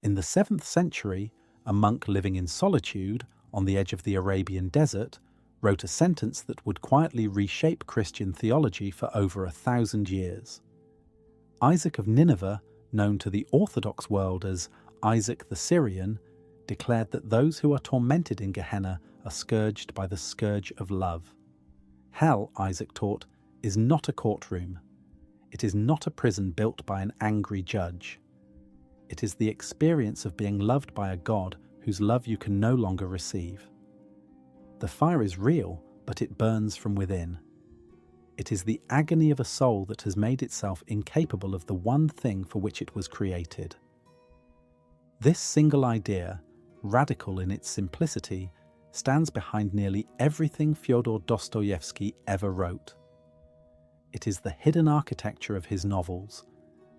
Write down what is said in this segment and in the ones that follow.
In the 7th century, a monk living in solitude on the edge of the Arabian desert wrote a sentence that would quietly reshape Christian theology for over 1,000 years. Isaac of Nineveh, known to the Orthodox world as Isaac the Syrian, declared that those who are tormented in Gehenna are scourged by the scourge of love. Hell, Isaac taught, is not a courtroom. It is not a prison built by an angry judge. It is the experience of being loved by a God whose love you can no longer receive. The fire is real, but it burns from within. It is the agony of a soul that has made itself incapable of the one thing for which it was created. This single idea, radical in its simplicity, stands behind nearly everything Fyodor Dostoevsky ever wrote. It is the hidden architecture of his novels,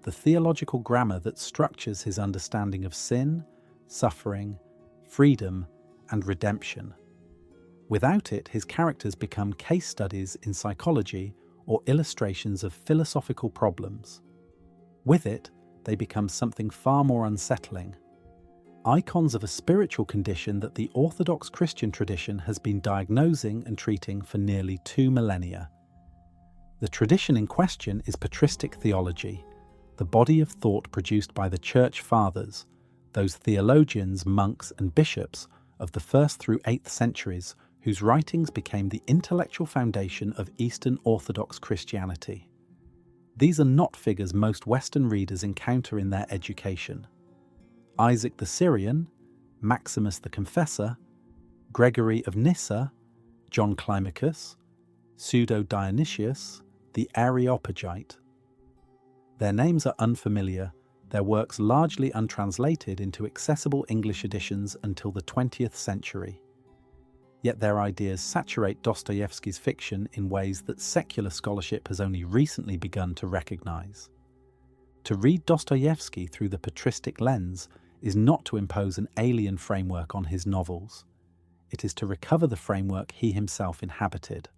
the theological grammar that structures his understanding of sin, suffering, freedom, and redemption. Without it, his characters become case studies in psychology or illustrations of philosophical problems. With it, they become something far more unsettling. Icons of a spiritual condition that the Orthodox Christian tradition has been diagnosing and treating for nearly 2 millennia. The tradition in question is patristic theology, the body of thought produced by the Church Fathers, those theologians, monks, and bishops of the 1st through 8th centuries whose writings became the intellectual foundation of Eastern Orthodox Christianity. These are not figures most Western readers encounter in their education. Isaac the Syrian, Maximus the Confessor, Gregory of Nyssa, John Climacus, Pseudo-Dionysius, the Areopagite. Their names are unfamiliar, their works largely untranslated into accessible English editions until the 20th century. Yet their ideas saturate Dostoevsky's fiction in ways that secular scholarship has only recently begun to recognize. To read Dostoevsky through the patristic lens is not to impose an alien framework on his novels. It is to recover the framework he himself inhabited.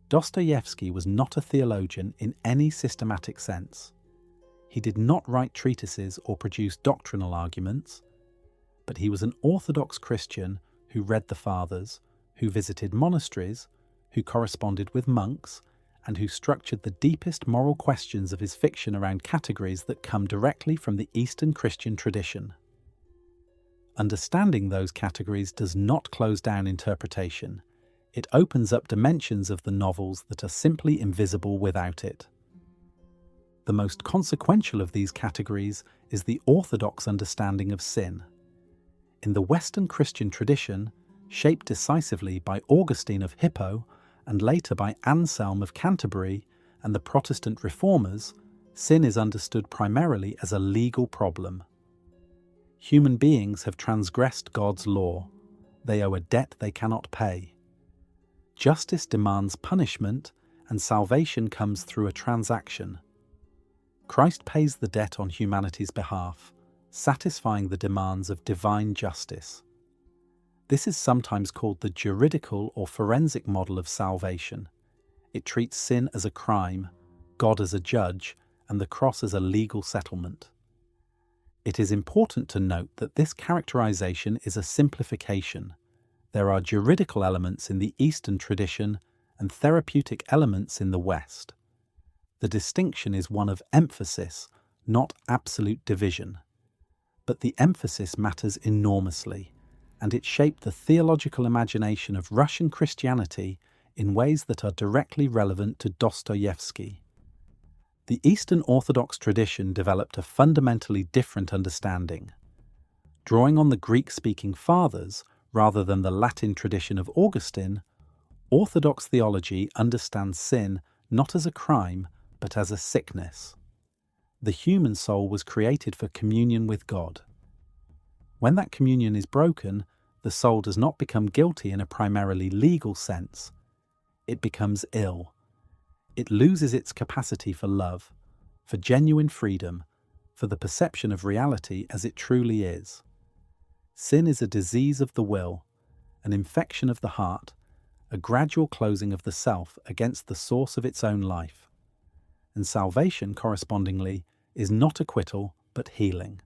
Dostoevsky was not a theologian in any systematic sense. He did not write treatises or produce doctrinal arguments, but he was an Orthodox Christian who read the Fathers, who visited monasteries, who corresponded with monks, and who structured the deepest moral questions of his fiction around categories that come directly from the Eastern Christian tradition. Understanding those categories does not close down interpretation. It opens up dimensions of the novels that are simply invisible without it. The most consequential of these categories is the Orthodox understanding of sin. In the Western Christian tradition, shaped decisively by Augustine of Hippo and later by Anselm of Canterbury and the Protestant reformers, sin is understood primarily as a legal problem. Human beings have transgressed God's law. They owe a debt they cannot pay. Justice demands punishment, and salvation comes through a transaction. Christ pays the debt on humanity's behalf, satisfying the demands of divine justice. This is sometimes called the juridical or forensic model of salvation. It treats sin as a crime, God as a judge, and the cross as a legal settlement. It is important to note that this characterization is a simplification. There are juridical elements in the Eastern tradition and therapeutic elements in the West. The distinction is one of emphasis, not absolute division. But the emphasis matters enormously, and it shaped the theological imagination of Russian Christianity in ways that are directly relevant to Dostoevsky. The Eastern Orthodox tradition developed a fundamentally different understanding. Drawing on the Greek-speaking fathers, rather than the Latin tradition of Augustine, Orthodox theology understands sin not as a crime, but as a sickness. The human soul was created for communion with God. When that communion is broken, the soul does not become guilty in a primarily legal sense. It becomes ill. It loses its capacity for love, for genuine freedom, for the perception of reality as it truly is. Sin is a disease of the will, an infection of the heart, a gradual closing of the self against the source of its own life. And salvation, correspondingly, is not acquittal but healing.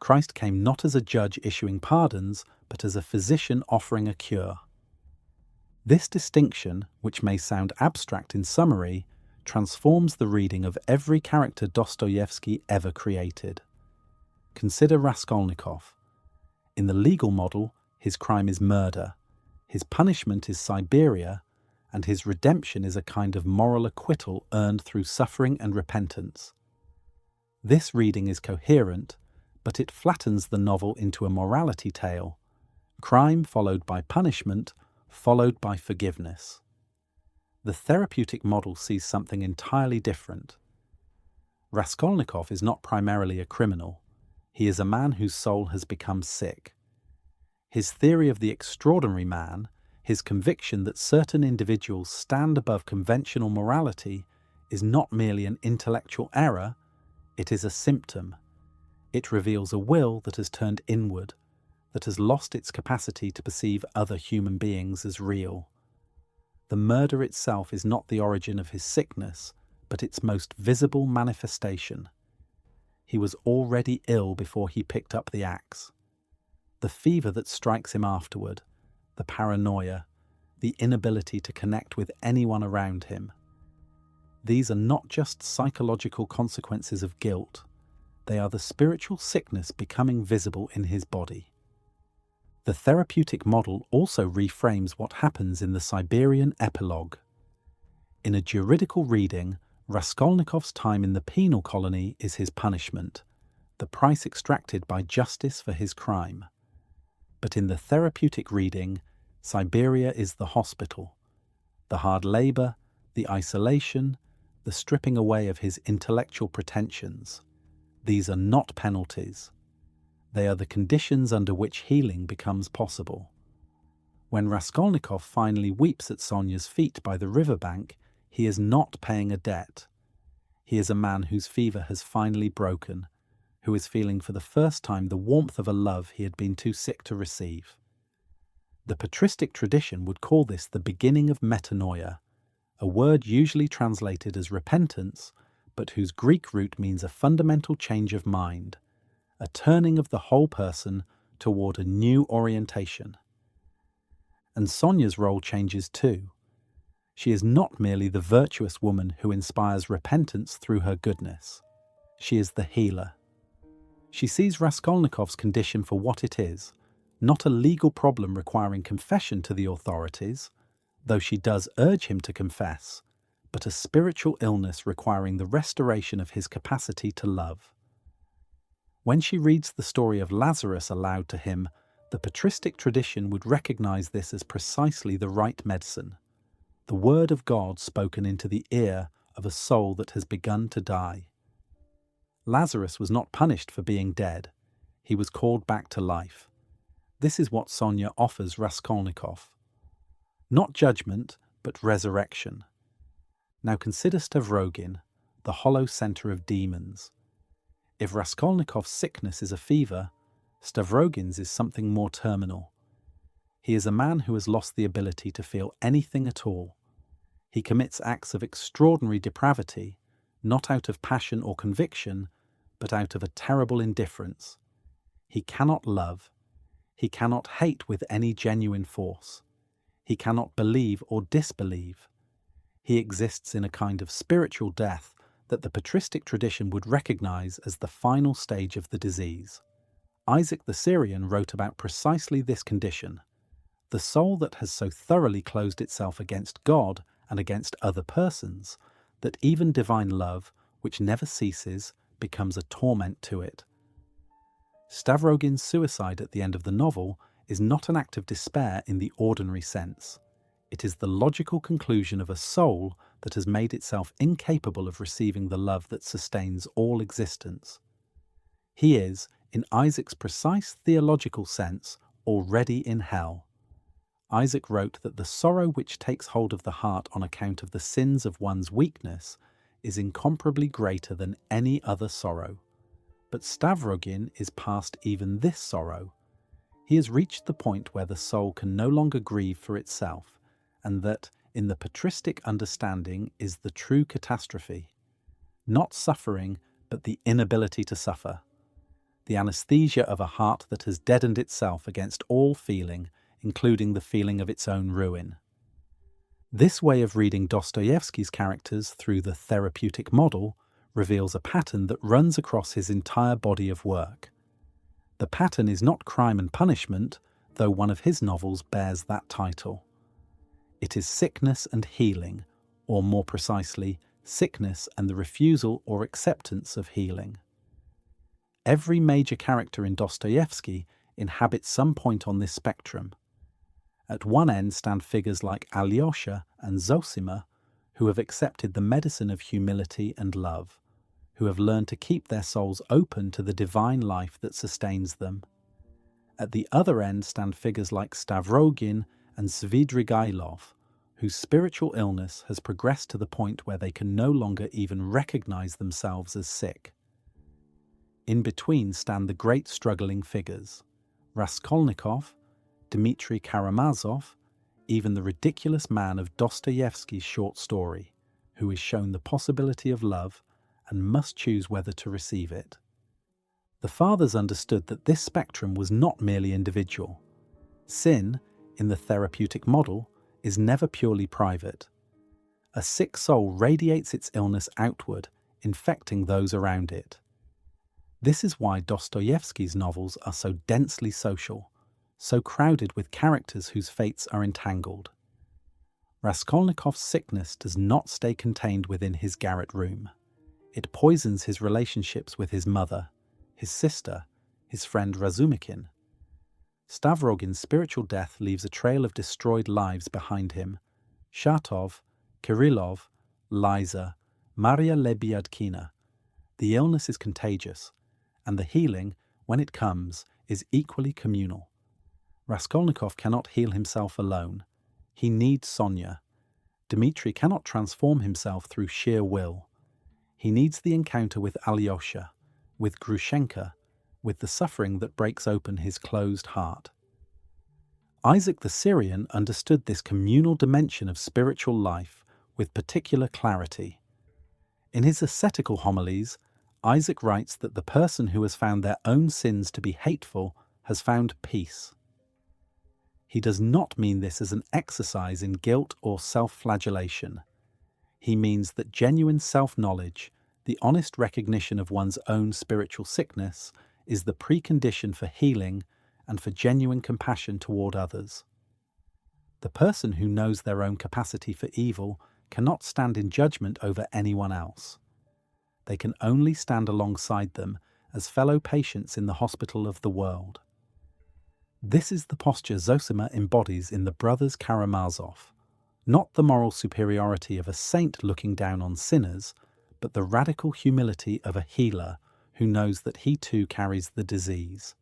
Christ came not as a judge issuing pardons, but as a physician offering a cure. This distinction, which may sound abstract in summary, transforms the reading of every character Dostoevsky ever created. Consider Raskolnikov. In the legal model, his crime is murder, his punishment is Siberia, and his redemption is a kind of moral acquittal earned through suffering and repentance. This reading is coherent, but it flattens the novel into a morality tale, crime followed by punishment, followed by forgiveness. The therapeutic model sees something entirely different. Raskolnikov is not primarily a criminal. He is a man whose soul has become sick. His theory of the extraordinary man, his conviction that certain individuals stand above conventional morality, is not merely an intellectual error, it is a symptom. It reveals a will that has turned inward, that has lost its capacity to perceive other human beings as real. The murder itself is not the origin of his sickness, but its most visible manifestation. He was already ill before he picked up the axe. The fever that strikes him afterward, the paranoia, the inability to connect with anyone around him. These are not just psychological consequences of guilt, they are the spiritual sickness becoming visible in his body. The therapeutic model also reframes what happens in the Siberian epilogue. In a juridical reading, Raskolnikov's time in the penal colony is his punishment, the price extracted by justice for his crime. But in the therapeutic reading, Siberia is the hospital. The hard labor, the isolation, the stripping away of his intellectual pretensions. These are not penalties. They are the conditions under which healing becomes possible. When Raskolnikov finally weeps at Sonia's feet by the riverbank, he is not paying a debt. He is a man whose fever has finally broken, who is feeling for the first time the warmth of a love he had been too sick to receive. The patristic tradition would call this the beginning of metanoia, a word usually translated as repentance, but whose Greek root means a fundamental change of mind, a turning of the whole person toward a new orientation. And Sonia's role changes too. She is not merely the virtuous woman who inspires repentance through her goodness. She is the healer. She sees Raskolnikov's condition for what it is, not a legal problem requiring confession to the authorities, though she does urge him to confess, but a spiritual illness requiring the restoration of his capacity to love. When she reads the story of Lazarus aloud to him, the patristic tradition would recognize this as precisely the right medicine, the word of God spoken into the ear of a soul that has begun to die. Lazarus was not punished for being dead. He was called back to life. This is what Sonia offers Raskolnikov. Not judgment, but resurrection. Now consider Stavrogin, the hollow center of demons. If Raskolnikov's sickness is a fever, Stavrogin's is something more terminal. He is a man who has lost the ability to feel anything at all. He commits acts of extraordinary depravity, not out of passion or conviction, but out of a terrible indifference. He cannot love. He cannot hate with any genuine force. He cannot believe or disbelieve. He exists in a kind of spiritual death that the patristic tradition would recognize as the final stage of the disease. Isaac the Syrian wrote about precisely this condition. The soul that has so thoroughly closed itself against God and against other persons, that even divine love, which never ceases, becomes a torment to it. Stavrogin's suicide at the end of the novel is not an act of despair in the ordinary sense. It is the logical conclusion of a soul that has made itself incapable of receiving the love that sustains all existence. He is, in Isaac's precise theological sense, already in hell. Isaac wrote that the sorrow which takes hold of the heart on account of the sins of one's weakness is incomparably greater than any other sorrow. But Stavrogin is past even this sorrow. He has reached the point where the soul can no longer grieve for itself, and that, in the patristic understanding, is the true catastrophe. Not suffering, but the inability to suffer. the anesthesia of a heart that has deadened itself against all feeling, including the feeling of its own ruin. This way of reading Dostoevsky's characters through the therapeutic model reveals a pattern that runs across his entire body of work. The pattern is not crime and punishment, though one of his novels bears that title. It is sickness and healing, or more precisely, sickness and the refusal or acceptance of healing. Every major character in Dostoevsky inhabits some point on this spectrum. At one end stand figures like Alyosha and Zosima, who have accepted the medicine of humility and love, who have learned to keep their souls open to the divine life that sustains them. At the other end stand figures like Stavrogin and Svidrigailov, whose spiritual illness has progressed to the point where they can no longer even recognize themselves as sick. In between stand the great struggling figures, Raskolnikov, Dmitri Karamazov, even the ridiculous man of Dostoevsky's short story, who is shown the possibility of love and must choose whether to receive it. The fathers understood that this spectrum was not merely individual. Sin, in the therapeutic model, is never purely private. A sick soul radiates its illness outward, infecting those around it. This is why Dostoevsky's novels are so densely social, so crowded with characters whose fates are entangled. Raskolnikov's sickness does not stay contained within his garret room. It poisons his relationships with his mother, his sister, his friend Razumikin. Stavrogin's spiritual death leaves a trail of destroyed lives behind him. Shatov, Kirillov, Liza, Maria Lebyadkina. The illness is contagious, and the healing, when it comes, is equally communal. Raskolnikov cannot heal himself alone. He needs Sonia. Dmitri cannot transform himself through sheer will. He needs the encounter with Alyosha, with Grushenka, with the suffering that breaks open his closed heart. Isaac the Syrian understood this communal dimension of spiritual life with particular clarity. In his ascetical homilies, Isaac writes that the person who has found their own sins to be hateful has found peace. He does not mean this as an exercise in guilt or self-flagellation. He means that genuine self-knowledge, the honest recognition of one's own spiritual sickness, is the precondition for healing and for genuine compassion toward others. The person who knows their own capacity for evil cannot stand in judgment over anyone else. They can only stand alongside them as fellow patients in the hospital of the world. This is the posture Zosima embodies in the Brothers Karamazov, not the moral superiority of a saint looking down on sinners, but the radical humility of a healer who knows that he too carries the disease.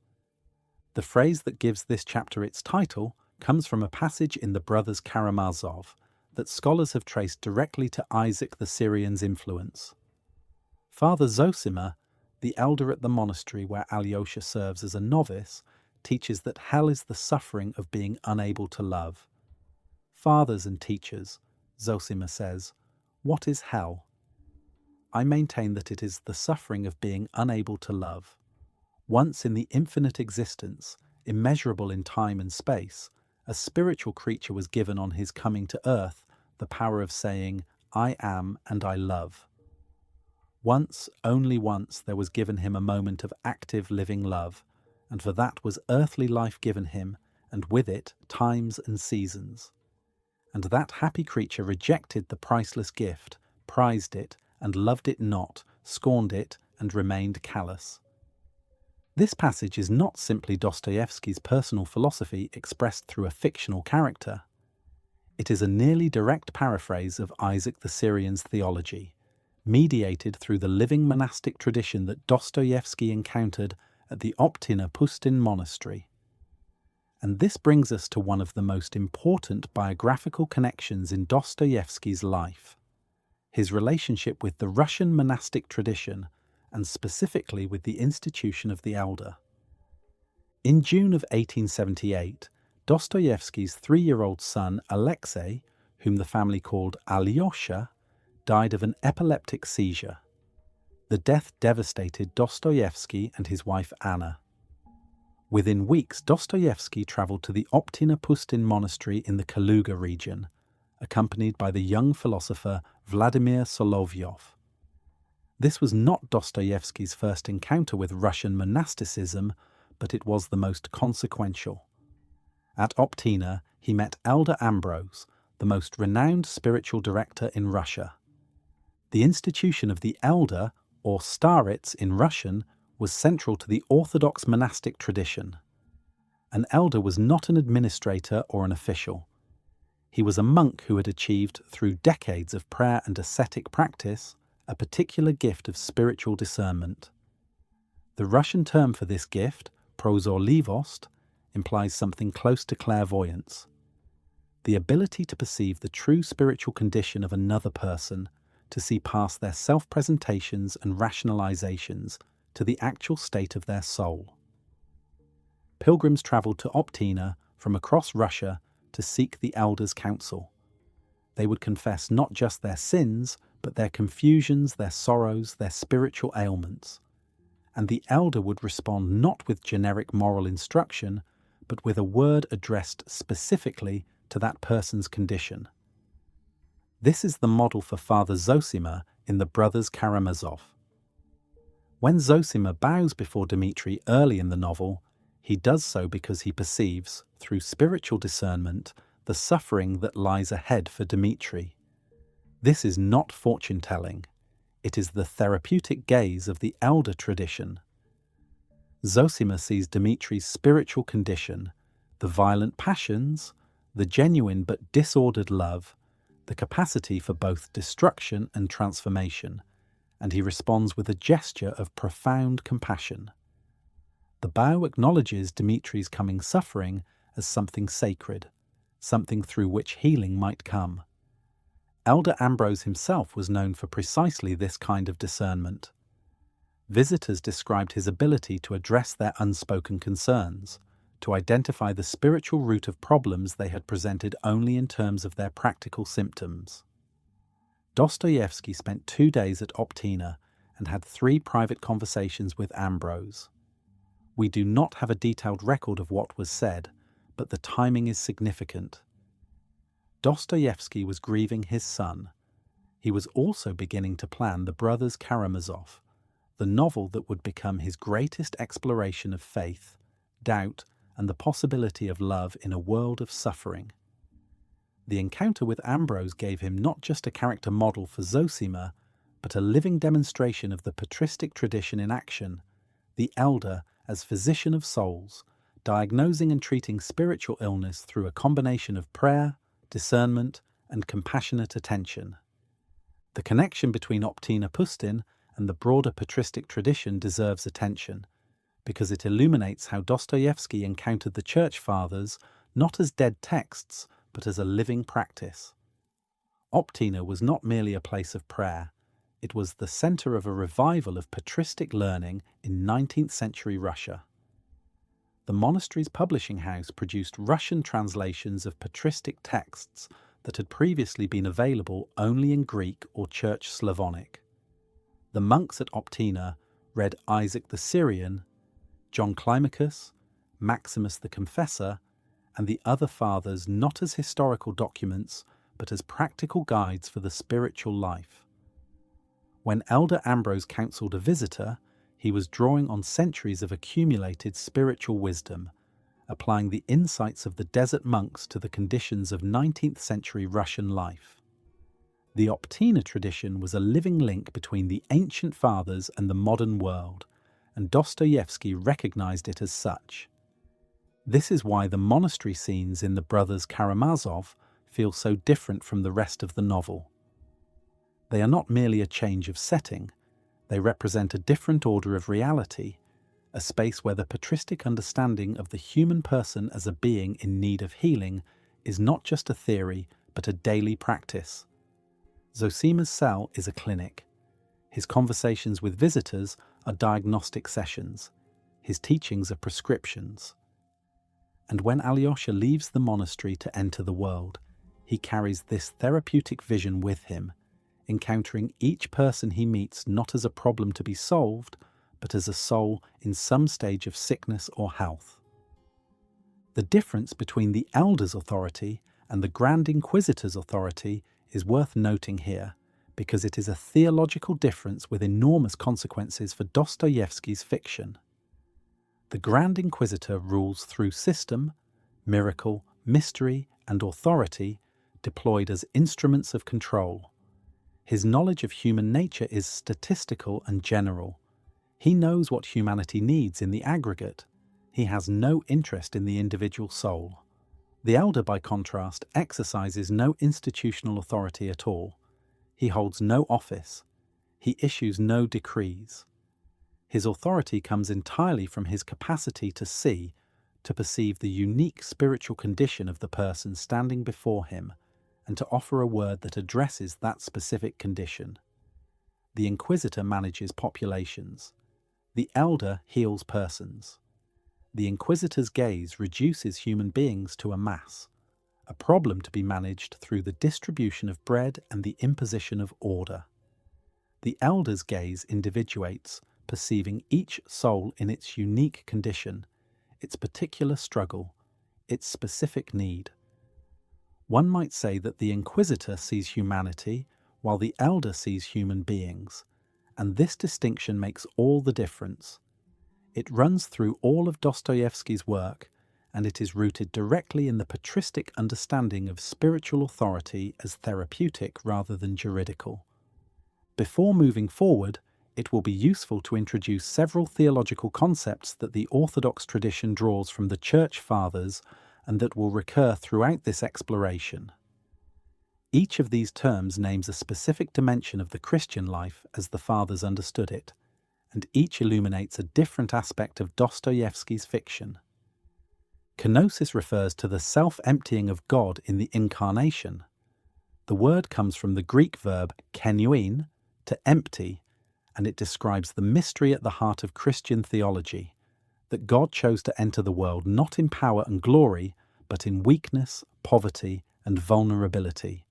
The phrase that gives this chapter its title comes from a passage in the Brothers Karamazov that scholars have traced directly to Isaac the Syrian's influence. Father Zosima, the elder at the monastery where Alyosha serves as a novice, teaches that hell is the suffering of being unable to love. Fathers and teachers, Zosima says, what is hell? I maintain that it is the suffering of being unable to love. Once in the infinite existence, immeasurable in time and space, a spiritual creature was given on his coming to earth the power of saying, I am and I love. Once, only once, there was given him a moment of active living love, and for that was earthly life given him, and with it times and seasons. And that happy creature rejected the priceless gift, prized it, and loved it not, scorned it, and remained callous. This passage is not simply Dostoevsky's personal philosophy expressed through a fictional character. It is a nearly direct paraphrase of Isaac the Syrian's theology, mediated through the living monastic tradition that Dostoevsky encountered at the Optina Pustin monastery. And this brings us to one of the most important biographical connections in Dostoevsky's life, his relationship with the Russian monastic tradition, and specifically with the institution of the elder. In June of 1878, Dostoevsky's 3-year-old son Alexei, whom the family called Alyosha, died of an epileptic seizure. The death devastated Dostoevsky and his wife Anna. Within weeks, Dostoevsky travelled to the Optina Pustin monastery in the Kaluga region, accompanied by the young philosopher Vladimir Solovyov. This was not Dostoevsky's first encounter with Russian monasticism, but it was the most consequential. At Optina, he met Elder Ambrose, the most renowned spiritual director in Russia. The institution of the elder, or starets in Russian, was central to the Orthodox monastic tradition. An elder was not an administrator or an official. He was a monk who had achieved, through decades of prayer and ascetic practice, a particular gift of spiritual discernment. The Russian term for this gift, prozorlivost, implies something close to clairvoyance. The ability to perceive the true spiritual condition of another person, to see past their self-presentations and rationalizations to the actual state of their soul. Pilgrims travelled to Optina from across Russia to seek the elder's counsel. They would confess not just their sins, but their confusions, their sorrows, their spiritual ailments. And the elder would respond not with generic moral instruction, but with a word addressed specifically to that person's condition. This is the model for Father Zosima in the Brothers Karamazov. When Zosima bows before Dmitri early in the novel, he does so because he perceives, through spiritual discernment, the suffering that lies ahead for Dmitri. This is not fortune-telling. It is the therapeutic gaze of the elder tradition. Zosima sees Dmitri's spiritual condition, the violent passions, the genuine but disordered love, the capacity for both destruction and transformation, and he responds with a gesture of profound compassion. The bow acknowledges Dmitri's coming suffering as something sacred, something through which healing might come. Elder Ambrose himself was known for precisely this kind of discernment. Visitors described his ability to address their unspoken concerns, to identify the spiritual root of problems they had presented only in terms of their practical symptoms. Dostoevsky spent 2 days at Optina and had 3 private conversations with Ambrose. We do not have a detailed record of what was said, but the timing is significant. Dostoevsky was grieving his son. He was also beginning to plan The Brothers Karamazov, the novel that would become his greatest exploration of faith, doubt, and the possibility of love in a world of suffering. The encounter with Ambrose gave him not just a character model for Zosima, but a living demonstration of the patristic tradition in action, the elder as physician of souls, diagnosing and treating spiritual illness through a combination of prayer, discernment, and compassionate attention. The connection between Optina Pustin and the broader patristic tradition deserves attention, because it illuminates how Dostoevsky encountered the Church Fathers not as dead texts, but as a living practice. Optina was not merely a place of prayer, it was the centre of a revival of patristic learning in 19th century Russia. The monastery's publishing house produced Russian translations of patristic texts that had previously been available only in Greek or Church Slavonic. The monks at Optina read Isaac the Syrian, John Climacus, Maximus the Confessor, and the other fathers not as historical documents, but as practical guides for the spiritual life. When Elder Ambrose counselled a visitor, he was drawing on centuries of accumulated spiritual wisdom, applying the insights of the desert monks to the conditions of 19th century Russian life. The Optina tradition was a living link between the ancient fathers and the modern world, and Dostoevsky recognized it as such. This is why the monastery scenes in the Brothers Karamazov feel so different from the rest of the novel. They are not merely a change of setting, they represent a different order of reality, a space where the patristic understanding of the human person as a being in need of healing is not just a theory, but a daily practice. Zosima's cell is a clinic. His conversations with visitors are diagnostic sessions. His teachings are prescriptions. And when Alyosha leaves the monastery to enter the world, he carries this therapeutic vision with him, encountering each person he meets not as a problem to be solved, but as a soul in some stage of sickness or health. The difference between the elder's authority and the Grand Inquisitor's authority is worth noting here, because it is a theological difference with enormous consequences for Dostoevsky's fiction. The Grand Inquisitor rules through system, miracle, mystery, and authority deployed as instruments of control. His knowledge of human nature is statistical and general. He knows what humanity needs in the aggregate. He has no interest in the individual soul. The elder, by contrast, exercises no institutional authority at all. He holds no office. He issues no decrees. His authority comes entirely from his capacity to see, to perceive the unique spiritual condition of the person standing before him, and to offer a word that addresses that specific condition. The Inquisitor manages populations. The elder heals persons. The Inquisitor's gaze reduces human beings to a mass, a problem to be managed through the distribution of bread and the imposition of order. The elder's gaze individuates, perceiving each soul in its unique condition, its particular struggle, its specific need. One might say that the Inquisitor sees humanity while the elder sees human beings, and this distinction makes all the difference. It runs through all of Dostoevsky's work, and it is rooted directly in the patristic understanding of spiritual authority as therapeutic rather than juridical. Before moving forward, it will be useful to introduce several theological concepts that the Orthodox tradition draws from the Church Fathers and that will recur throughout this exploration. Each of these terms names a specific dimension of the Christian life as the Fathers understood it, and each illuminates a different aspect of Dostoevsky's fiction. Kenosis refers to the self-emptying of God in the Incarnation. The word comes from the Greek verb kenuin, to empty, and it describes the mystery at the heart of Christian theology, that God chose to enter the world not in power and glory, but in weakness, poverty, and vulnerability.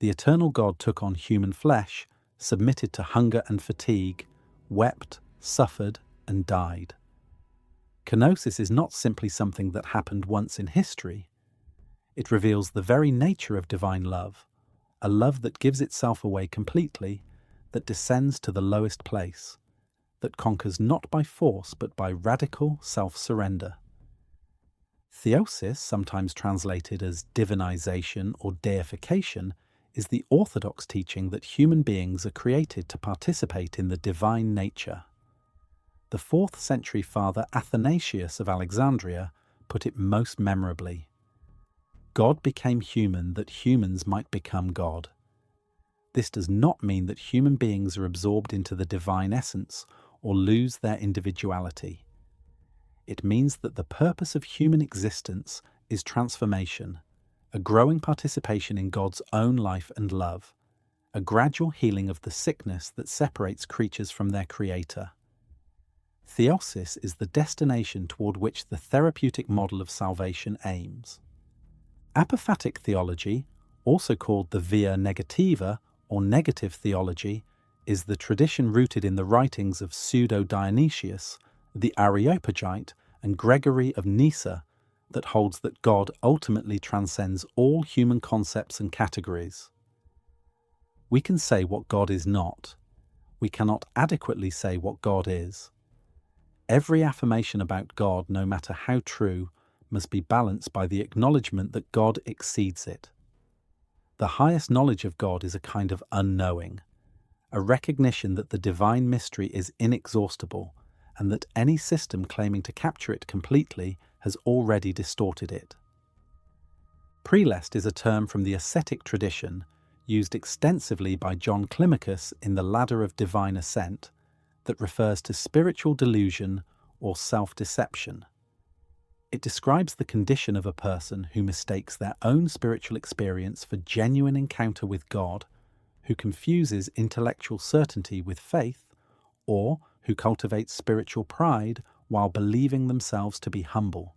The eternal God took on human flesh, submitted to hunger and fatigue, wept, suffered, and died. Kenosis is not simply something that happened once in history. It reveals the very nature of divine love, a love that gives itself away completely, that descends to the lowest place, that conquers not by force but by radical self-surrender. Theosis, sometimes translated as divinization or deification, is the orthodox teaching that human beings are created to participate in the divine nature. The 4th century father Athanasius of Alexandria put it most memorably. God became human that humans might become God. This does not mean that human beings are absorbed into the divine essence or lose their individuality. It means that the purpose of human existence is transformation, a growing participation in God's own life and love, a gradual healing of the sickness that separates creatures from their Creator. Theosis is the destination toward which the therapeutic model of salvation aims. Apophatic theology, also called the via negativa or negative theology, is the tradition rooted in the writings of Pseudo-Dionysius, the Areopagite, and Gregory of Nyssa that holds that God ultimately transcends all human concepts and categories. We can say what God is not. We cannot adequately say what God is. Every affirmation about God, no matter how true, must be balanced by the acknowledgement that God exceeds it. The highest knowledge of God is a kind of unknowing, a recognition that the divine mystery is inexhaustible and that any system claiming to capture it completely has already distorted it. Prelest is a term from the ascetic tradition used extensively by John Climacus in The Ladder of Divine Ascent that refers to spiritual delusion or self-deception. It describes the condition of a person who mistakes their own spiritual experience for genuine encounter with God, who confuses intellectual certainty with faith, or who cultivates spiritual pride while believing themselves to be humble.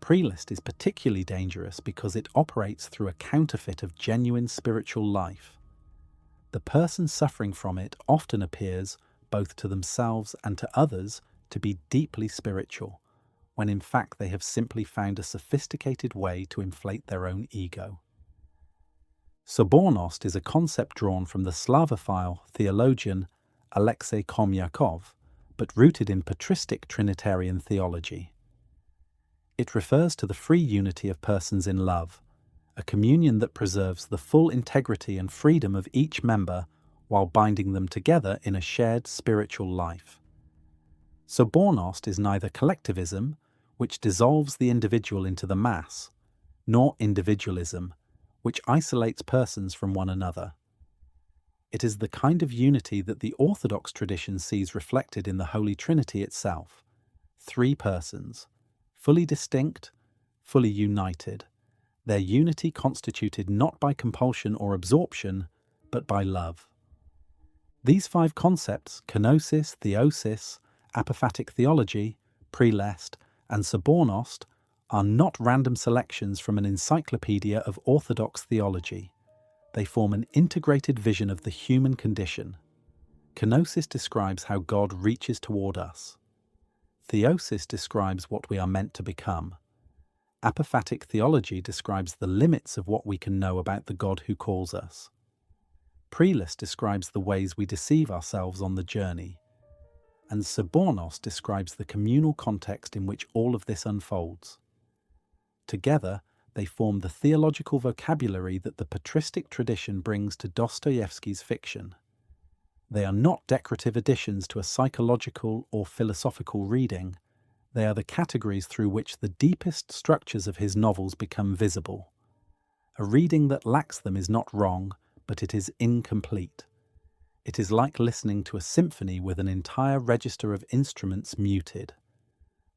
Prelest is particularly dangerous because it operates through a counterfeit of genuine spiritual life. the person suffering from it often appears, both to themselves and to others, to be deeply spiritual, when in fact they have simply found a sophisticated way to inflate their own ego. Sobornost is a concept drawn from the Slavophile theologian Alexei Komyakov, but rooted in patristic Trinitarian theology. It refers to the free unity of persons in love, a communion that preserves the full integrity and freedom of each member while binding them together in a shared spiritual life. Sobornost is neither collectivism, which dissolves the individual into the mass, nor individualism, which isolates persons from one another. It is the kind of unity that the Orthodox tradition sees reflected in the Holy Trinity itself: three persons, fully distinct, fully united, their unity constituted not by compulsion or absorption, but by love. These five concepts, Kenosis, Theosis, Apophatic theology, Prelest, and Sobornost, are not random selections from an encyclopedia of Orthodox theology. They form an integrated vision of the human condition. Kenosis describes how God reaches toward us. Theosis describes what we are meant to become. Apophatic theology describes the limits of what we can know about the God who calls us. Prelest describes the ways we deceive ourselves on the journey. And Sobornost describes the communal context in which all of this unfolds. Together, they form the theological vocabulary that the patristic tradition brings to Dostoevsky's fiction. They are not decorative additions to a psychological or philosophical reading. They are the categories through which the deepest structures of his novels become visible. A reading that lacks them is not wrong, but it is incomplete. It is like listening to a symphony with an entire register of instruments muted.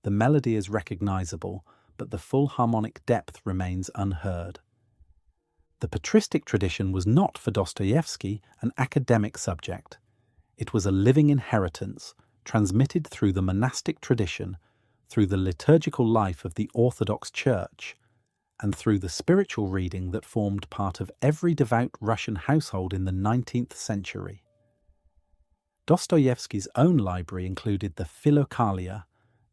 The melody is recognizable, but the full harmonic depth remains unheard. The patristic tradition was not, for Dostoevsky, an academic subject. It was a living inheritance, transmitted through the monastic tradition, through the liturgical life of the Orthodox Church, and through the spiritual reading that formed part of every devout Russian household in the 19th century. Dostoevsky's own library included the Philokalia,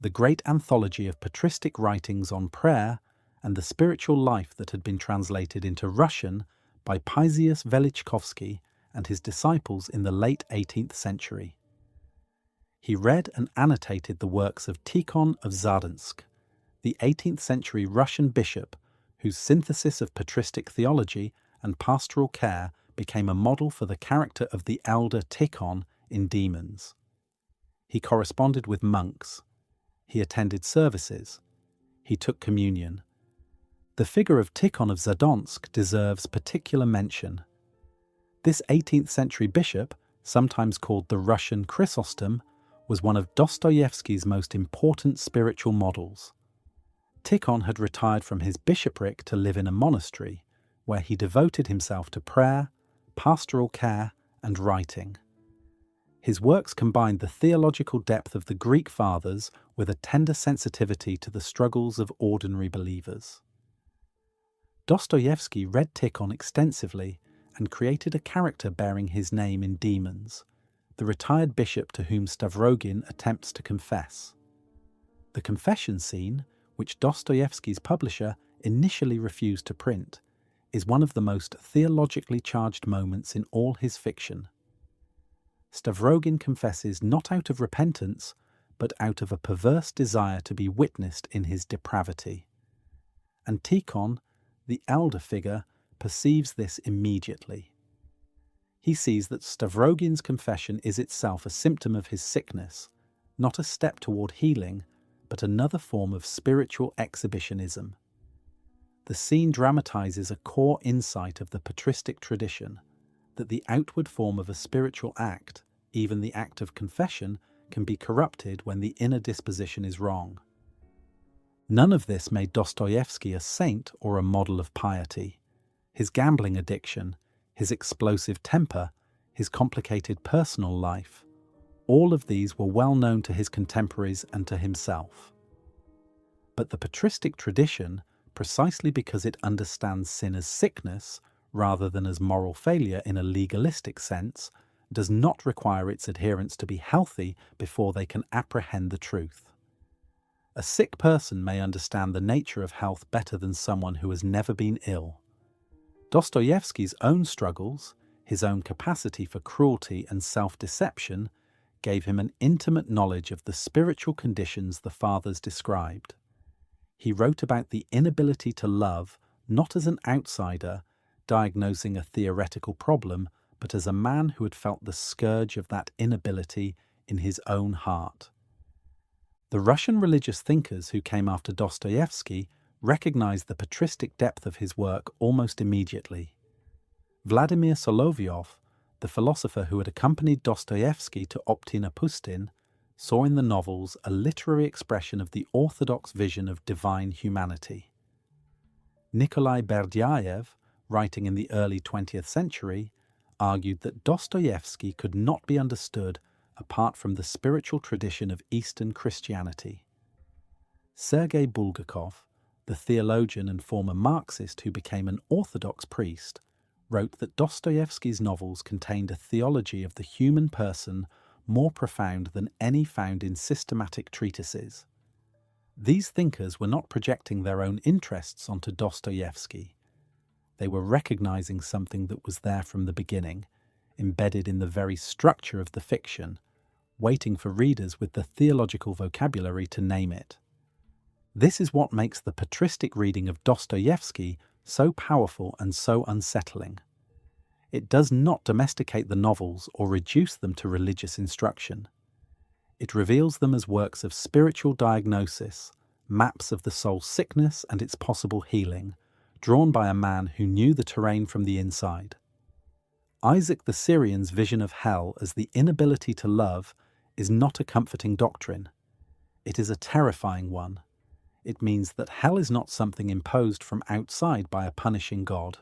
the great anthology of patristic writings on prayer and the spiritual life that had been translated into Russian by Paisius Velichkovsky and his disciples in the late 18th century. He read and annotated the works of Tikhon of Zadansk, the 18th century Russian bishop whose synthesis of patristic theology and pastoral care became a model for the character of the elder Tikhon in Demons. He corresponded with monks. He attended services. He took communion. The figure of Tikhon of Zadansk deserves particular mention. This 18th century bishop, sometimes called the Russian Chrysostom, was one of Dostoevsky's most important spiritual models. Tikhon had retired from his bishopric to live in a monastery, where he devoted himself to prayer, pastoral care, and writing. His works combined the theological depth of the Greek fathers with a tender sensitivity to the struggles of ordinary believers. Dostoevsky read Tikhon extensively and created a character bearing his name in Demons, the retired bishop to whom Stavrogin attempts to confess. The confession scene, which Dostoevsky's publisher initially refused to print, is one of the most theologically charged moments in all his fiction. Stavrogin confesses not out of repentance, but out of a perverse desire to be witnessed in his depravity. And Tikhon, the elder figure, perceives this immediately. He sees that Stavrogin's confession is itself a symptom of his sickness, not a step toward healing, but another form of spiritual exhibitionism. The scene dramatizes a core insight of the patristic tradition, that the outward form of a spiritual act, even the act of confession, can be corrupted when the inner disposition is wrong. None of this made Dostoevsky a saint or a model of piety. His gambling addiction, his explosive temper, his complicated personal life, all of these were well known to his contemporaries and to himself. But the patristic tradition, precisely because it understands sin as sickness, rather than as moral failure in a legalistic sense, does not require its adherents to be healthy before they can apprehend the truth. A sick person may understand the nature of health better than someone who has never been ill. Dostoevsky's own struggles, his own capacity for cruelty and self-deception, gave him an intimate knowledge of the spiritual conditions the fathers described. He wrote about the inability to love not as an outsider, diagnosing a theoretical problem, but as a man who had felt the scourge of that inability in his own heart. The Russian religious thinkers who came after Dostoevsky recognized the patristic depth of his work almost immediately. Vladimir Solovyov, the philosopher who had accompanied Dostoevsky to Optin-Apustin, saw in the novels a literary expression of the Orthodox vision of divine humanity. Nikolai Berdyaev, writing in the early 20th century, argued that Dostoevsky could not be understood apart from the spiritual tradition of Eastern Christianity. Sergei Bulgakov, the theologian and former Marxist who became an Orthodox priest, wrote that Dostoevsky's novels contained a theology of the human person more profound than any found in systematic treatises. These thinkers were not projecting their own interests onto Dostoevsky. They were recognizing something that was there from the beginning, embedded in the very structure of the fiction, waiting for readers with the theological vocabulary to name it. This is what makes the patristic reading of Dostoevsky so powerful and so unsettling. It does not domesticate the novels or reduce them to religious instruction. It reveals them as works of spiritual diagnosis, maps of the soul's sickness and its possible healing, drawn by a man who knew the terrain from the inside. Isaac the Syrian's vision of hell as the inability to love is not a comforting doctrine. It is a terrifying one. It means that hell is not something imposed from outside by a punishing God.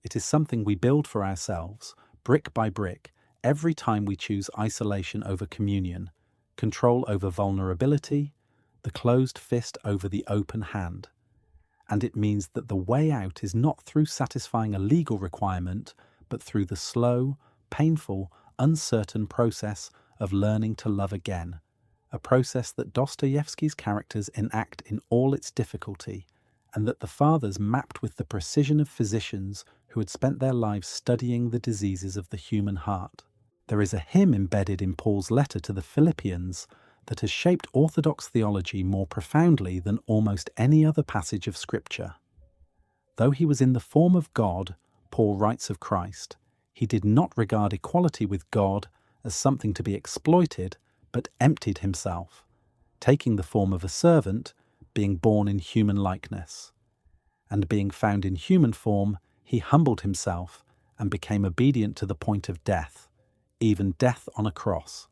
It is something we build for ourselves, brick by brick, every time we choose isolation over communion, control over vulnerability, the closed fist over the open hand. And it means that the way out is not through satisfying a legal requirement, but through the slow, painful, uncertain process of learning to love again, a process that Dostoevsky's characters enact in all its difficulty, and that the fathers mapped with the precision of physicians who had spent their lives studying the diseases of the human heart. There is a hymn embedded in Paul's letter to the Philippians that has shaped Orthodox theology more profoundly than almost any other passage of Scripture. Though he was in the form of God, Paul writes of Christ, he did not regard equality with God as something to be exploited, but emptied himself, taking the form of a servant, being born in human likeness. And being found in human form, he humbled himself and became obedient to the point of death, even death on a cross.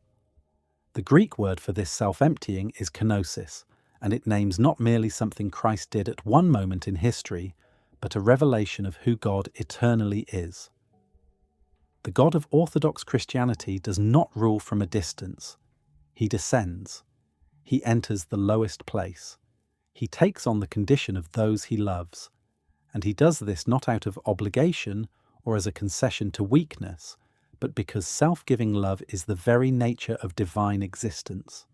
The Greek word for this self-emptying is kenosis, and it names not merely something Christ did at one moment in history, but a revelation of who God eternally is. The God of Orthodox Christianity does not rule from a distance. He descends. He enters the lowest place. He takes on the condition of those he loves. And he does this not out of obligation or as a concession to weakness, but because self-giving love is the very nature of divine existence.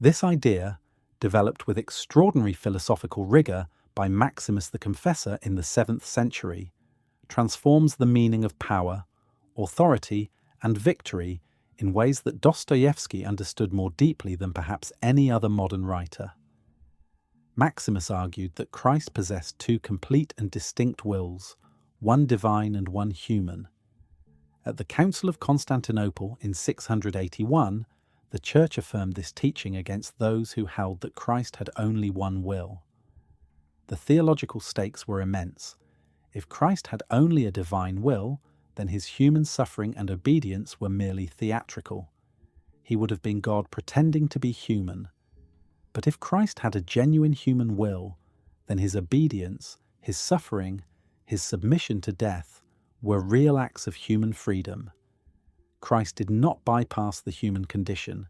This idea, developed with extraordinary philosophical rigor by Maximus the Confessor in the 7th century, transforms the meaning of power, authority, and victory in ways that Dostoevsky understood more deeply than perhaps any other modern writer. Maximus argued that Christ possessed two complete and distinct wills, one divine and one human. At the Council of Constantinople in 681, the Church affirmed this teaching against those who held that Christ had only one will. The theological stakes were immense. If Christ had only a divine will, then his human suffering and obedience were merely theatrical. He would have been God pretending to be human. But if Christ had a genuine human will, then his obedience, his suffering, his submission to death were real acts of human freedom. Christ did not bypass the human condition.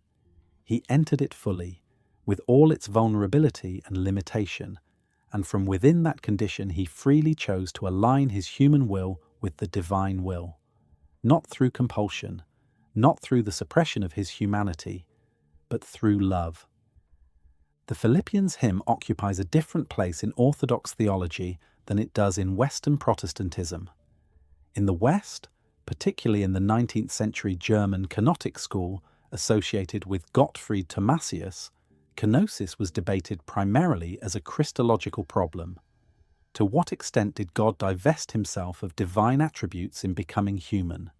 He entered it fully, with all its vulnerability and limitation, and from within that condition he freely chose to align his human will with the divine will, not through compulsion, not through the suppression of his humanity, but through love. The Philippians hymn occupies a different place in Orthodox theology than it does in Western Protestantism. In the West, particularly in the 19th century German Kenotic school associated with Gottfried Thomasius, Kenosis was debated primarily as a Christological problem. To what extent did God divest himself of divine attributes in becoming human?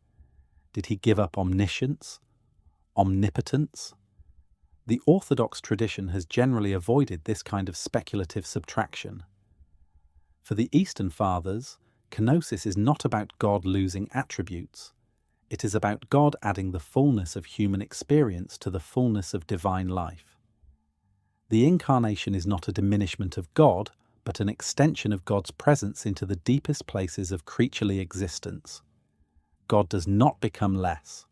Did he give up omniscience? Omnipotence? The Orthodox tradition has generally avoided this kind of speculative subtraction. For the Eastern Fathers, Kenosis is not about God losing attributes. It is about God adding the fullness of human experience to the fullness of divine life. The Incarnation is not a diminishment of God, but an extension of God's presence into the deepest places of creaturely existence. God does not become less.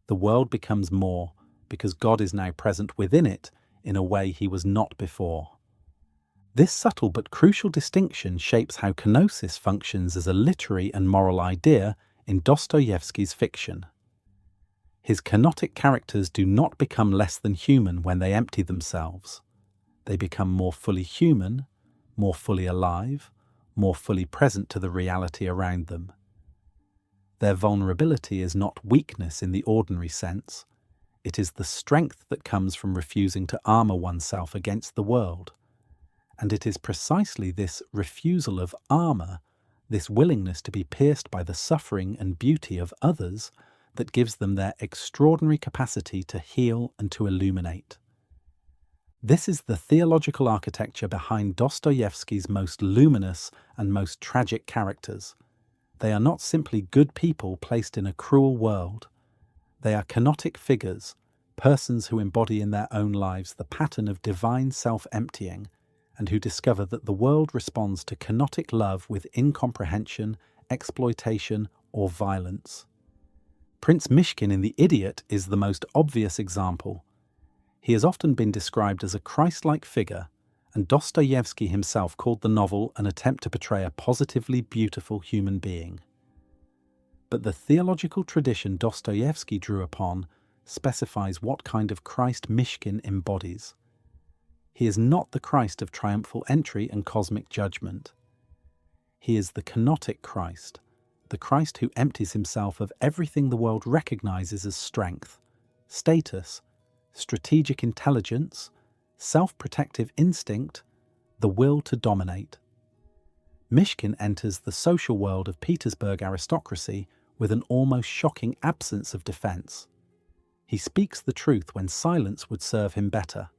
The world becomes more, because God is now present within it in a way he was not before. This subtle but crucial distinction shapes how kenosis functions as a literary and moral idea in Dostoevsky's fiction. His kenotic characters do not become less than human when they empty themselves. They become more fully human, more fully alive, more fully present to the reality around them. Their vulnerability is not weakness in the ordinary sense. It is the strength that comes from refusing to armor oneself against the world. And it is precisely this refusal of armor, this willingness to be pierced by the suffering and beauty of others, that gives them their extraordinary capacity to heal and to illuminate. This is the theological architecture behind Dostoevsky's most luminous and most tragic characters. They are not simply good people placed in a cruel world. They are kenotic figures, persons who embody in their own lives the pattern of divine self-emptying, and who discover that the world responds to kenotic love with incomprehension, exploitation, or violence. Prince Mishkin in The Idiot is the most obvious example. He has often been described as a Christ-like figure, and Dostoevsky himself called the novel an attempt to portray a positively beautiful human being. But the theological tradition Dostoevsky drew upon specifies what kind of Christ Mishkin embodies. He is not the Christ of triumphal entry and cosmic judgment. He is the kenotic Christ, the Christ who empties himself of everything the world recognizes as strength, status, strategic intelligence, self-protective instinct, the will to dominate. Mishkin enters the social world of Petersburg aristocracy with an almost shocking absence of defense. He speaks the truth when silence would serve him better.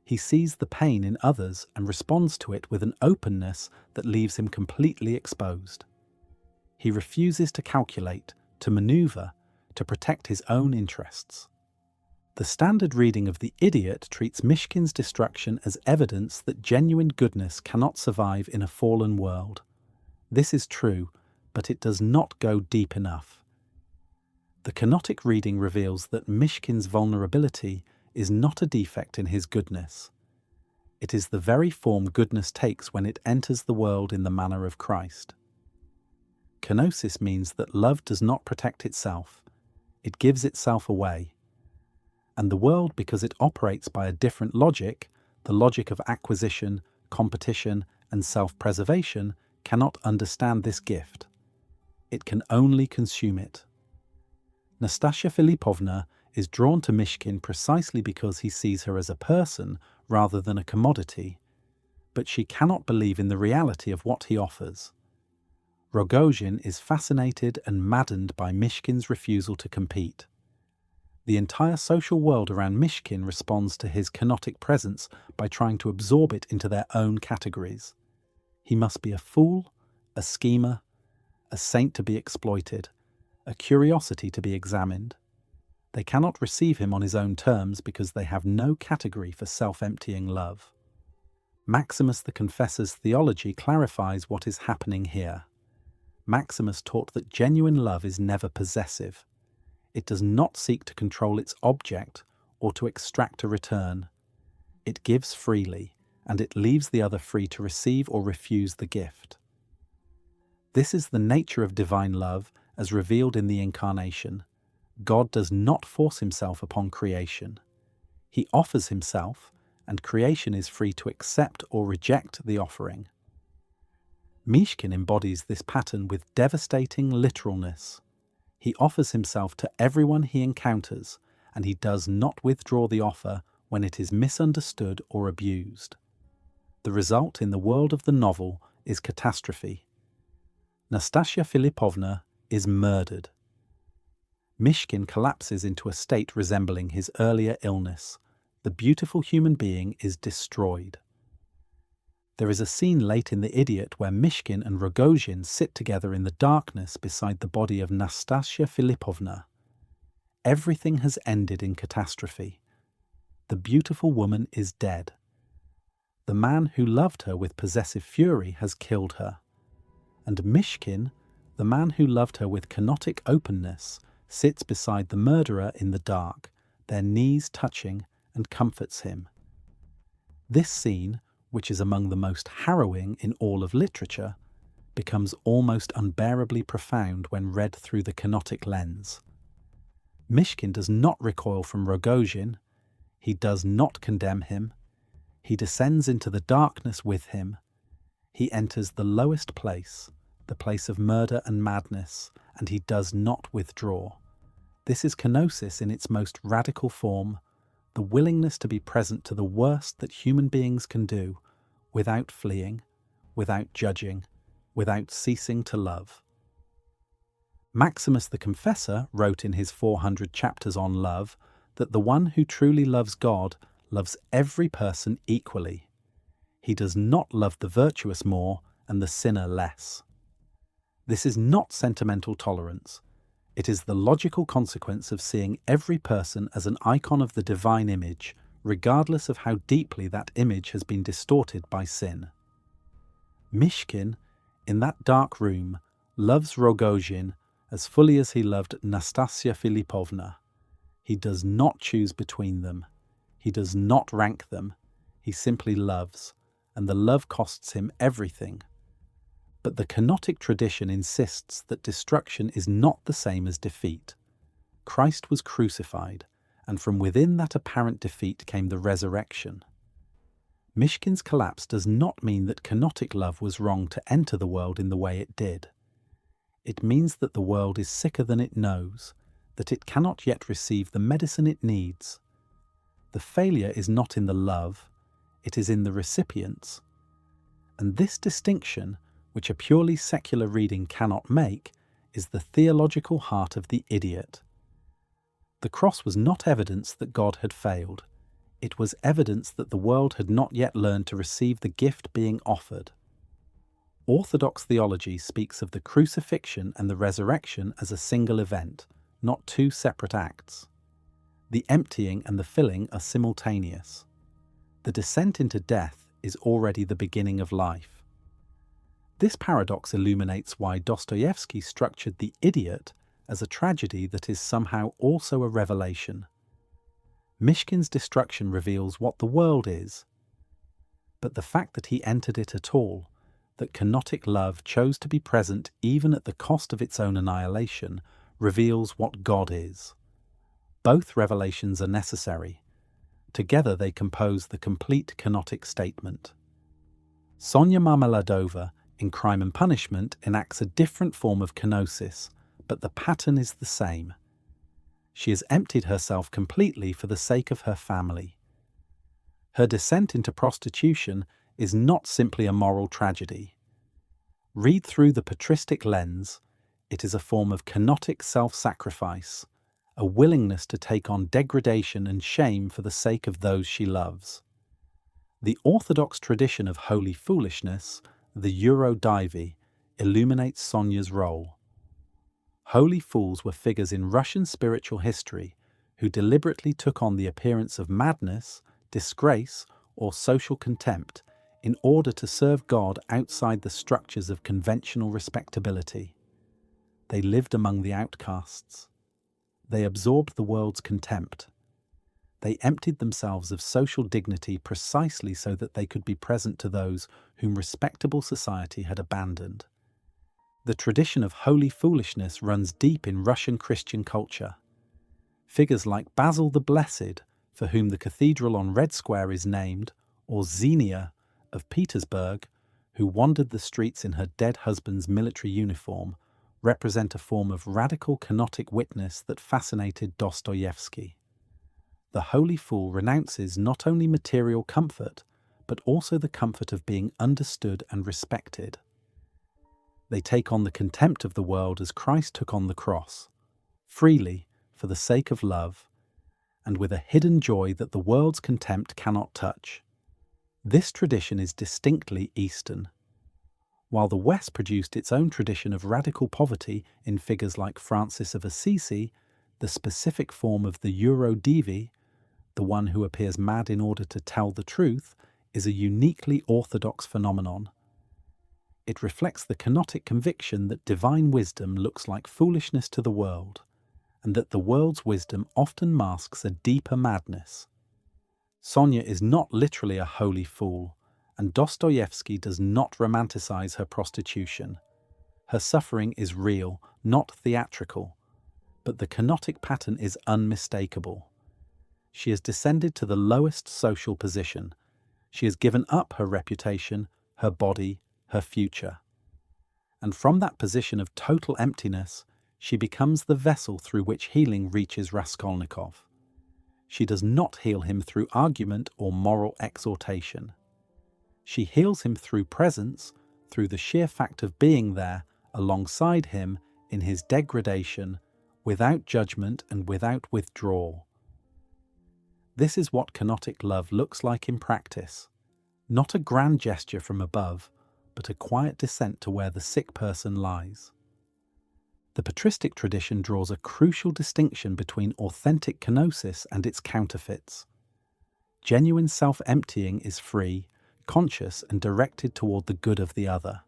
He sees the pain in others and responds to it with an openness that leaves him completely exposed. He refuses to calculate, to maneuver, to protect his own interests. The standard reading of The Idiot treats Mishkin's destruction as evidence that genuine goodness cannot survive in a fallen world. This is true, but it does not go deep enough. The kenotic reading reveals that Mishkin's vulnerability is not a defect in his goodness. It is the very form goodness takes when it enters the world in the manner of Christ. Kenosis means that love does not protect itself. It gives itself away. And the world, because it operates by a different logic, the logic of acquisition, competition, and self-preservation, cannot understand this gift. It can only consume it. Nastasia Filipovna is drawn to Mishkin precisely because he sees her as a person rather than a commodity, but she cannot believe in the reality of what he offers. Rogozhin is fascinated and maddened by Mishkin's refusal to compete. The entire social world around Mishkin responds to his kenotic presence by trying to absorb it into their own categories. He must be a fool, a schemer, a saint to be exploited, a curiosity to be examined. They cannot receive him on his own terms because they have no category for self-emptying love. Maximus the Confessor's theology clarifies what is happening here. Maximus taught that genuine love is never possessive. It does not seek to control its object or to extract a return. It gives freely, and it leaves the other free to receive or refuse the gift. This is the nature of divine love as revealed in the Incarnation. God does not force himself upon creation. He offers himself, and creation is free to accept or reject the offering. Mishkin embodies this pattern with devastating literalness. He offers himself to everyone he encounters, and he does not withdraw the offer when it is misunderstood or abused. The result in the world of the novel is catastrophe. Nastasia Filipovna is murdered. Mishkin collapses into a state resembling his earlier illness. The beautiful human being is destroyed. There is a scene late in The Idiot where Mishkin and Rogozhin sit together in the darkness beside the body of Nastasia Filipovna. Everything has ended in catastrophe. The beautiful woman is dead. The man who loved her with possessive fury has killed her. And Mishkin, the man who loved her with kenotic openness, sits beside the murderer in the dark, their knees touching, and comforts him. This scene, which is among the most harrowing in all of literature, becomes almost unbearably profound when read through the kenotic lens. Mishkin does not recoil from Rogozhin. He does not condemn him. He descends into the darkness with him. He enters the lowest place, the place of murder and madness, and he does not withdraw. This is kenosis in its most radical form, the willingness to be present to the worst that human beings can do, without fleeing, without judging, without ceasing to love. Maximus the Confessor wrote in his 400 chapters on love that the one who truly loves God loves every person equally. He does not love the virtuous more and the sinner less. This is not sentimental tolerance. It is the logical consequence of seeing every person as an icon of the divine image, regardless of how deeply that image has been distorted by sin. Mishkin, in that dark room, loves Rogozhin as fully as he loved Nastasia Filipovna. He does not choose between them. He does not rank them. He simply loves, and the love costs him everything. But the kenotic tradition insists that destruction is not the same as defeat. Christ was crucified, and from within that apparent defeat came the resurrection. Mishkin's collapse does not mean that kenotic love was wrong to enter the world in the way it did. It means that the world is sicker than it knows, that it cannot yet receive the medicine it needs. The failure is not in the love, it is in the recipients. And this distinction, which a purely secular reading cannot make, is the theological heart of The Idiot. The cross was not evidence that God had failed. It was evidence that the world had not yet learned to receive the gift being offered. Orthodox theology speaks of the crucifixion and the resurrection as a single event, not two separate acts. The emptying and the filling are simultaneous. The descent into death is already the beginning of life. This paradox illuminates why Dostoevsky structured The Idiot as a tragedy that is somehow also a revelation. Mishkin's destruction reveals what the world is, but the fact that he entered it at all, that kenotic love chose to be present even at the cost of its own annihilation, reveals what God is. Both revelations are necessary. Together they compose the complete kenotic statement. Sonia Marmeladova, in Crime and Punishment, enacts a different form of kenosis, but the pattern is the same. She has emptied herself completely for the sake of her family. Her descent into prostitution is not simply a moral tragedy. Read through the patristic lens, it is a form of kenotic self-sacrifice, a willingness to take on degradation and shame for the sake of those she loves. The Orthodox tradition of holy foolishness, the Eurodivi, illuminates Sonia's role. Holy fools were figures in Russian spiritual history who deliberately took on the appearance of madness, disgrace, or social contempt in order to serve God outside the structures of conventional respectability. They lived among the outcasts. They absorbed the world's contempt. They emptied themselves of social dignity precisely so that they could be present to those whom respectable society had abandoned. The tradition of holy foolishness runs deep in Russian Christian culture. Figures like Basil the Blessed, for whom the cathedral on Red Square is named, or Xenia of Petersburg, who wandered the streets in her dead husband's military uniform, represent a form of radical kenotic witness that fascinated Dostoevsky. The holy fool renounces not only material comfort, but also the comfort of being understood and respected. They take on the contempt of the world as Christ took on the cross, freely, for the sake of love, and with a hidden joy that the world's contempt cannot touch. This tradition is distinctly Eastern. While the West produced its own tradition of radical poverty in figures like Francis of Assisi, the specific form of the Eurodivi, the one who appears mad in order to tell the truth, is a uniquely Orthodox phenomenon. It reflects the kenotic conviction that divine wisdom looks like foolishness to the world, and that the world's wisdom often masks a deeper madness. Sonia is not literally a holy fool, and Dostoevsky does not romanticize her prostitution. Her suffering is real, not theatrical, but the kenotic pattern is unmistakable. She has descended to the lowest social position. She has given up her reputation, her body, her future. And from that position of total emptiness, she becomes the vessel through which healing reaches Raskolnikov. She does not heal him through argument or moral exhortation. She heals him through presence, through the sheer fact of being there alongside him in his degradation, without judgment and without withdrawal. This is what kenotic love looks like in practice. Not a grand gesture from above, but a quiet descent to where the sick person lies. The patristic tradition draws a crucial distinction between authentic kenosis and its counterfeits. Genuine self-emptying is free, conscious and directed toward the good of the other.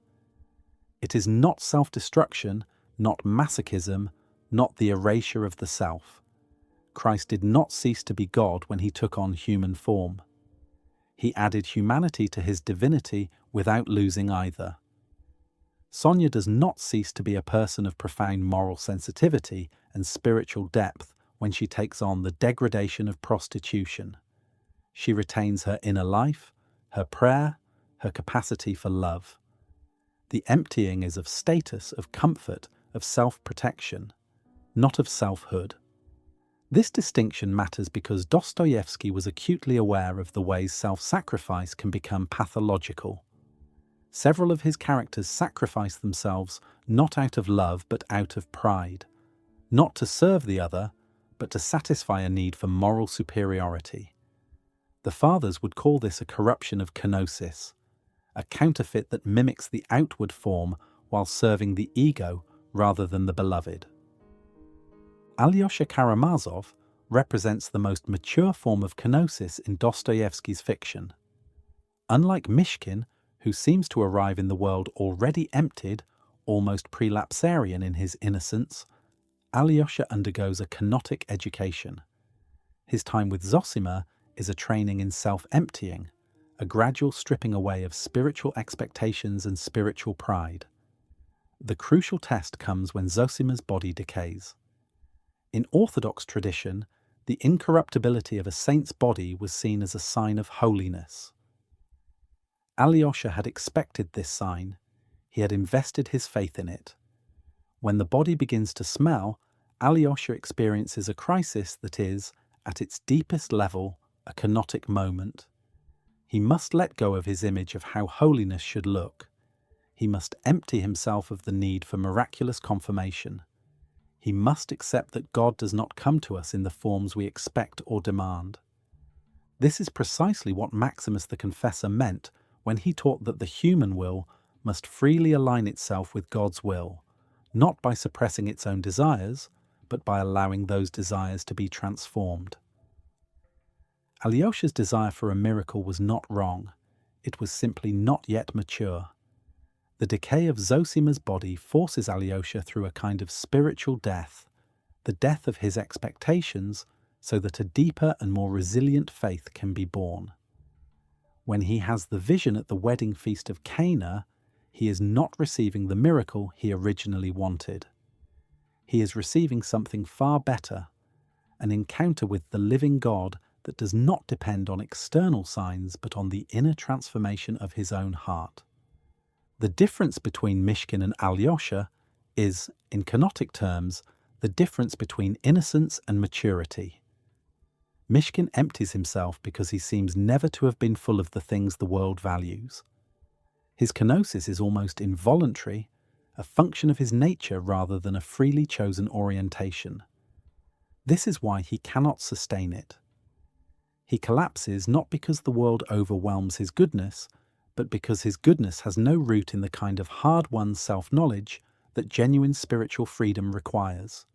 It is not self-destruction, not masochism, not the erasure of the self. Christ did not cease to be God when he took on human form. He added humanity to his divinity without losing either. Sonia does not cease to be a person of profound moral sensitivity and spiritual depth when she takes on the degradation of prostitution. She retains her inner life, her prayer, her capacity for love. The emptying is of status, of comfort, of self-protection, not of selfhood. This distinction matters because Dostoevsky was acutely aware of the ways self-sacrifice can become pathological. Several of his characters sacrifice themselves not out of love but out of pride, not to serve the other, but to satisfy a need for moral superiority. The fathers would call this a corruption of kenosis, a counterfeit that mimics the outward form while serving the ego rather than the beloved. Alyosha Karamazov represents the most mature form of kenosis in Dostoevsky's fiction. Unlike Mishkin, who seems to arrive in the world already emptied, almost prelapsarian in his innocence, Alyosha undergoes a kenotic education. His time with Zosima is a training in self-emptying, a gradual stripping away of spiritual expectations and spiritual pride. The crucial test comes when Zosima's body decays. In Orthodox tradition, the incorruptibility of a saint's body was seen as a sign of holiness. Alyosha had expected this sign. He had invested his faith in it. When the body begins to smell, Alyosha experiences a crisis that is, at its deepest level, a kenotic moment. He must let go of his image of how holiness should look. He must empty himself of the need for miraculous confirmation. He must accept that God does not come to us in the forms we expect or demand. This is precisely what Maximus the Confessor meant when he taught that the human will must freely align itself with God's will, not by suppressing its own desires, but by allowing those desires to be transformed. Alyosha's desire for a miracle was not wrong. It was simply not yet mature. The decay of Zosima's body forces Alyosha through a kind of spiritual death, the death of his expectations, so that a deeper and more resilient faith can be born. When he has the vision at the wedding feast of Cana, he is not receiving the miracle he originally wanted. He is receiving something far better, an encounter with the living God that does not depend on external signs but on the inner transformation of his own heart. The difference between Mishkin and Alyosha is, in kenotic terms, the difference between innocence and maturity. Mishkin empties himself because he seems never to have been full of the things the world values. His kenosis is almost involuntary, a function of his nature rather than a freely chosen orientation. This is why he cannot sustain it. He collapses not because the world overwhelms his goodness, but because his goodness has no root in the kind of hard-won self-knowledge that genuine spiritual freedom requires.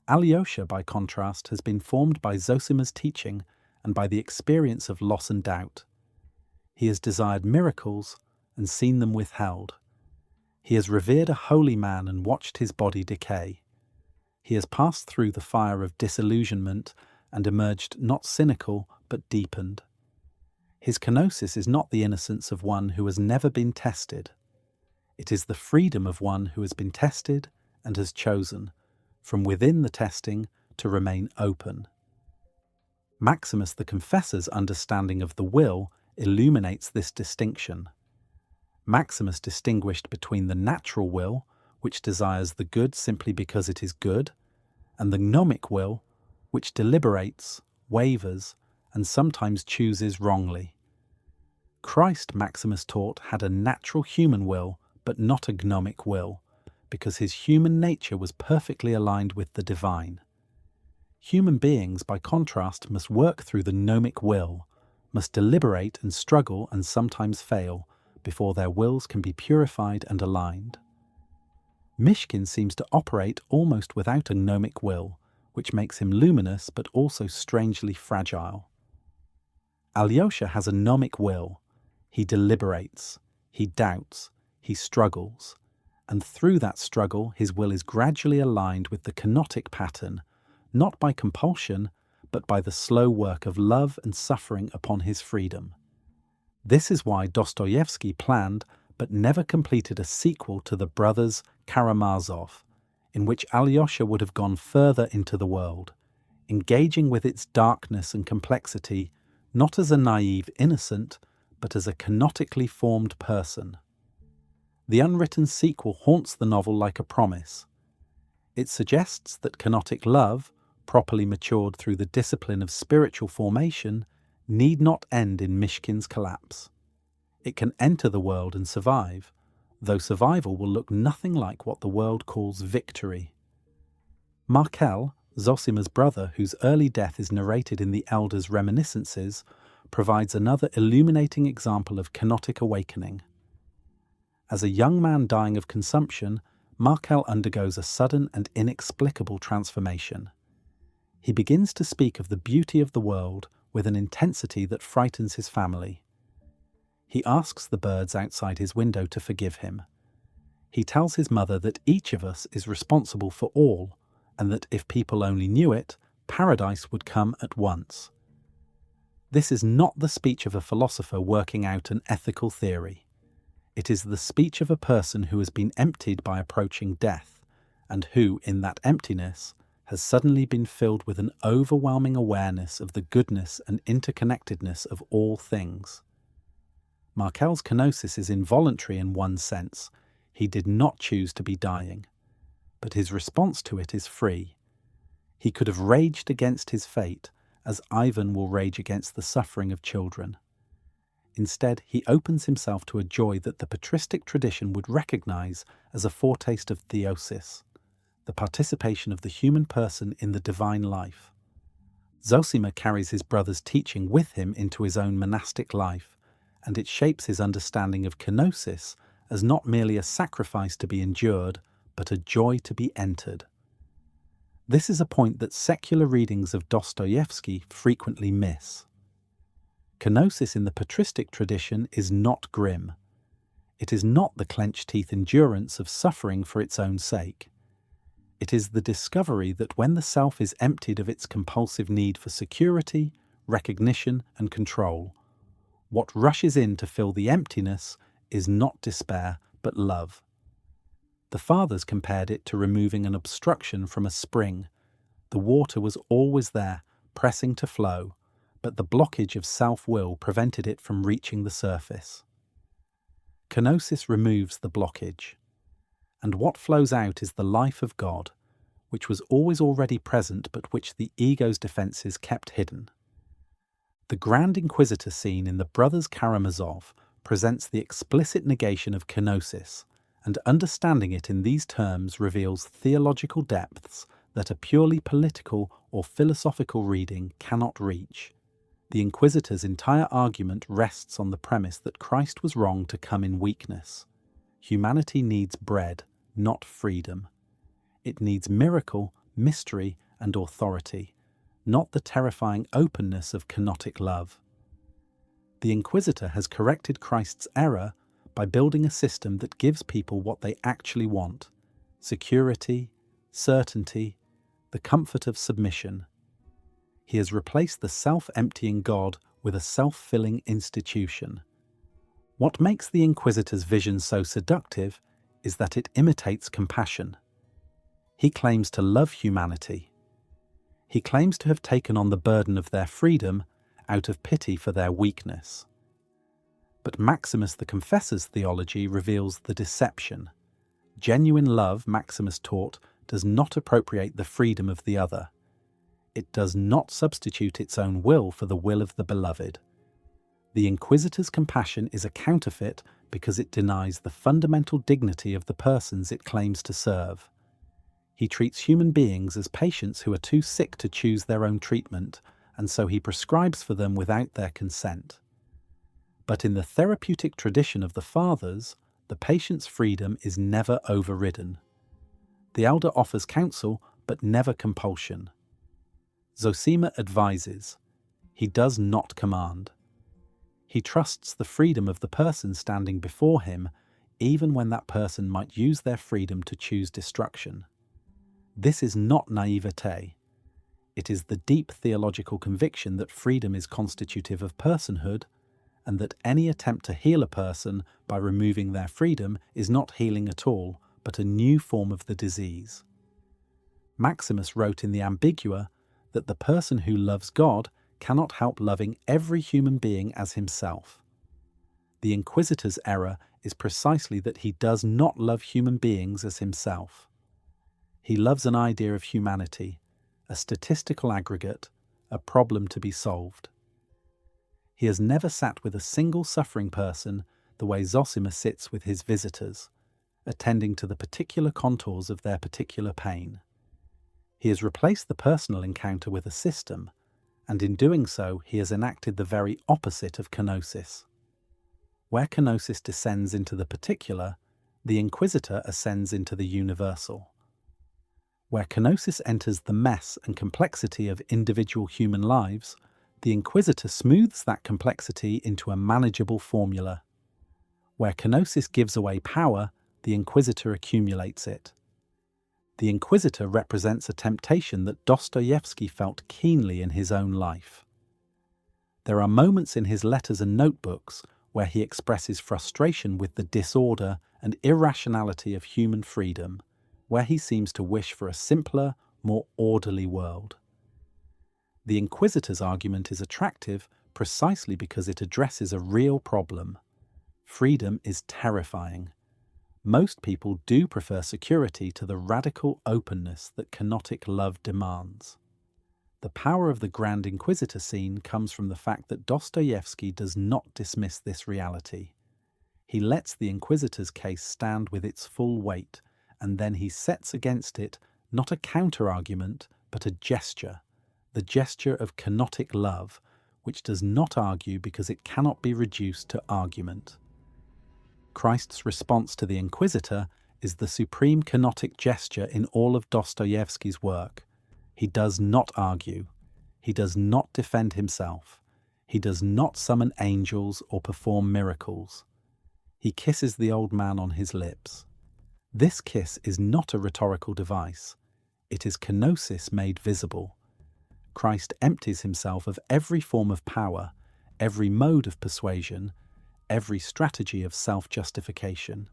Alyosha, by contrast, has been formed by Zosima's teaching and by the experience of loss and doubt. He has desired miracles and seen them withheld. He has revered a holy man and watched his body decay. He has passed through the fire of disillusionment and emerged not cynical but deepened. His kenosis is not the innocence of one who has never been tested. It is the freedom of one who has been tested and has chosen, from within the testing, to remain open. Maximus the Confessor's understanding of the will illuminates this distinction. Maximus distinguished between the natural will, which desires the good simply because it is good, and the gnomic will, which deliberates, wavers, and sometimes chooses wrongly. Christ, Maximus taught, had a natural human will, but not a gnomic will, because his human nature was perfectly aligned with the divine. Human beings, by contrast, must work through the gnomic will, must deliberate and struggle and sometimes fail, before their wills can be purified and aligned. Mishkin seems to operate almost without a gnomic will, which makes him luminous but also strangely fragile. Alyosha has a gnomic will. He deliberates, he doubts, he struggles, and through that struggle his will is gradually aligned with the kenotic pattern, not by compulsion, but by the slow work of love and suffering upon his freedom. This is why Dostoevsky planned but never completed a sequel to the Brothers Karamazov, in which Alyosha would have gone further into the world, engaging with its darkness and complexity not as a naive innocent, but as a kenotically formed person. The unwritten sequel haunts the novel like a promise. It suggests that kenotic love, properly matured through the discipline of spiritual formation, need not end in Mishkin's collapse. It can enter the world and survive, though survival will look nothing like what the world calls victory. Markel, Zosima's brother, whose early death is narrated in the Elder's Reminiscences, provides another illuminating example of kenotic awakening. As a young man dying of consumption, Markel undergoes a sudden and inexplicable transformation. He begins to speak of the beauty of the world with an intensity that frightens his family. He asks the birds outside his window to forgive him. He tells his mother that each of us is responsible for all, and that if people only knew it, paradise would come at once. This is not the speech of a philosopher working out an ethical theory. It is the speech of a person who has been emptied by approaching death, and who, in that emptiness, has suddenly been filled with an overwhelming awareness of the goodness and interconnectedness of all things. Markel's kenosis is involuntary in one sense. He did not choose to be dying, but his response to it is free. He could have raged against his fate, as Ivan will rage against the suffering of children. Instead, he opens himself to a joy that the patristic tradition would recognize as a foretaste of theosis, the participation of the human person in the divine life. Zosima carries his brother's teaching with him into his own monastic life, and it shapes his understanding of kenosis as not merely a sacrifice to be endured, but a joy to be entered. This is a point that secular readings of Dostoevsky frequently miss. Kenosis in the patristic tradition is not grim. It is not the clenched-teeth endurance of suffering for its own sake. It is the discovery that when the self is emptied of its compulsive need for security, recognition, and control, what rushes in to fill the emptiness is not despair, but love. The Fathers compared it to removing an obstruction from a spring. The water was always there, pressing to flow, but the blockage of self-will prevented it from reaching the surface. Kenosis removes the blockage, and what flows out is the life of God, which was always already present but which the ego's defences kept hidden. The Grand Inquisitor scene in the Brothers Karamazov presents the explicit negation of kenosis, and understanding it in these terms reveals theological depths that a purely political or philosophical reading cannot reach. The Inquisitor's entire argument rests on the premise that Christ was wrong to come in weakness. Humanity needs bread, not freedom. It needs miracle, mystery, and authority, not the terrifying openness of kenotic love. The Inquisitor has corrected Christ's error by building a system that gives people what they actually want: security, certainty, the comfort of submission. He has replaced the self-emptying God with a self-filling institution. What makes the Inquisitor's vision so seductive is that it imitates compassion. He claims to love humanity. He claims to have taken on the burden of their freedom out of pity for their weakness. But Maximus the Confessor's theology reveals the deception. Genuine love, Maximus taught, does not appropriate the freedom of the other. It does not substitute its own will for the will of the beloved. The Inquisitor's compassion is a counterfeit because it denies the fundamental dignity of the persons it claims to serve. He treats human beings as patients who are too sick to choose their own treatment, and so he prescribes for them without their consent. But in the therapeutic tradition of the Fathers, the patient's freedom is never overridden. The elder offers counsel, but never compulsion. Zosima advises. He does not command. He trusts the freedom of the person standing before him, even when that person might use their freedom to choose destruction. This is not naivete. It is the deep theological conviction that freedom is constitutive of personhood, and that any attempt to heal a person by removing their freedom is not healing at all, but a new form of the disease. Maximus wrote in the Ambigua that the person who loves God cannot help loving every human being as himself. The Inquisitor's error is precisely that he does not love human beings as himself. He loves an idea of humanity, a statistical aggregate, a problem to be solved. He has never sat with a single suffering person the way Zosima sits with his visitors, attending to the particular contours of their particular pain. He has replaced the personal encounter with a system, and in doing so he has enacted the very opposite of kenosis. Where kenosis descends into the particular, the Inquisitor ascends into the universal. Where kenosis enters the mess and complexity of individual human lives, the Inquisitor smooths that complexity into a manageable formula. Where kenosis gives away power, the Inquisitor accumulates it. The Inquisitor represents a temptation that Dostoevsky felt keenly in his own life. There are moments in his letters and notebooks where he expresses frustration with the disorder and irrationality of human freedom, where he seems to wish for a simpler, more orderly world. The Inquisitor's argument is attractive precisely because it addresses a real problem. Freedom is terrifying. Most people do prefer security to the radical openness that kenotic love demands. The power of the Grand Inquisitor scene comes from the fact that Dostoevsky does not dismiss this reality. He lets the Inquisitor's case stand with its full weight, and then he sets against it not a counter-argument, but a gesture, the gesture of kenotic love, which does not argue because it cannot be reduced to argument. Christ's response to the Inquisitor is the supreme kenotic gesture in all of Dostoevsky's work. He does not argue. He does not defend himself. He does not summon angels or perform miracles. He kisses the old man on his lips. This kiss is not a rhetorical device. It is kenosis made visible. Christ empties himself of every form of power, every mode of persuasion, every strategy of self-justification,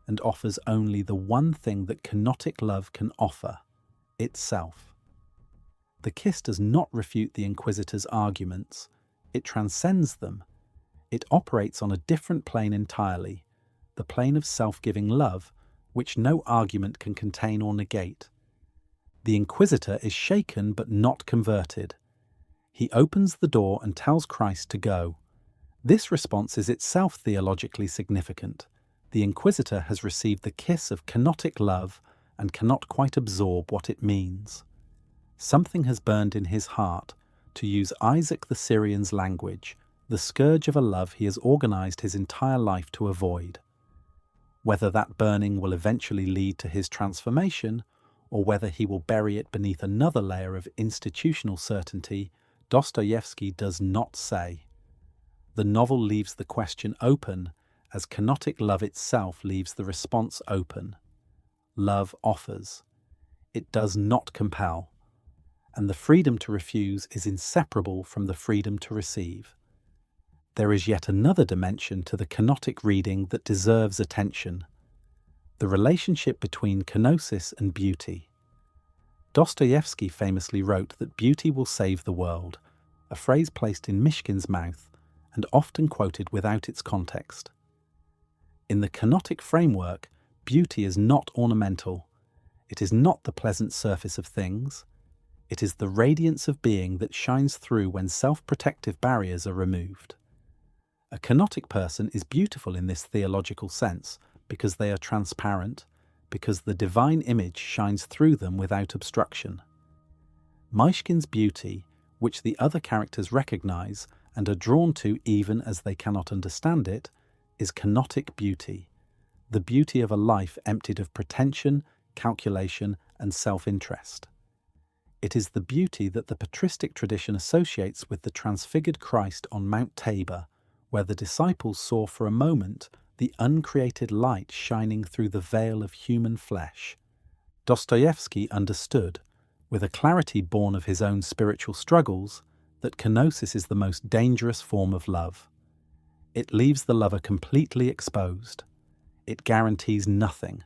and offers only the one thing that kenotic love can offer, itself. The kiss does not refute the Inquisitor's arguments, it transcends them. It operates on a different plane entirely, the plane of self-giving love, which no argument can contain or negate. The Inquisitor is shaken but not converted. He opens the door and tells Christ to go. This response is itself theologically significant. The Inquisitor has received the kiss of kenotic love and cannot quite absorb what it means. Something has burned in his heart, to use Isaac the Syrian's language, the scourge of a love he has organized his entire life to avoid. Whether that burning will eventually lead to his transformation, or whether he will bury it beneath another layer of institutional certainty, Dostoevsky does not say. The novel leaves the question open, as kenotic love itself leaves the response open. Love offers. It does not compel. And the freedom to refuse is inseparable from the freedom to receive. There is yet another dimension to the kenotic reading that deserves attention: the relationship between kenosis and beauty. Dostoevsky famously wrote that beauty will save the world, a phrase placed in Mishkin's mouth and often quoted without its context. In the kenotic framework, beauty is not ornamental. It is not the pleasant surface of things. It is the radiance of being that shines through when self-protective barriers are removed. A kenotic person is beautiful in this theological sense because they are transparent, because the divine image shines through them without obstruction. Mishkin's beauty, which the other characters recognize and are drawn to even as they cannot understand it, is kenotic beauty, the beauty of a life emptied of pretension, calculation, and self-interest. It is the beauty that the patristic tradition associates with the transfigured Christ on Mount Tabor, where the disciples saw for a moment the uncreated light shining through the veil of human flesh. Dostoevsky understood, with a clarity born of his own spiritual struggles, that kenosis is the most dangerous form of love. It leaves the lover completely exposed. It guarantees nothing.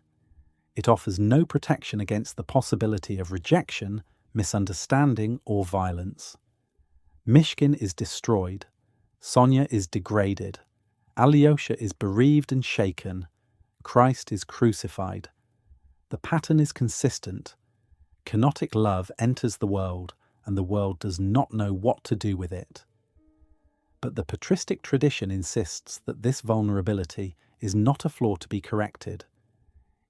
It offers no protection against the possibility of rejection, misunderstanding, or violence. Mishkin is destroyed. Sonia is degraded. Alyosha is bereaved and shaken. Christ is crucified. The pattern is consistent. Kenotic love enters the world, and the world does not know what to do with it. But the patristic tradition insists that this vulnerability is not a flaw to be corrected.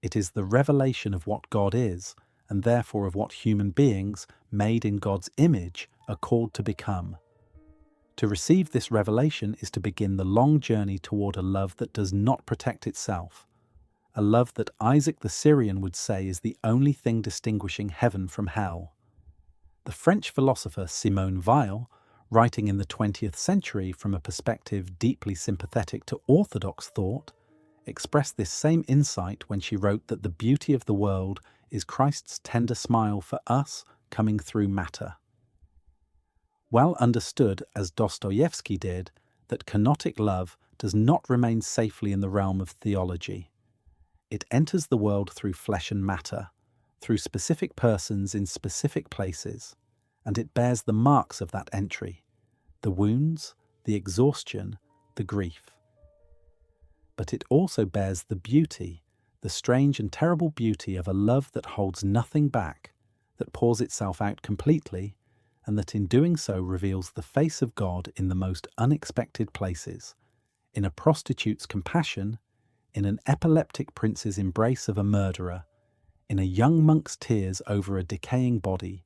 It is the revelation of what God is, and therefore of what human beings, made in God's image, are called to become. To receive this revelation is to begin the long journey toward a love that does not protect itself, a love that Isaac the Syrian would say is the only thing distinguishing heaven from hell. The French philosopher Simone Weil, writing in the 20th century from a perspective deeply sympathetic to Orthodox thought, expressed this same insight when she wrote that the beauty of the world is Christ's tender smile for us coming through matter. Well understood, as Dostoevsky did, that kenotic love does not remain safely in the realm of theology. It enters the world through flesh and matter, through specific persons in specific places, and it bears the marks of that entry, the wounds, the exhaustion, the grief. But it also bears the beauty, the strange and terrible beauty of a love that holds nothing back, that pours itself out completely, and that in doing so reveals the face of God in the most unexpected places, in a prostitute's compassion, in an epileptic prince's embrace of a murderer, in a young monk's tears over a decaying body,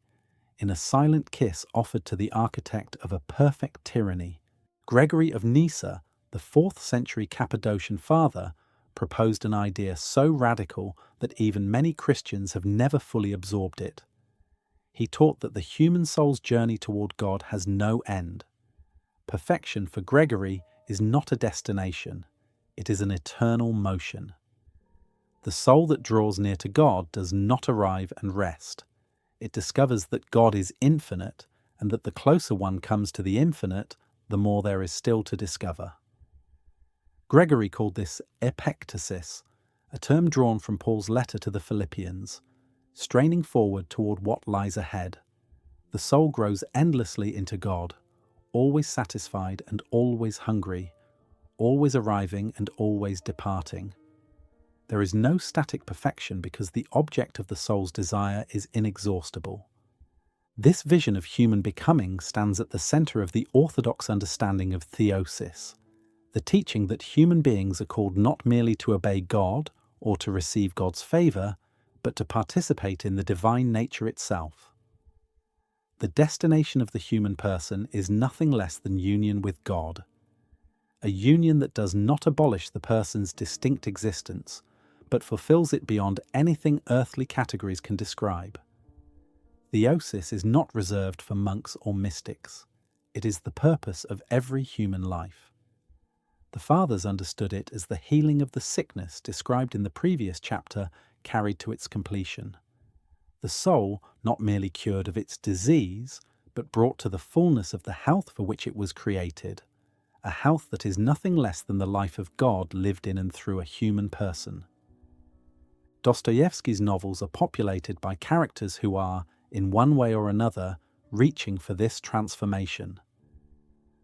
in a silent kiss offered to the architect of a perfect tyranny. Gregory of Nyssa, the 4th century Cappadocian father, proposed an idea so radical that even many Christians have never fully absorbed it. He taught that the human soul's journey toward God has no end. Perfection for Gregory is not a destination, it is an eternal motion. The soul that draws near to God does not arrive and rest. It discovers that God is infinite, and that the closer one comes to the infinite, the more there is still to discover. Gregory called this epektasis, a term drawn from Paul's letter to the Philippians, straining forward toward what lies ahead. The soul grows endlessly into God, always satisfied and always hungry, always arriving and always departing. There is no static perfection because the object of the soul's desire is inexhaustible. This vision of human becoming stands at the center of the Orthodox understanding of Theosis, the teaching that human beings are called not merely to obey God or to receive God's favor, but to participate in the divine nature itself. The destination of the human person is nothing less than union with God, a union that does not abolish the person's distinct existence, but fulfills it beyond anything earthly categories can describe. Theosis is not reserved for monks or mystics. It is the purpose of every human life. The Fathers understood it as the healing of the sickness described in the previous chapter carried to its completion. The soul not merely cured of its disease, but brought to the fullness of the health for which it was created, a health that is nothing less than the life of God lived in and through a human person. Dostoevsky's novels are populated by characters who are, in one way or another, reaching for this transformation.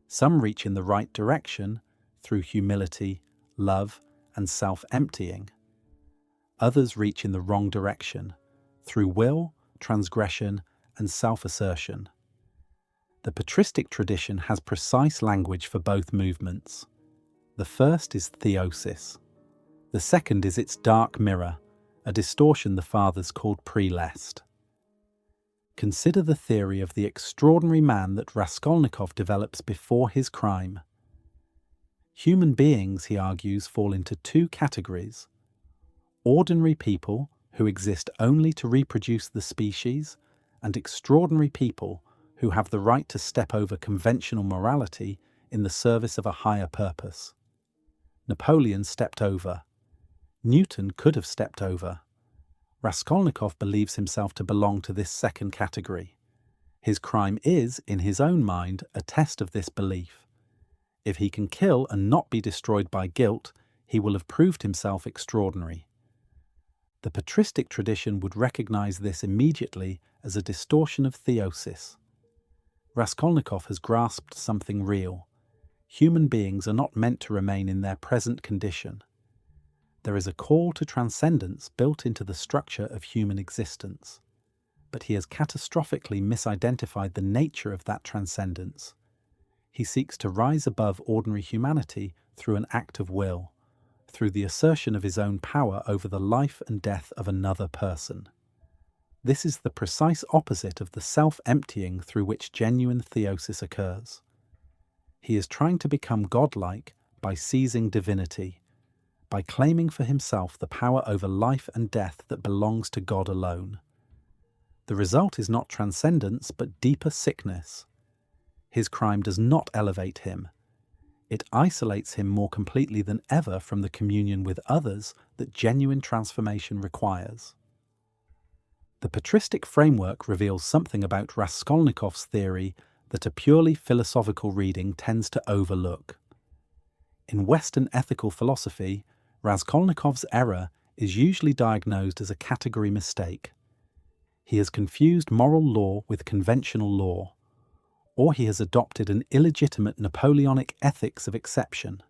Some reach in the right direction through humility, love, and self-emptying. Others reach in the wrong direction through will, transgression, and self-assertion. The patristic tradition has precise language for both movements. The first is theosis. The second is its dark mirror, a distortion the Fathers called Prelest. Consider the theory of the extraordinary man that Raskolnikov develops before his crime. Human beings, he argues, fall into two categories: ordinary people who exist only to reproduce the species, and extraordinary people who have the right to step over conventional morality in the service of a higher purpose. Napoleon stepped over. Newton could have stepped over. Raskolnikov believes himself to belong to this second category. His crime is, in his own mind, a test of this belief. If he can kill and not be destroyed by guilt, he will have proved himself extraordinary. The patristic tradition would recognize this immediately as a distortion of theosis. Raskolnikov has grasped something real. Human beings are not meant to remain in their present condition. There is a call to transcendence built into the structure of human existence, but he has catastrophically misidentified the nature of that transcendence. He seeks to rise above ordinary humanity through an act of will, through the assertion of his own power over the life and death of another person. This is the precise opposite of the self-emptying through which genuine theosis occurs. He is trying to become godlike by seizing divinity, by claiming for himself the power over life and death that belongs to God alone. The result is not transcendence, but deeper sickness. His crime does not elevate him. It isolates him more completely than ever from the communion with others that genuine transformation requires. The patristic framework reveals something about Raskolnikov's theory that a purely philosophical reading tends to overlook. In Western ethical philosophy, Raskolnikov's error is usually diagnosed as a category mistake. He has confused moral law with conventional law, or he has adopted an illegitimate Napoleonic ethics of exception.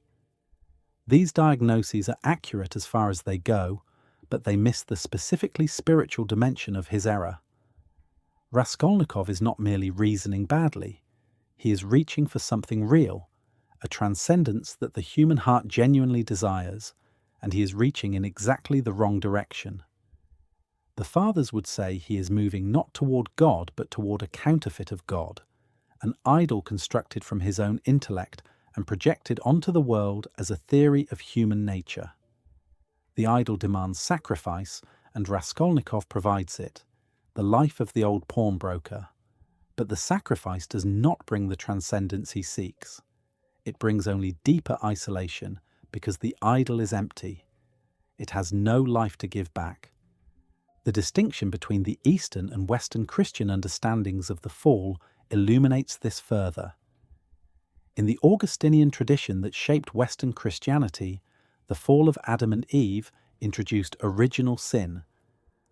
These diagnoses are accurate as far as they go, but they miss the specifically spiritual dimension of his error. Raskolnikov is not merely reasoning badly. He is reaching for something real, a transcendence that the human heart genuinely desires, and he is reaching in exactly the wrong direction. The Fathers would say he is moving not toward God, but toward a counterfeit of God, an idol constructed from his own intellect and projected onto the world as a theory of human nature. The idol demands sacrifice, and Raskolnikov provides it, the life of the old pawnbroker. But the sacrifice does not bring the transcendence he seeks. It brings only deeper isolation, because the idol is empty. It has no life to give back. The distinction between the Eastern and Western Christian understandings of the fall illuminates this further. In the Augustinian tradition that shaped Western Christianity, the fall of Adam and Eve introduced original sin,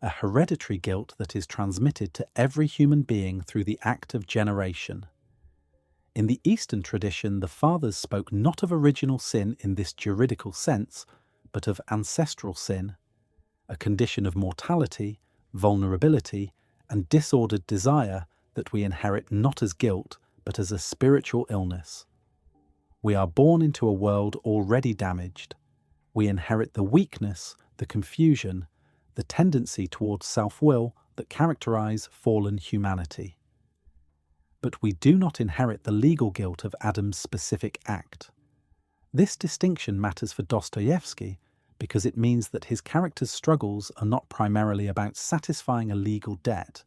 a hereditary guilt that is transmitted to every human being through the act of generation. In the Eastern tradition, the fathers spoke not of original sin in this juridical sense, but of ancestral sin, a condition of mortality, vulnerability, and disordered desire that we inherit not as guilt, but as a spiritual illness. We are born into a world already damaged. We inherit the weakness, the confusion, the tendency towards self-will that characterize fallen humanity. But we do not inherit the legal guilt of Adam's specific act. This distinction matters for Dostoevsky because it means that his character's struggles are not primarily about satisfying a legal debt,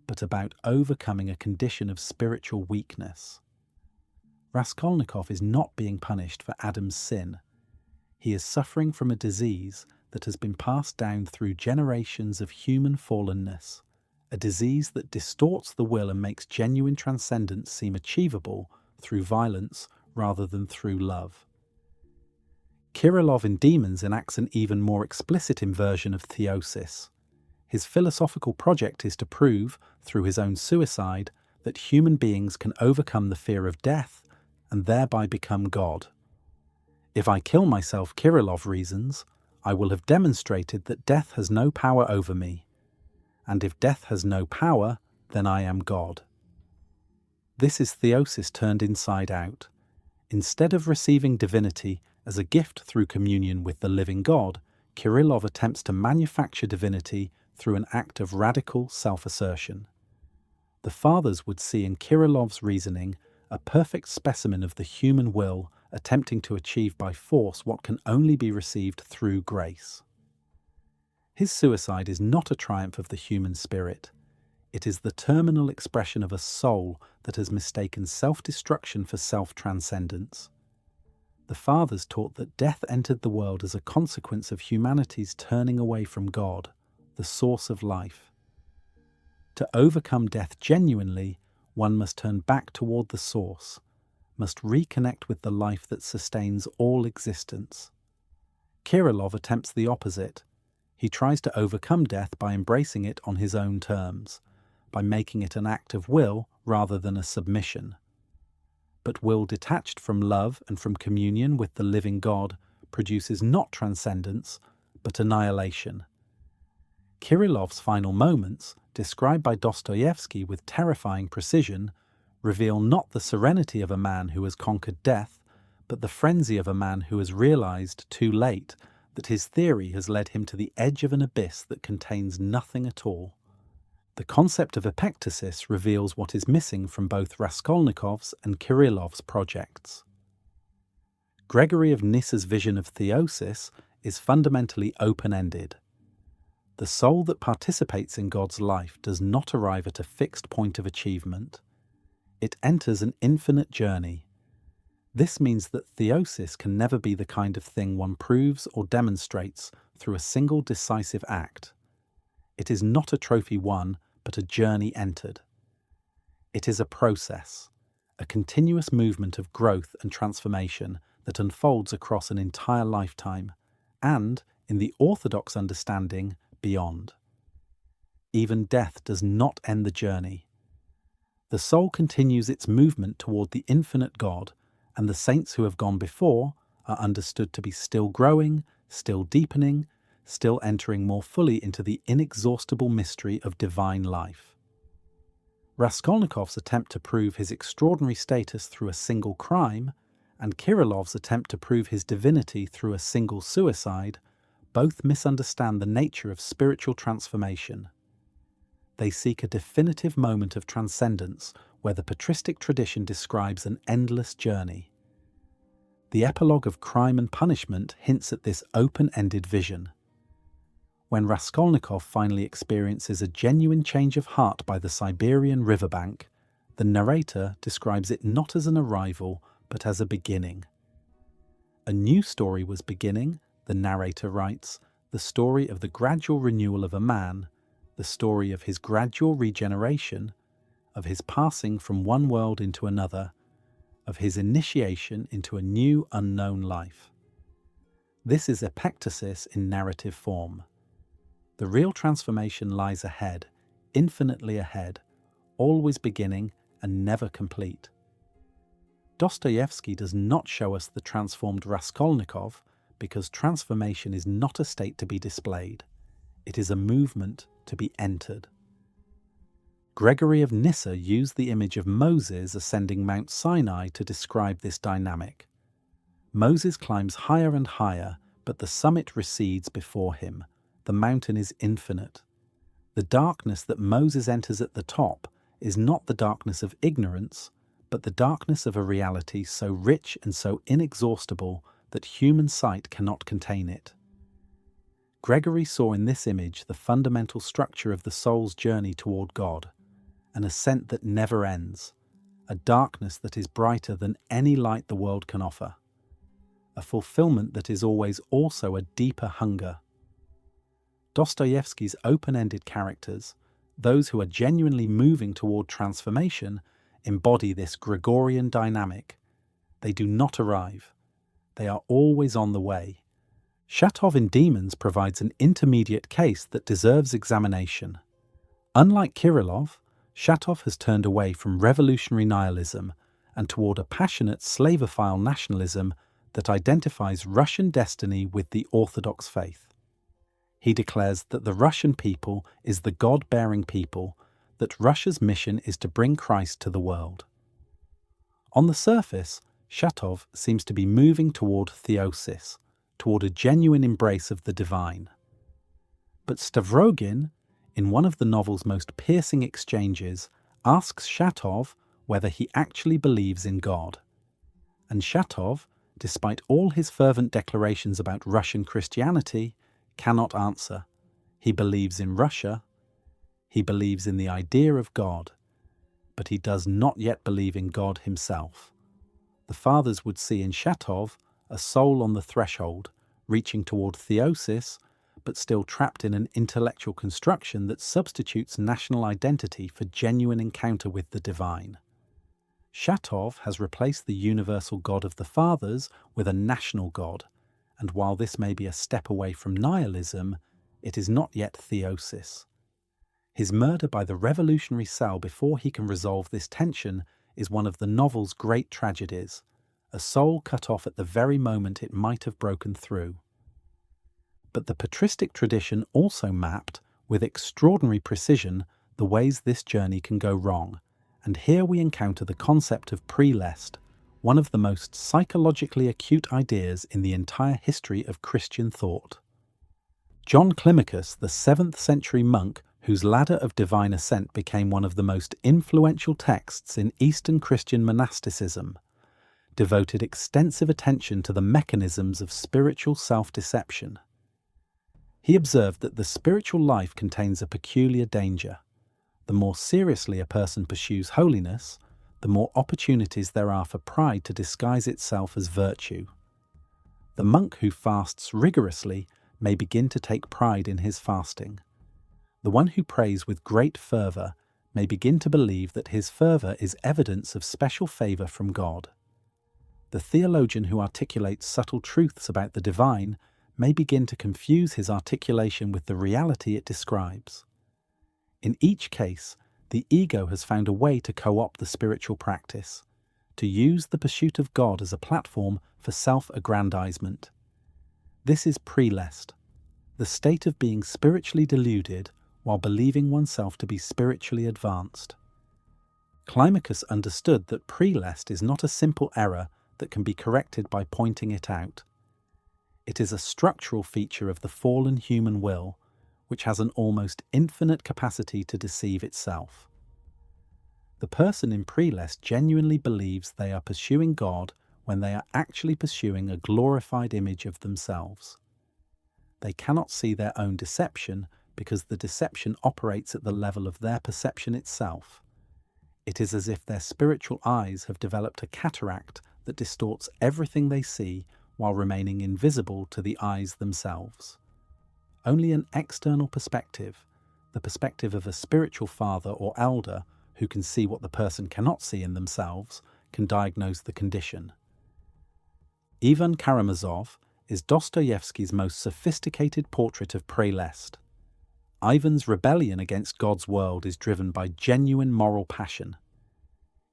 but about overcoming a condition of spiritual weakness. Raskolnikov is not being punished for Adam's sin. He is suffering from a disease that has been passed down through generations of human fallenness, a disease that distorts the will and makes genuine transcendence seem achievable through violence rather than through love. Kirillov in Demons enacts an even more explicit inversion of theosis. His philosophical project is to prove, through his own suicide, that human beings can overcome the fear of death and thereby become God. If I kill myself, Kirillov reasons, I will have demonstrated that death has no power over me. And if death has no power, then I am God. This is theosis turned inside out. Instead of receiving divinity as a gift through communion with the living God, Kirillov attempts to manufacture divinity through an act of radical self-assertion. The fathers would see in Kirillov's reasoning a perfect specimen of the human will attempting to achieve by force what can only be received through grace. His suicide is not a triumph of the human spirit. It is the terminal expression of a soul that has mistaken self-destruction for self-transcendence. The fathers taught that death entered the world as a consequence of humanity's turning away from God, the source of life. To overcome death genuinely, one must turn back toward the source, must reconnect with the life that sustains all existence. Kirillov attempts the opposite. He tries to overcome death by embracing it on his own terms, by making it an act of will rather than a submission. But will detached from love and from communion with the living God produces not transcendence, but annihilation. Kirillov's final moments, described by Dostoevsky with terrifying precision, reveal not the serenity of a man who has conquered death, but the frenzy of a man who has realized too late that his theory has led him to the edge of an abyss that contains nothing at all. The concept of epectasis reveals what is missing from both Raskolnikov's and Kirillov's projects. Gregory of Nyssa's vision of theosis is fundamentally open-ended. The soul that participates in God's life does not arrive at a fixed point of achievement. It enters an infinite journey. This means that theosis can never be the kind of thing one proves or demonstrates through a single decisive act. It is not a trophy won, but a journey entered. It is a process, a continuous movement of growth and transformation that unfolds across an entire lifetime, and, in the Orthodox understanding, beyond. Even death does not end the journey. The soul continues its movement toward the infinite God, and the saints who have gone before are understood to be still growing, still deepening, still entering more fully into the inexhaustible mystery of divine life. Raskolnikov's attempt to prove his extraordinary status through a single crime, and Kirillov's attempt to prove his divinity through a single suicide, both misunderstand the nature of spiritual transformation. They seek a definitive moment of transcendence where the patristic tradition describes an endless journey. The epilogue of Crime and Punishment hints at this open-ended vision. When Raskolnikov finally experiences a genuine change of heart by the Siberian riverbank, the narrator describes it not as an arrival, but as a beginning. A new story was beginning, the narrator writes, the story of the gradual renewal of a man, the story of his gradual regeneration, of his passing from one world into another, of his initiation into a new unknown life. This is epectasis in narrative form. The real transformation lies ahead, infinitely ahead, always beginning and never complete. Dostoevsky does not show us the transformed Raskolnikov because transformation is not a state to be displayed. It is a movement to be entered. Gregory of Nyssa used the image of Moses ascending Mount Sinai to describe this dynamic. Moses climbs higher and higher, but the summit recedes before him. The mountain is infinite. The darkness that Moses enters at the top is not the darkness of ignorance, but the darkness of a reality so rich and so inexhaustible that human sight cannot contain it. Gregory saw in this image the fundamental structure of the soul's journey toward God, an ascent that never ends, a darkness that is brighter than any light the world can offer, a fulfillment that is always also a deeper hunger. Dostoevsky's open-ended characters, those who are genuinely moving toward transformation, embody this Gregorian dynamic. They do not arrive. They are always on the way. Shatov in Demons provides an intermediate case that deserves examination. Unlike Kirillov, Shatov has turned away from revolutionary nihilism and toward a passionate Slavophile nationalism that identifies Russian destiny with the Orthodox faith. He declares that the Russian people is the God-bearing people, that Russia's mission is to bring Christ to the world. On the surface, Shatov seems to be moving toward theosis, toward a genuine embrace of the divine. But Stavrogin, in one of the novel's most piercing exchanges, asks Shatov whether he actually believes in God. And Shatov, despite all his fervent declarations about Russian Christianity, cannot answer. He believes in Russia, he believes in the idea of God, but he does not yet believe in God himself. The fathers would see in Shatov a soul on the threshold, reaching toward theosis, but still trapped in an intellectual construction that substitutes national identity for genuine encounter with the divine. Shatov has replaced the universal God of the fathers with a national God, and while this may be a step away from nihilism, it is not yet theosis. His murder by the revolutionary cell before he can resolve this tension is one of the novel's great tragedies, a soul cut off at the very moment it might have broken through. But the patristic tradition also mapped, with extraordinary precision, the ways this journey can go wrong, and here we encounter the concept of Prelest, one of the most psychologically acute ideas in the entire history of Christian thought. John Climacus, the 7th century monk whose ladder of divine ascent became one of the most influential texts in Eastern Christian monasticism, devoted extensive attention to the mechanisms of spiritual self-deception. He observed that the spiritual life contains a peculiar danger. The more seriously a person pursues holiness, the more opportunities there are for pride to disguise itself as virtue. The monk who fasts rigorously may begin to take pride in his fasting. The one who prays with great fervour may begin to believe that his fervour is evidence of special favour from God. The theologian who articulates subtle truths about the divine may begin to confuse his articulation with the reality it describes. In each case, the ego has found a way to co-opt the spiritual practice, to use the pursuit of God as a platform for self-aggrandizement. This is Prelest, the state of being spiritually deluded while believing oneself to be spiritually advanced. Climacus understood that Prelest is not a simple error that can be corrected by pointing it out. It is a structural feature of the fallen human will, which has an almost infinite capacity to deceive itself. The person in Prelest genuinely believes they are pursuing God when they are actually pursuing a glorified image of themselves. They cannot see their own deception because the deception operates at the level of their perception itself. It is as if their spiritual eyes have developed a cataract that distorts everything they see while remaining invisible to the eyes themselves. Only an external perspective, the perspective of a spiritual father or elder who can see what the person cannot see in themselves, can diagnose the condition. Ivan Karamazov is Dostoevsky's most sophisticated portrait of Prelest. Ivan's rebellion against God's world is driven by genuine moral passion.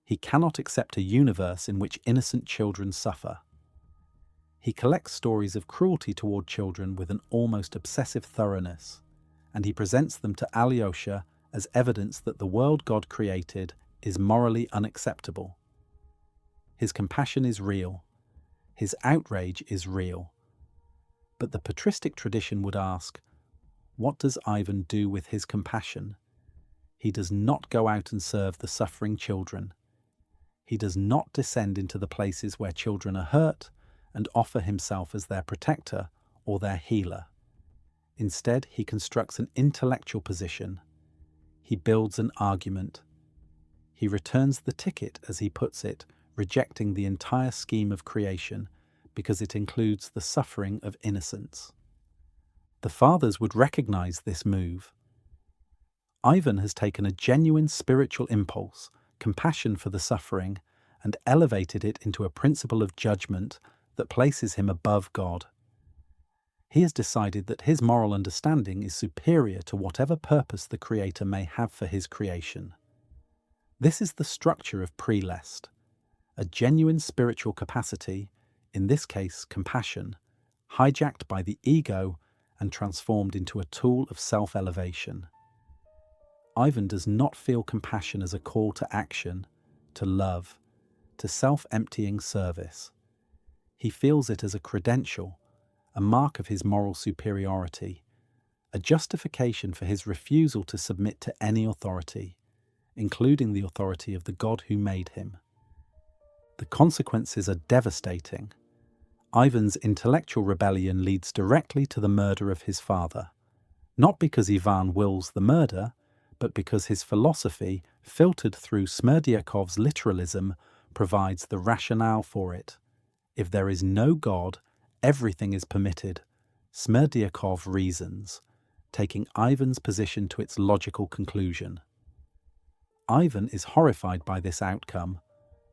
He cannot accept a universe in which innocent children suffer. He collects stories of cruelty toward children with an almost obsessive thoroughness, and he presents them to Alyosha as evidence that the world God created is morally unacceptable. His compassion is real. His outrage is real. But the patristic tradition would ask, what does Ivan do with his compassion? He does not go out and serve the suffering children. He does not descend into the places where children are hurt and offer himself as their protector or their healer. Instead, he constructs an intellectual position. He builds an argument. He returns the ticket, as he puts it, rejecting the entire scheme of creation because it includes the suffering of innocence. The fathers would recognize this move. Ivan has taken a genuine spiritual impulse, compassion for the suffering, and elevated it into a principle of judgment that places him above God. He has decided that his moral understanding is superior to whatever purpose the Creator may have for his creation. This is the structure of Prelest, a genuine spiritual capacity, in this case compassion, hijacked by the ego and transformed into a tool of self-elevation. Ivan does not feel compassion as a call to action, to love, to self-emptying service. He feels it as a credential, a mark of his moral superiority, a justification for his refusal to submit to any authority, including the authority of the God who made him. The consequences are devastating. Ivan's intellectual rebellion leads directly to the murder of his father, not because Ivan wills the murder, but because his philosophy, filtered through Smerdyakov's literalism, provides the rationale for it. If there is no God, everything is permitted. Smerdyakov reasons, taking Ivan's position to its logical conclusion. Ivan is horrified by this outcome,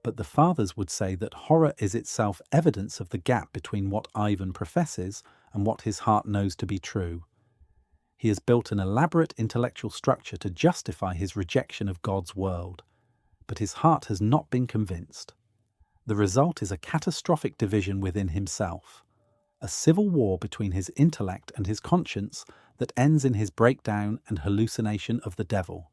but the fathers would say that horror is itself evidence of the gap between what Ivan professes and what his heart knows to be true. He has built an elaborate intellectual structure to justify his rejection of God's world, but his heart has not been convinced. The result is a catastrophic division within himself, a civil war between his intellect and his conscience that ends in his breakdown and hallucination of the devil.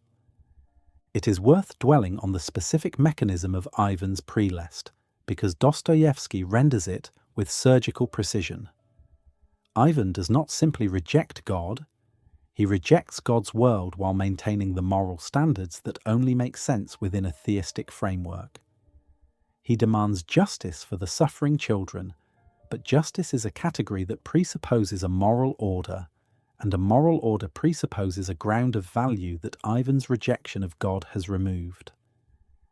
It is worth dwelling on the specific mechanism of Ivan's Prelest, because Dostoevsky renders it with surgical precision. Ivan does not simply reject God, he rejects God's world while maintaining the moral standards that only make sense within a theistic framework. He demands justice for the suffering children, but justice is a category that presupposes a moral order, and a moral order presupposes a ground of value that Ivan's rejection of God has removed.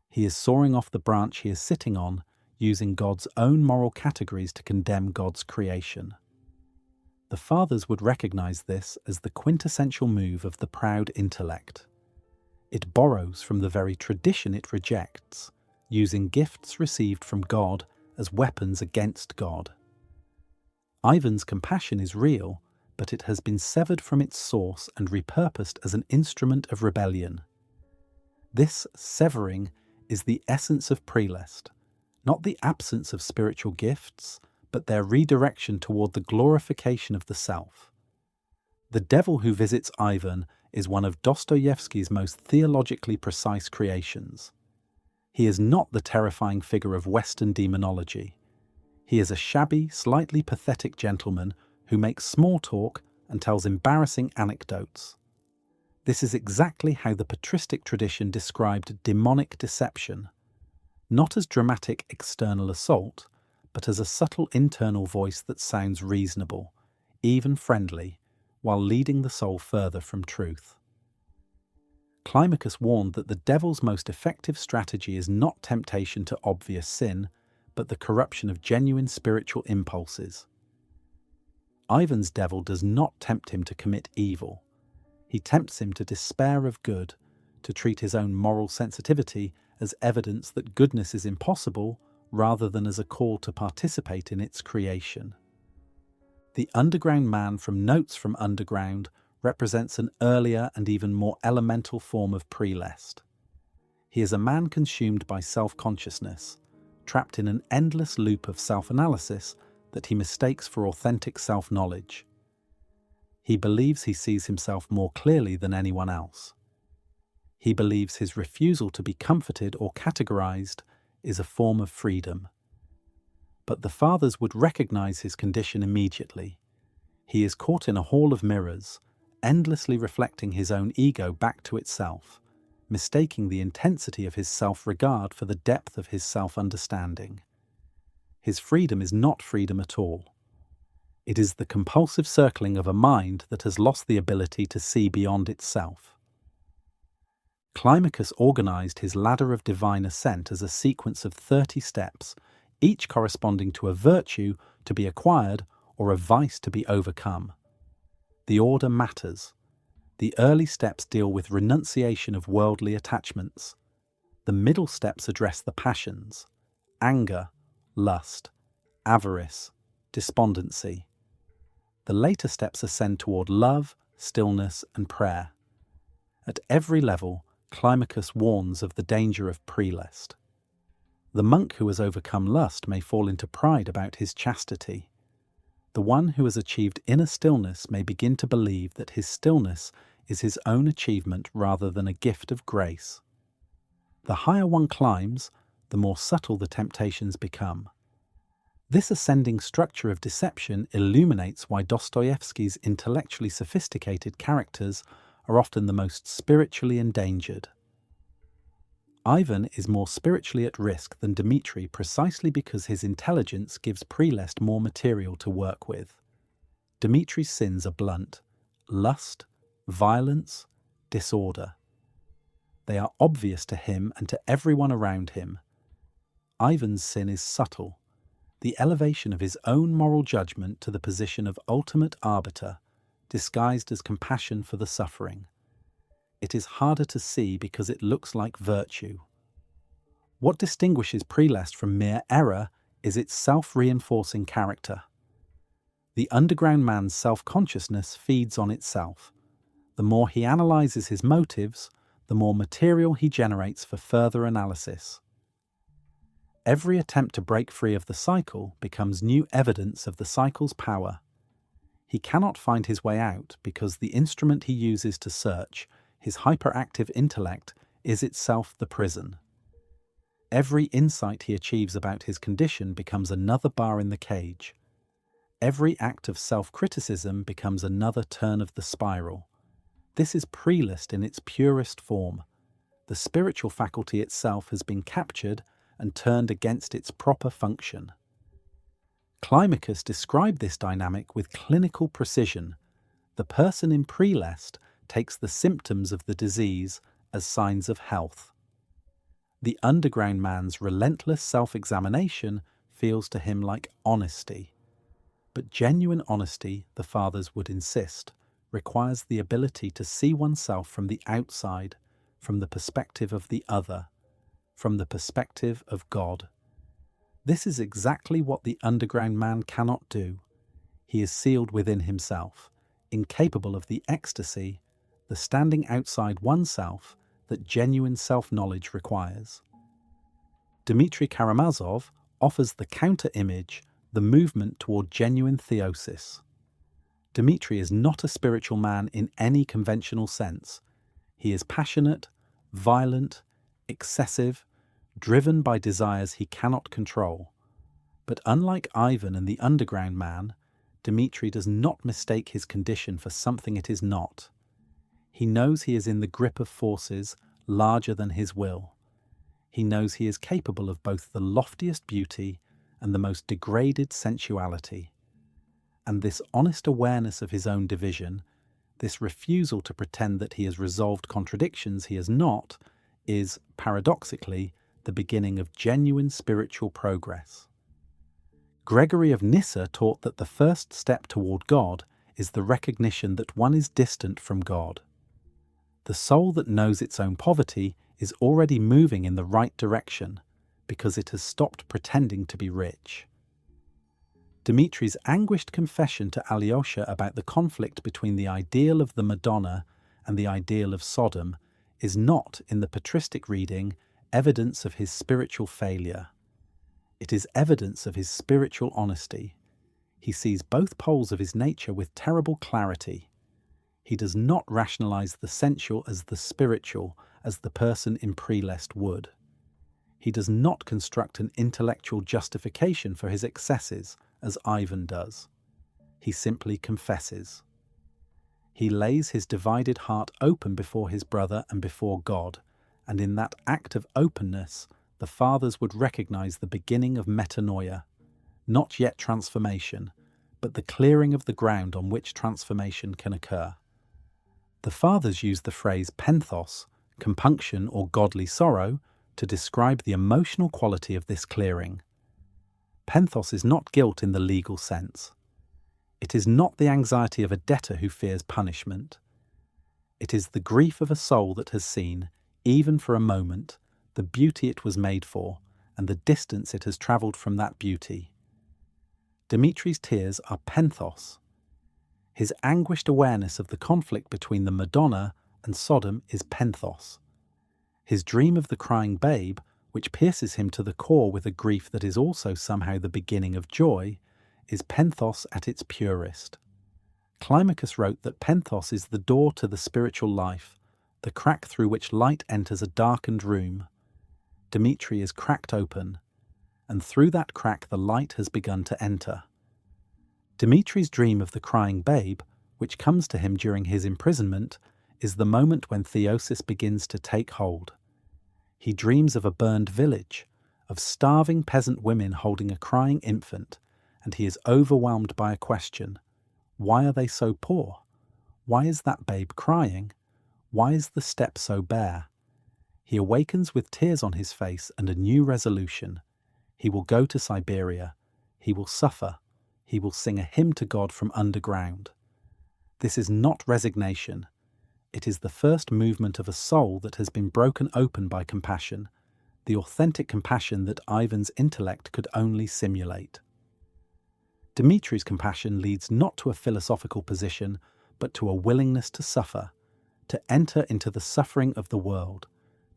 He is sawing off the branch he is sitting on, using God's own moral categories to condemn God's creation. The fathers would recognize this as the quintessential move of the proud intellect. It borrows from the very tradition it rejects, using gifts received from God as weapons against God. Ivan's compassion is real, but it has been severed from its source and repurposed as an instrument of rebellion. This severing is the essence of Prelest, not the absence of spiritual gifts, but their redirection toward the glorification of the self. The devil who visits Ivan is one of Dostoevsky's most theologically precise creations. He is not the terrifying figure of Western demonology. He is a shabby, slightly pathetic gentleman who makes small talk and tells embarrassing anecdotes. This is exactly how the patristic tradition described demonic deception, not as dramatic external assault, but as a subtle internal voice that sounds reasonable, even friendly, while leading the soul further from truth. Climacus warned that the devil's most effective strategy is not temptation to obvious sin, but the corruption of genuine spiritual impulses. Ivan's devil does not tempt him to commit evil. He tempts him to despair of good, to treat his own moral sensitivity as evidence that goodness is impossible rather than as a call to participate in its creation. The underground man from Notes from Underground represents an earlier and even more elemental form of Prelest. He is a man consumed by self-consciousness, trapped in an endless loop of self-analysis that he mistakes for authentic self-knowledge. He believes he sees himself more clearly than anyone else. He believes his refusal to be comforted or categorized is a form of freedom. But the fathers would recognize his condition immediately. He is caught in a hall of mirrors, endlessly reflecting his own ego back to itself, mistaking the intensity of his self-regard for the depth of his self-understanding. His freedom is not freedom at all. It is the compulsive circling of a mind that has lost the ability to see beyond itself. Climacus organized his ladder of divine ascent as a sequence of 30 steps, each corresponding to a virtue to be acquired or a vice to be overcome. The order matters. The early steps deal with renunciation of worldly attachments. The middle steps address the passions: anger, lust, avarice, despondency. The later steps ascend toward love, stillness, and prayer. At every level, Climacus warns of the danger of Prelest. The monk who has overcome lust may fall into pride about his chastity. The one who has achieved inner stillness may begin to believe that his stillness is his own achievement rather than a gift of grace. The higher one climbs, the more subtle the temptations become. This ascending structure of deception illuminates why Dostoevsky's intellectually sophisticated characters are often the most spiritually endangered. Ivan is more spiritually at risk than Dmitri precisely because his intelligence gives Prelest more material to work with. Dmitri's sins are blunt: lust, violence, disorder. They are obvious to him and to everyone around him. Ivan's sin is subtle: the elevation of his own moral judgment to the position of ultimate arbiter, disguised as compassion for the suffering. It is harder to see because it looks like virtue. What distinguishes Prelest from mere error is its self-reinforcing character. The underground man's self-consciousness feeds on itself. The more he analyzes his motives, the more material he generates for further analysis. Every attempt to break free of the cycle becomes new evidence of the cycle's power. He cannot find his way out because the instrument he uses to search, his hyperactive intellect, is itself the prison. Every insight he achieves about his condition becomes another bar in the cage. Every act of self-criticism becomes another turn of the spiral. This is Prelest in its purest form. The spiritual faculty itself has been captured and turned against its proper function. Climacus described this dynamic with clinical precision. The person in Prelest takes the symptoms of the disease as signs of health. The underground man's relentless self-examination feels to him like honesty. But genuine honesty, the fathers would insist, requires the ability to see oneself from the outside, from the perspective of the other, from the perspective of God. This is exactly what the underground man cannot do. He is sealed within himself, incapable of the ecstasy, the standing outside oneself that genuine self-knowledge requires. Dmitry Karamazov offers the counter-image, the movement toward genuine theosis. Dmitri is not a spiritual man in any conventional sense. He is passionate, violent, excessive, driven by desires he cannot control. But unlike Ivan and the underground man, Dmitri does not mistake his condition for something it is not. He knows he is in the grip of forces larger than his will. He knows he is capable of both the loftiest beauty and the most degraded sensuality. And this honest awareness of his own division, this refusal to pretend that he has resolved contradictions he has not, is, paradoxically, the beginning of genuine spiritual progress. Gregory of Nyssa taught that the first step toward God is the recognition that one is distant from God. The soul that knows its own poverty is already moving in the right direction because it has stopped pretending to be rich. Dimitri's anguished confession to Alyosha about the conflict between the ideal of the Madonna and the ideal of Sodom is not, in the patristic reading, evidence of his spiritual failure. It is evidence of his spiritual honesty. He sees both poles of his nature with terrible clarity. He does not rationalize the sensual as the spiritual, as the person in Prelest would. He does not construct an intellectual justification for his excesses, as Ivan does. He simply confesses. He lays his divided heart open before his brother and before God, and in that act of openness, the fathers would recognize the beginning of metanoia, not yet transformation, but the clearing of the ground on which transformation can occur. The fathers use the phrase penthos, compunction or godly sorrow, to describe the emotional quality of this clearing. Penthos is not guilt in the legal sense. It is not the anxiety of a debtor who fears punishment. It is the grief of a soul that has seen, even for a moment, the beauty it was made for, and the distance it has travelled from that beauty. Dimitri's tears are penthos. His anguished awareness of the conflict between the Madonna and Sodom is penthos. His dream of the crying babe, which pierces him to the core with a grief that is also somehow the beginning of joy, is penthos at its purest. Climacus wrote that penthos is the door to the spiritual life, the crack through which light enters a darkened room. Dimitri is cracked open, and through that crack the light has begun to enter. Dimitri's dream of the crying babe, which comes to him during his imprisonment, is the moment when theosis begins to take hold. He dreams of a burned village, of starving peasant women holding a crying infant, and he is overwhelmed by a question. Why are they so poor? Why is that babe crying? Why is the steppe so bare? He awakens with tears on his face and a new resolution. He will go to Siberia. He will suffer. He will sing a hymn to God from underground. This is not resignation. It is the first movement of a soul that has been broken open by compassion, the authentic compassion that Ivan's intellect could only simulate. Dimitri's compassion leads not to a philosophical position, but to a willingness to suffer, to enter into the suffering of the world,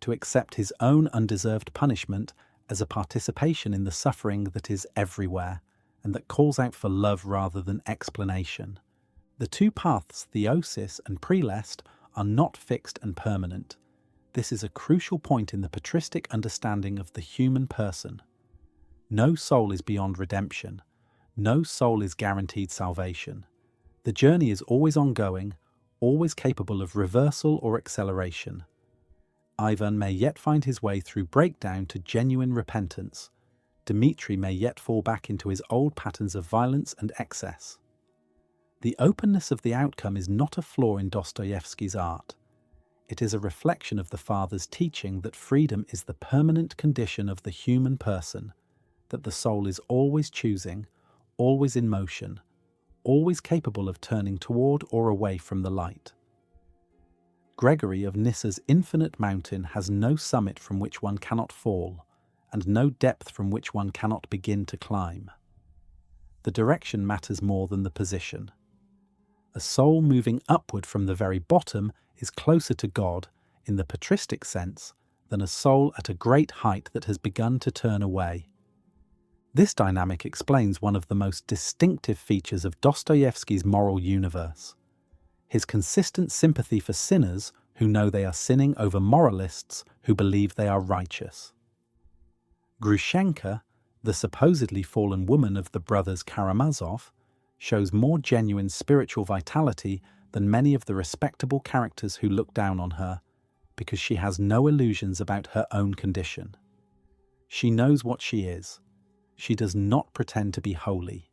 to accept his own undeserved punishment as a participation in the suffering that is everywhere, and that calls out for love rather than explanation. The two paths, Theosis and Prelest, are not fixed and permanent. This is a crucial point in the patristic understanding of the human person. No soul is beyond redemption. No soul is guaranteed salvation. The journey is always ongoing, always capable of reversal or acceleration. Ivan may yet find his way through breakdown to genuine repentance. Dimitri may yet fall back into his old patterns of violence and excess. The openness of the outcome is not a flaw in Dostoevsky's art. It is a reflection of the father's teaching that freedom is the permanent condition of the human person, that the soul is always choosing, always in motion, always capable of turning toward or away from the light. Gregory of Nyssa's infinite mountain has no summit from which one cannot fall, and no depth from which one cannot begin to climb. The direction matters more than the position. A soul moving upward from the very bottom is closer to God, in the patristic sense, than a soul at a great height that has begun to turn away. This dynamic explains one of the most distinctive features of Dostoevsky's moral universe: his consistent sympathy for sinners who know they are sinning over moralists who believe they are righteous. Grushenka, the supposedly fallen woman of the Brothers Karamazov, shows more genuine spiritual vitality than many of the respectable characters who look down on her, because she has no illusions about her own condition. She knows what she is. She does not pretend to be holy.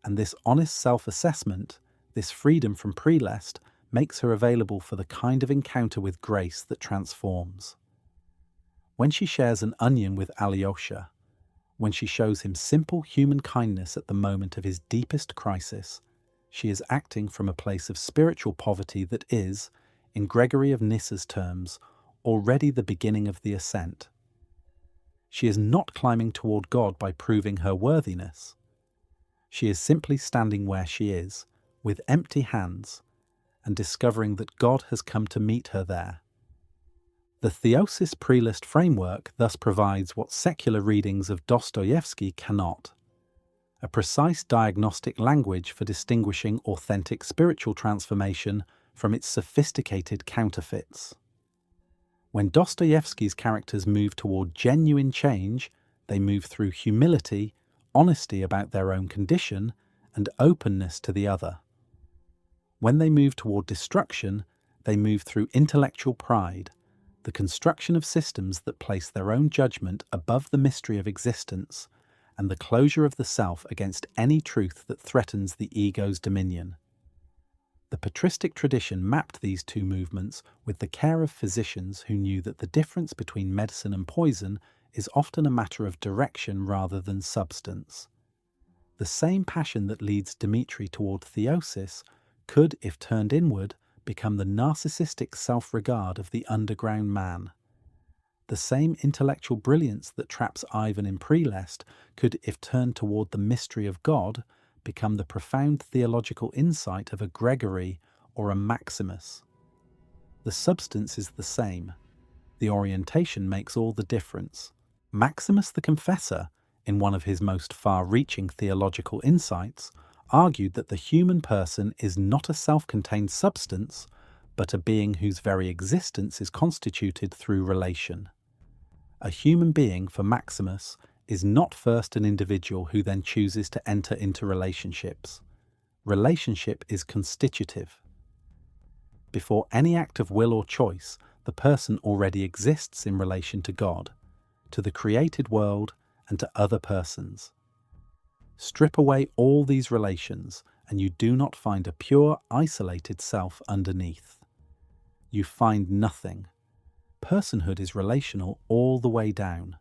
And this honest self-assessment, this freedom from Prelest, makes her available for the kind of encounter with grace that transforms. When she shares an onion with Alyosha, when she shows him simple human kindness at the moment of his deepest crisis, she is acting from a place of spiritual poverty that is, in Gregory of Nyssa's terms, already the beginning of the ascent. She is not climbing toward God by proving her worthiness. She is simply standing where she is, with empty hands, and discovering that God has come to meet her there. The Theosis Prelest framework thus provides what secular readings of Dostoevsky cannot: a precise diagnostic language for distinguishing authentic spiritual transformation from its sophisticated counterfeits. When Dostoevsky's characters move toward genuine change, they move through humility, honesty about their own condition, and openness to the other. When they move toward destruction, they move through intellectual pride, the construction of systems that place their own judgment above the mystery of existence, and the closure of the self against any truth that threatens the ego's dominion. The patristic tradition mapped these two movements with the care of physicians who knew that the difference between medicine and poison is often a matter of direction rather than substance. The same passion that leads Dmitri toward theosis could, if turned inward, become the narcissistic self-regard of the underground man. The same intellectual brilliance that traps Ivan in Prelest could, if turned toward the mystery of God, become the profound theological insight of a Gregory or a Maximus. The substance is the same. The orientation makes all the difference. Maximus the Confessor, in one of his most far-reaching theological insights, argued that the human person is not a self-contained substance, but a being whose very existence is constituted through relation. A human being, for Maximus, is not first an individual who then chooses to enter into relationships. Relationship is constitutive. Before any act of will or choice, the person already exists in relation to God, to the created world, and to other persons. Strip away all these relations, and you do not find a pure, isolated self underneath. You find nothing. Personhood is relational all the way down.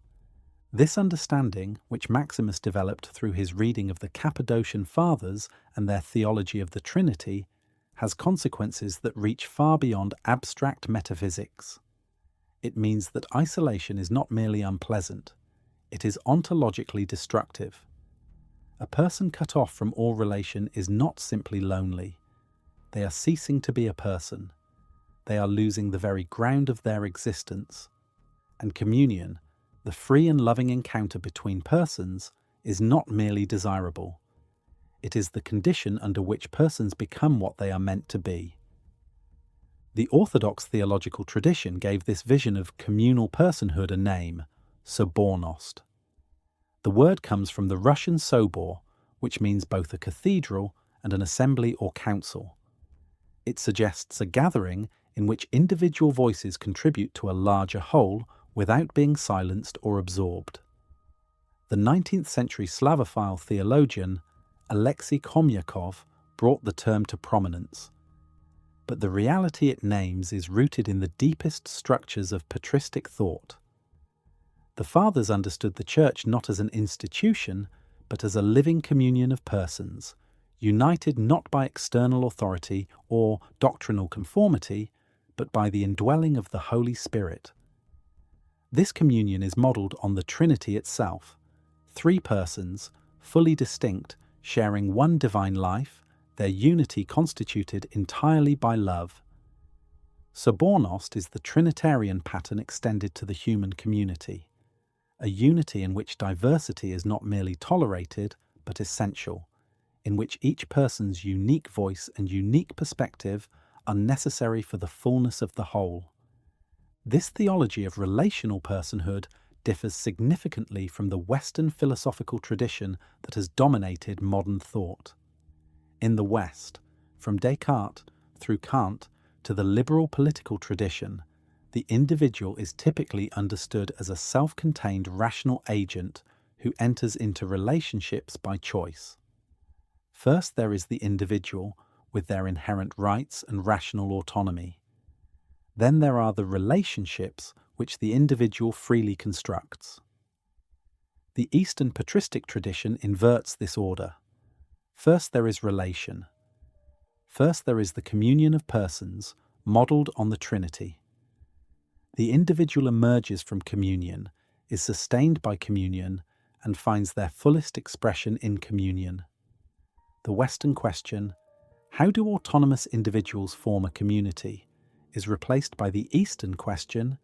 This understanding, which Maximus developed through his reading of the Cappadocian Fathers and their theology of the Trinity, has consequences that reach far beyond abstract metaphysics. It means that isolation is not merely unpleasant, it is ontologically destructive. A person cut off from all relation is not simply lonely. They are ceasing to be a person. They are losing the very ground of their existence. And communion, the free and loving encounter between persons, is not merely desirable. It is the condition under which persons become what they are meant to be. The Orthodox theological tradition gave this vision of communal personhood a name: Sobornost. The word comes from the Russian Sobor, which means both a cathedral and an assembly or council. It suggests a gathering in which individual voices contribute to a larger whole without being silenced or absorbed. The 19th century Slavophile theologian Alexei Khomyakov brought the term to prominence, but the reality it names is rooted in the deepest structures of patristic thought. The Fathers understood the Church not as an institution, but as a living communion of persons, united not by external authority or doctrinal conformity, but by the indwelling of the Holy Spirit. This communion is modelled on the Trinity itself, three persons, fully distinct, sharing one divine life, their unity constituted entirely by love. Sobornost is the Trinitarian pattern extended to the human community, a unity in which diversity is not merely tolerated, but essential, in which each person's unique voice and unique perspective are necessary for the fullness of the whole. This theology of relational personhood differs significantly from the Western philosophical tradition that has dominated modern thought. In the West, from Descartes through Kant to the liberal political tradition, the individual is typically understood as a self-contained rational agent who enters into relationships by choice. First, there is the individual with their inherent rights and rational autonomy. Then there are the relationships which the individual freely constructs. The Eastern patristic tradition inverts this order. First there is relation. First there is the communion of persons, modelled on the Trinity. The individual emerges from communion, is sustained by communion, and finds their fullest expression in communion. The Western question, how do autonomous individuals form a community, is replaced by the Eastern question,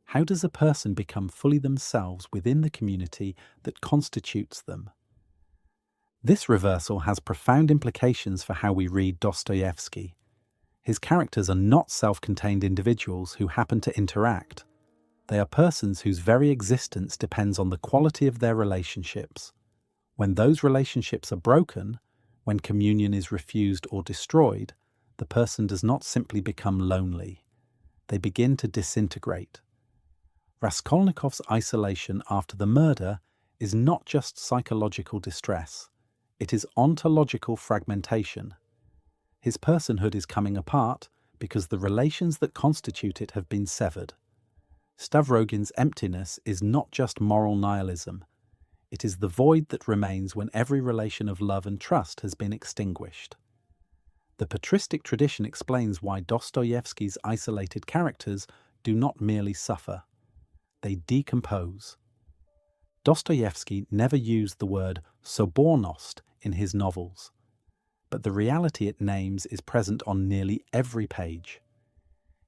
how does a person become fully themselves within the community that constitutes them? This reversal has profound implications for how we read Dostoevsky. His characters are not self-contained individuals who happen to interact. They are persons whose very existence depends on the quality of their relationships. When those relationships are broken, when communion is refused or destroyed, the person does not simply become lonely. They begin to disintegrate. Raskolnikov's isolation after the murder is not just psychological distress. It is ontological fragmentation. His personhood is coming apart because the relations that constitute it have been severed. Stavrogin's emptiness is not just moral nihilism. It is the void that remains when every relation of love and trust has been extinguished. The patristic tradition explains why Dostoevsky's isolated characters do not merely suffer. They decompose. Dostoevsky never used the word Sobornost in his novels, but the reality it names is present on nearly every page.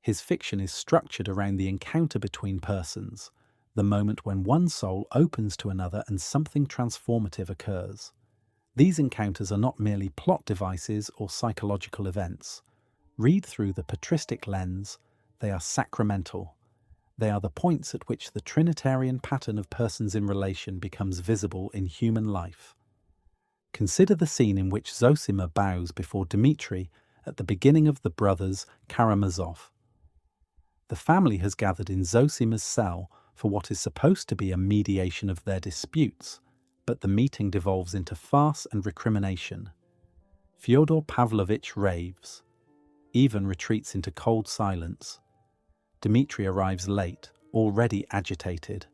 His fiction is structured around the encounter between persons, the moment when one soul opens to another and something transformative occurs. These encounters are not merely plot devices or psychological events. Read through the patristic lens, they are sacramental. They are the points at which the Trinitarian pattern of persons in relation becomes visible in human life. Consider the scene in which Zosima bows before Dmitri at the beginning of the Brothers Karamazov. The family has gathered in Zosima's cell for what is supposed to be a mediation of their disputes, but the meeting devolves into farce and recrimination. Fyodor Pavlovich raves. Ivan retreats into cold silence. Dmitri arrives late, already agitated,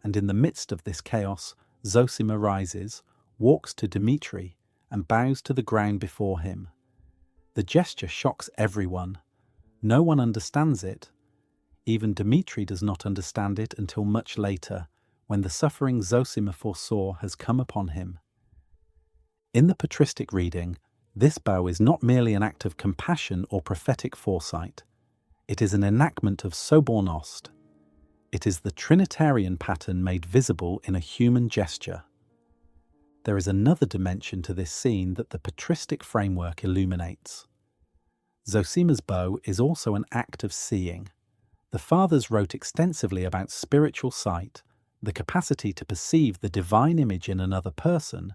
and in the midst of this chaos, Zosima rises, walks to Dmitri, and bows to the ground before him. The gesture shocks everyone. No one understands it. Even Dmitri does not understand it until much later, when the suffering Zosima foresaw has come upon him. In the patristic reading, this bow is not merely an act of compassion or prophetic foresight. It is an enactment of Sobornost. It is the Trinitarian pattern made visible in a human gesture. There is another dimension to this scene that the patristic framework illuminates. Zosima's bow is also an act of seeing. The Fathers wrote extensively about spiritual sight, the capacity to perceive the divine image in another person,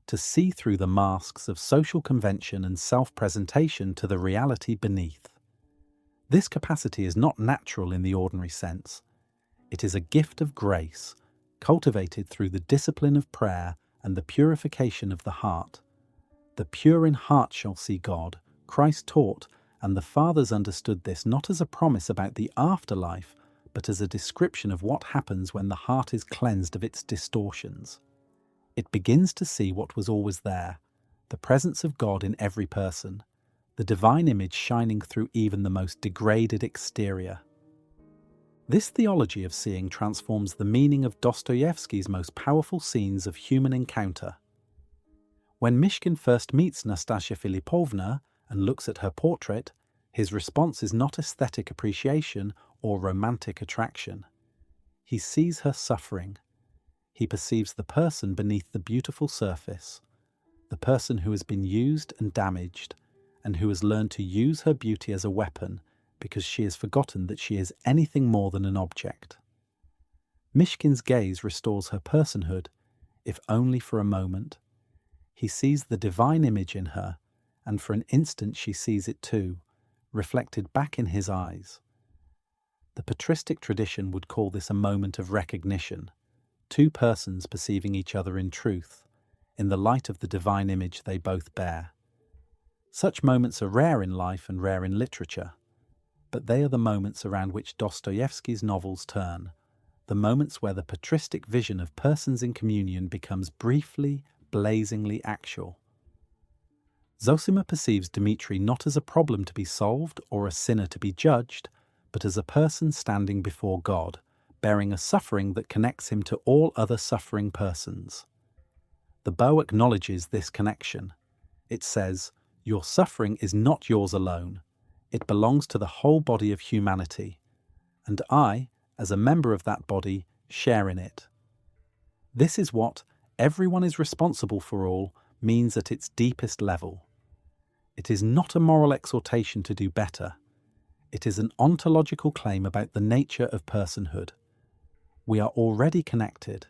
to see through the masks of social convention and self-presentation to the reality beneath. This capacity is not natural in the ordinary sense. It is a gift of grace, cultivated through the discipline of prayer and the purification of the heart. The pure in heart shall see God, Christ taught, and the Fathers understood this not as a promise about the afterlife, but as a description of what happens when the heart is cleansed of its distortions. It begins to see what was always there, the presence of God in every person, the divine image shining through even the most degraded exterior. This theology of seeing transforms the meaning of Dostoevsky's most powerful scenes of human encounter. When Mishkin first meets Nastasia Filipovna and looks at her portrait, his response is not aesthetic appreciation or romantic attraction. He sees her suffering. He perceives the person beneath the beautiful surface, the person who has been used and damaged, and who has learned to use her beauty as a weapon because she has forgotten that she is anything more than an object. Mishkin's gaze restores her personhood, if only for a moment. He sees the divine image in her, and for an instant she sees it too, reflected back in his eyes. The patristic tradition would call this a moment of recognition, two persons perceiving each other in truth, in the light of the divine image they both bear. Such moments are rare in life and rare in literature, but they are the moments around which Dostoevsky's novels turn, the moments where the patristic vision of persons in communion becomes briefly, blazingly actual. Zosima perceives Dmitri not as a problem to be solved or a sinner to be judged, but as a person standing before God, bearing a suffering that connects him to all other suffering persons. The bow acknowledges this connection. It says, "Your suffering is not yours alone. It belongs to the whole body of humanity, and I, as a member of that body, share in it." This is what "everyone is responsible for all" means at its deepest level. It is not a moral exhortation to do better. It is an ontological claim about the nature of personhood. We are already connected.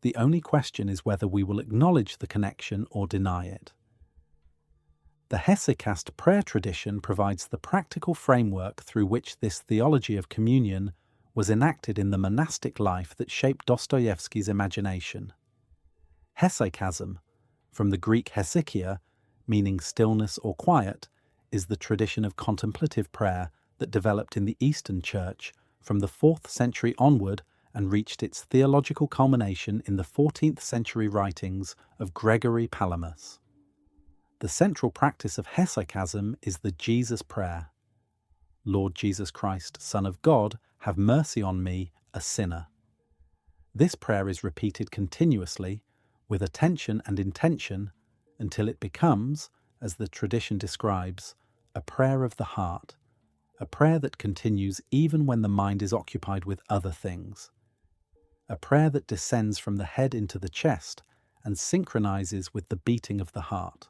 The only question is whether we will acknowledge the connection or deny it. The hesychast prayer tradition provides the practical framework through which this theology of communion was enacted in the monastic life that shaped Dostoevsky's imagination. Hesychasm, from the Greek hesychia, meaning stillness or quiet, is the tradition of contemplative prayer that developed in the Eastern Church from the 4th century onward and reached its theological culmination in the 14th century writings of Gregory Palamas. The central practice of hesychasm is the Jesus prayer. Lord Jesus Christ, Son of God, have mercy on me, a sinner. This prayer is repeated continuously, with attention and intention, until it becomes, as the tradition describes, a prayer of the heart, a prayer that continues even when the mind is occupied with other things, a prayer that descends from the head into the chest and synchronizes with the beating of the heart.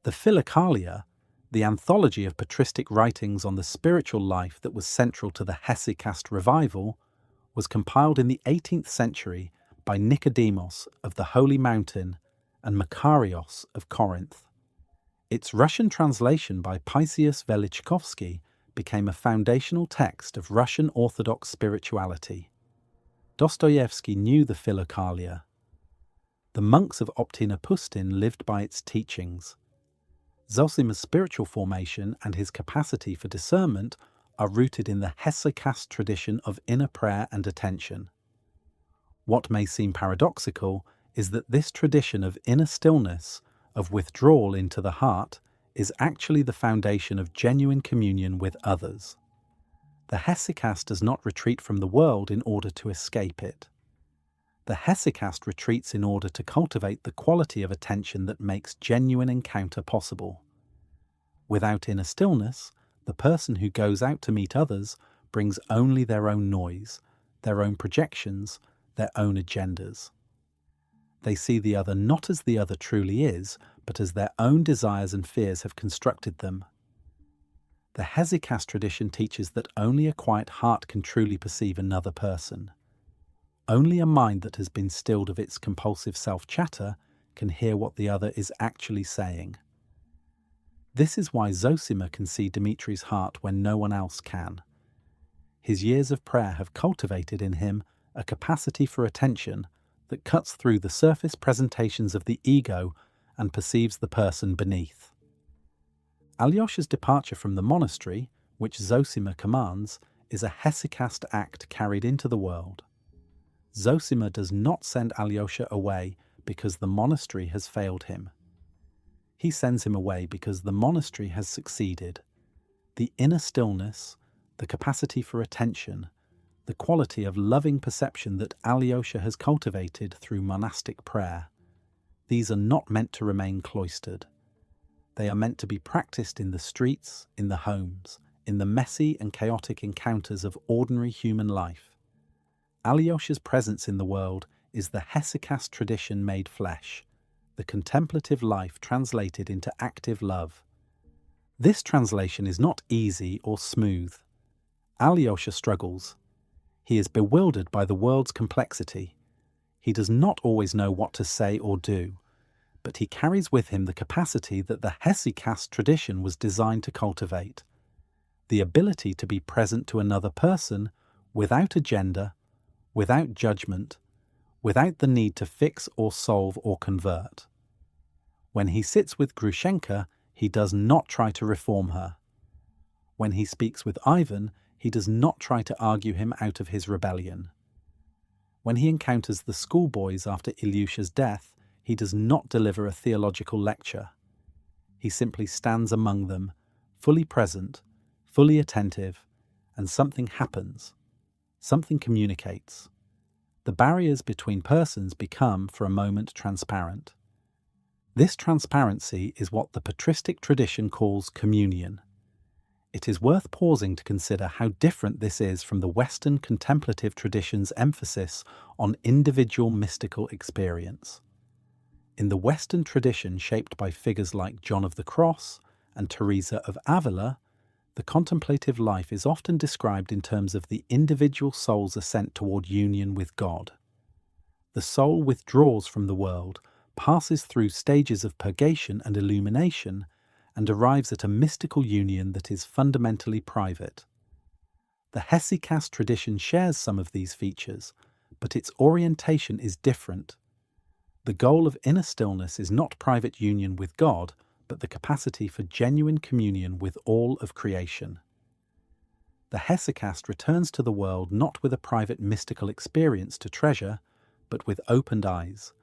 The Philokalia, the anthology of patristic writings on the spiritual life that was central to the hesychast revival, was compiled in the 18th century by Nicodemus of the Holy Mountain and Makarios of Corinth. Its Russian translation by Paisius Velichkovsky became a foundational text of Russian Orthodox spirituality. Dostoevsky knew the Philokalia. The monks of Optinapustin lived by its teachings. Zosima's spiritual formation and his capacity for discernment are rooted in the hesychast tradition of inner prayer and attention. What may seem paradoxical is that this tradition of inner stillness, of withdrawal into the heart, is actually the foundation of genuine communion with others. The hesychast does not retreat from the world in order to escape it. The hesychast retreats in order to cultivate the quality of attention that makes genuine encounter possible. Without inner stillness, the person who goes out to meet others brings only their own noise, their own projections, their own agendas. They see the other not as the other truly is, but as their own desires and fears have constructed them. The hesychast tradition teaches that only a quiet heart can truly perceive another person. Only a mind that has been stilled of its compulsive self-chatter can hear what the other is actually saying. This is why Zosima can see Dmitri's heart when no one else can. His years of prayer have cultivated in him a capacity for attention that cuts through the surface presentations of the ego and perceives the person beneath. Alyosha's departure from the monastery, which Zosima commands, is a hesychast act carried into the world. Zosima does not send Alyosha away because the monastery has failed him. He sends him away because the monastery has succeeded. The inner stillness, the capacity for attention, the quality of loving perception that Alyosha has cultivated through monastic prayer, these are not meant to remain cloistered. They are meant to be practiced in the streets, in the homes, in the messy and chaotic encounters of ordinary human life. Alyosha's presence in the world is the hesychast tradition made flesh, the contemplative life translated into active love. This translation is not easy or smooth. Alyosha struggles. He is bewildered by the world's complexity. He does not always know what to say or do, but he carries with him the capacity that the hesychast tradition was designed to cultivate, the ability to be present to another person without agenda, without judgment, without the need to fix or solve or convert. When he sits with Grushenka, he does not try to reform her. When he speaks with Ivan, he does not try to argue him out of his rebellion. When he encounters the schoolboys after Ilyusha's death, he does not deliver a theological lecture. He simply stands among them, fully present, fully attentive, and something happens. Something communicates. The barriers between persons become, for a moment, transparent. This transparency is what the patristic tradition calls communion. It is worth pausing to consider how different this is from the Western contemplative tradition's emphasis on individual mystical experience. In the Western tradition shaped by figures like John of the Cross and Teresa of Avila, the contemplative life is often described in terms of the individual soul's ascent toward union with God. The soul withdraws from the world, passes through stages of purgation and illumination, and arrives at a mystical union that is fundamentally private. The hesychast tradition shares some of these features, but its orientation is different. The goal of inner stillness is not private union with God, but the capacity for genuine communion with all of creation. The hesychast returns to the world not with a private mystical experience to treasure, but with opened eyes,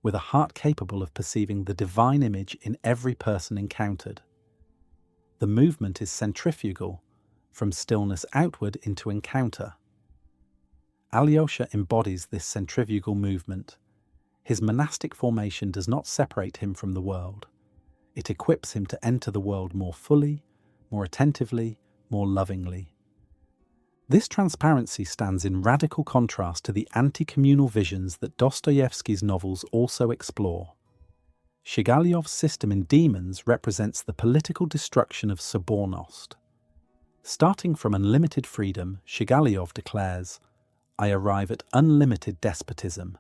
with a heart capable of perceiving the divine image in every person encountered. The movement is centrifugal, from stillness outward into encounter. Alyosha embodies this centrifugal movement. His monastic formation does not separate him from the world. It equips him to enter the world more fully, more attentively, more lovingly. This transparency stands in radical contrast to the anti-communal visions that Dostoevsky's novels also explore. Shigalyov's system in Demons represents the political destruction of Sobornost. Starting from unlimited freedom, Shigalyov declares, "I arrive at unlimited despotism."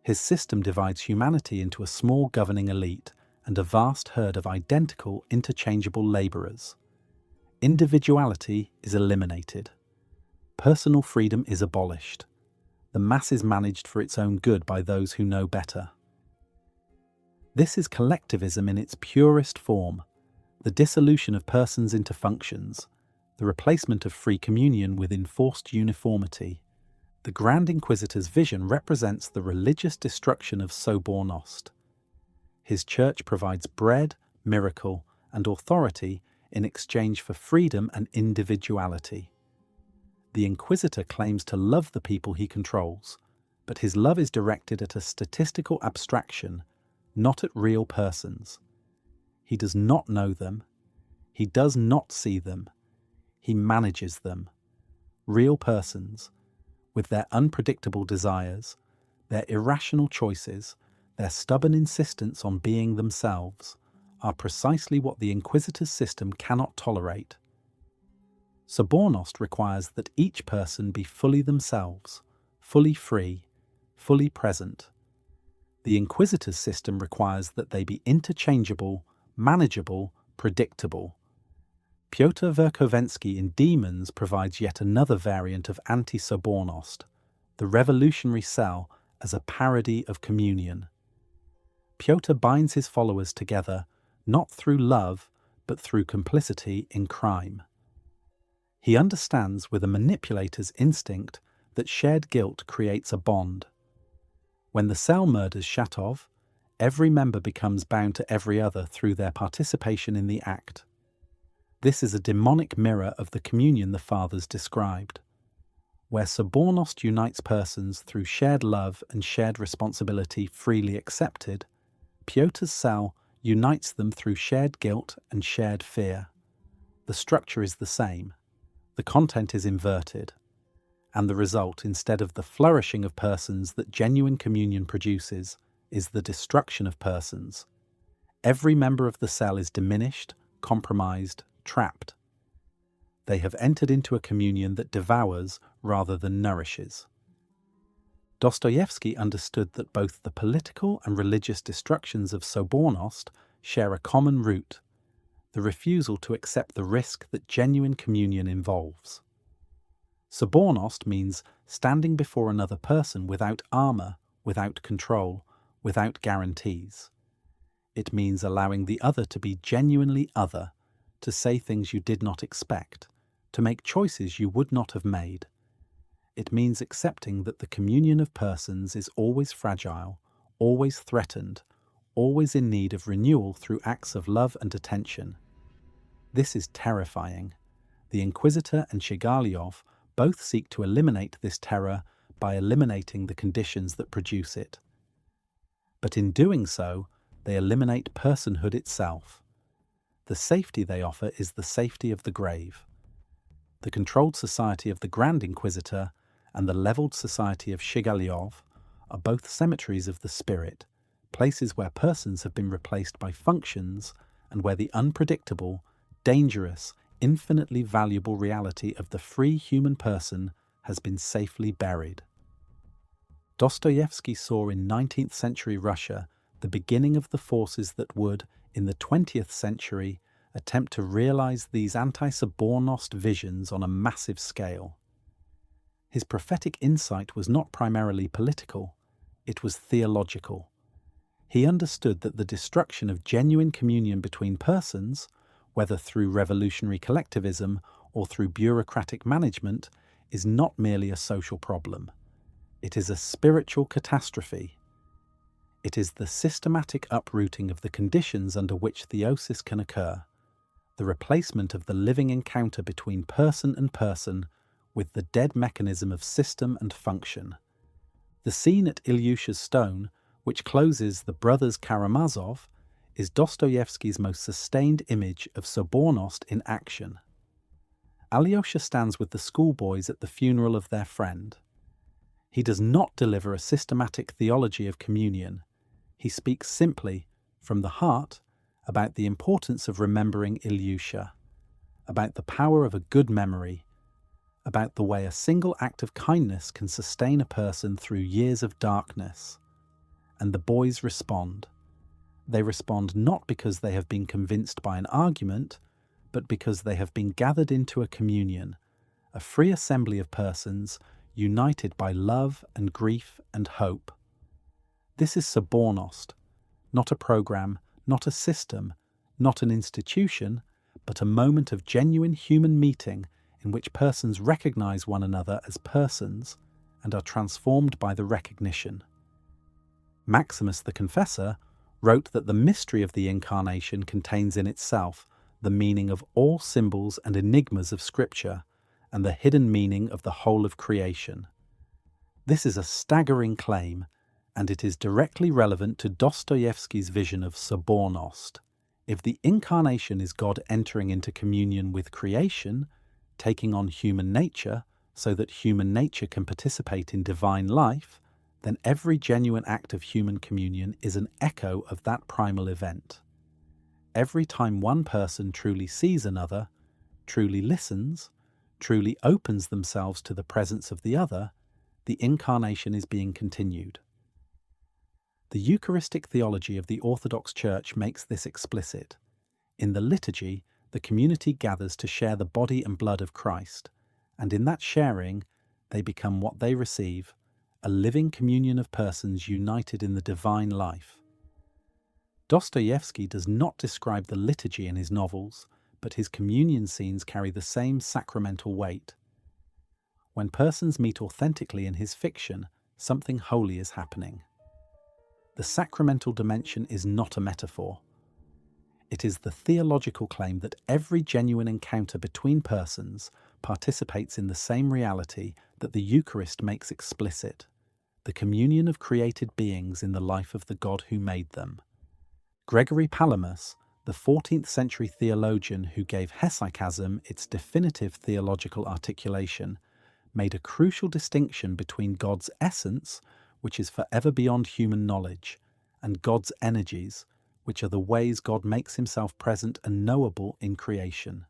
His system divides humanity into a small governing elite and a vast herd of identical, interchangeable labourers. Individuality is eliminated. Personal freedom is abolished. The mass is managed for its own good by those who know better. This is collectivism in its purest form, the dissolution of persons into functions, the replacement of free communion with enforced uniformity. The Grand Inquisitor's vision represents the religious destruction of Sobornost. His church provides bread, miracle, and authority in exchange for freedom and individuality. The Inquisitor claims to love the people he controls, but his love is directed at a statistical abstraction, not at real persons. He does not know them. He does not see them. He manages them. Real persons, with their unpredictable desires, their irrational choices, their stubborn insistence on being themselves, are precisely what the Inquisitor's system cannot tolerate. Sobornost requires that each person be fully themselves, fully free, fully present. The Inquisitor's system requires that they be interchangeable, manageable, predictable. Pyotr Verkhovensky in Demons provides yet another variant of anti-Sobornost, the revolutionary cell as a parody of communion. Pyotr binds his followers together not through love, but through complicity in crime. He understands with a manipulator's instinct that shared guilt creates a bond. When the cell murders Shatov, every member becomes bound to every other through their participation in the act. This is a demonic mirror of the communion the Fathers described. Where Sobornost unites persons through shared love and shared responsibility freely accepted, Pyotr's cell unites them through shared guilt and shared fear. The structure is the same. The content is inverted, and the result, instead of the flourishing of persons that genuine communion produces, is the destruction of persons. Every member of the cell is diminished, compromised, trapped. They have entered into a communion that devours rather than nourishes. Dostoevsky understood that both the political and religious destructions of Sobornost share a common root: the refusal to accept the risk that genuine communion involves. Sobornost means standing before another person without armour, without control, without guarantees. It means allowing the other to be genuinely other, to say things you did not expect, to make choices you would not have made. It means accepting that the communion of persons is always fragile, always threatened, always in need of renewal through acts of love and attention. This is terrifying. The Inquisitor and Shigalyov both seek to eliminate this terror by eliminating the conditions that produce it. But in doing so, they eliminate personhood itself. The safety they offer is the safety of the grave. The controlled society of the Grand Inquisitor and the leveled society of Shigalyov are both cemeteries of the spirit, places where persons have been replaced by functions and where the unpredictable, dangerous, infinitely valuable reality of the free human person has been safely buried. Dostoevsky saw in 19th century Russia the beginning of the forces that would, in the 20th century, attempt to realize these anti-Sobornost visions on a massive scale. His prophetic insight was not primarily political, it was theological. He understood that the destruction of genuine communion between persons, whether through revolutionary collectivism or through bureaucratic management, is not merely a social problem. It is a spiritual catastrophe. It is the systematic uprooting of the conditions under which theosis can occur, the replacement of the living encounter between person and person with the dead mechanism of system and function. The scene at Ilyusha's stone, which closes the Brothers Karamazov, is Dostoevsky's most sustained image of Sobornost in action. Alyosha stands with the schoolboys at the funeral of their friend. He does not deliver a systematic theology of communion. He speaks simply, from the heart, about the importance of remembering Ilyusha, about the power of a good memory, about the way a single act of kindness can sustain a person through years of darkness. And the boys respond. They respond not because they have been convinced by an argument, but because they have been gathered into a communion, a free assembly of persons united by love and grief and hope. This is Sobornost, not a program, not a system, not an institution, but a moment of genuine human meeting in which persons recognize one another as persons and are transformed by the recognition. Maximus the Confessor wrote that the mystery of the Incarnation contains in itself the meaning of all symbols and enigmas of Scripture and the hidden meaning of the whole of creation. This is a staggering claim, and it is directly relevant to Dostoevsky's vision of Sobornost. If the Incarnation is God entering into communion with creation, taking on human nature so that human nature can participate in divine life, then every genuine act of human communion is an echo of that primal event. Every time one person truly sees another, truly listens, truly opens themselves to the presence of the other, the Incarnation is being continued. The Eucharistic theology of the Orthodox Church makes this explicit. In the liturgy, the community gathers to share the body and blood of Christ, and in that sharing, they become what they receive, a living communion of persons united in the divine life. Dostoevsky does not describe the liturgy in his novels, but his communion scenes carry the same sacramental weight. When persons meet authentically in his fiction, something holy is happening. The sacramental dimension is not a metaphor. It is the theological claim that every genuine encounter between persons participates in the same reality that the Eucharist makes explicit, the communion of created beings in the life of the God who made them. Gregory Palamas, the 14th century theologian who gave hesychasm its definitive theological articulation, made a crucial distinction between God's essence, which is forever beyond human knowledge, and God's energies, which are the ways God makes himself present and knowable in creation.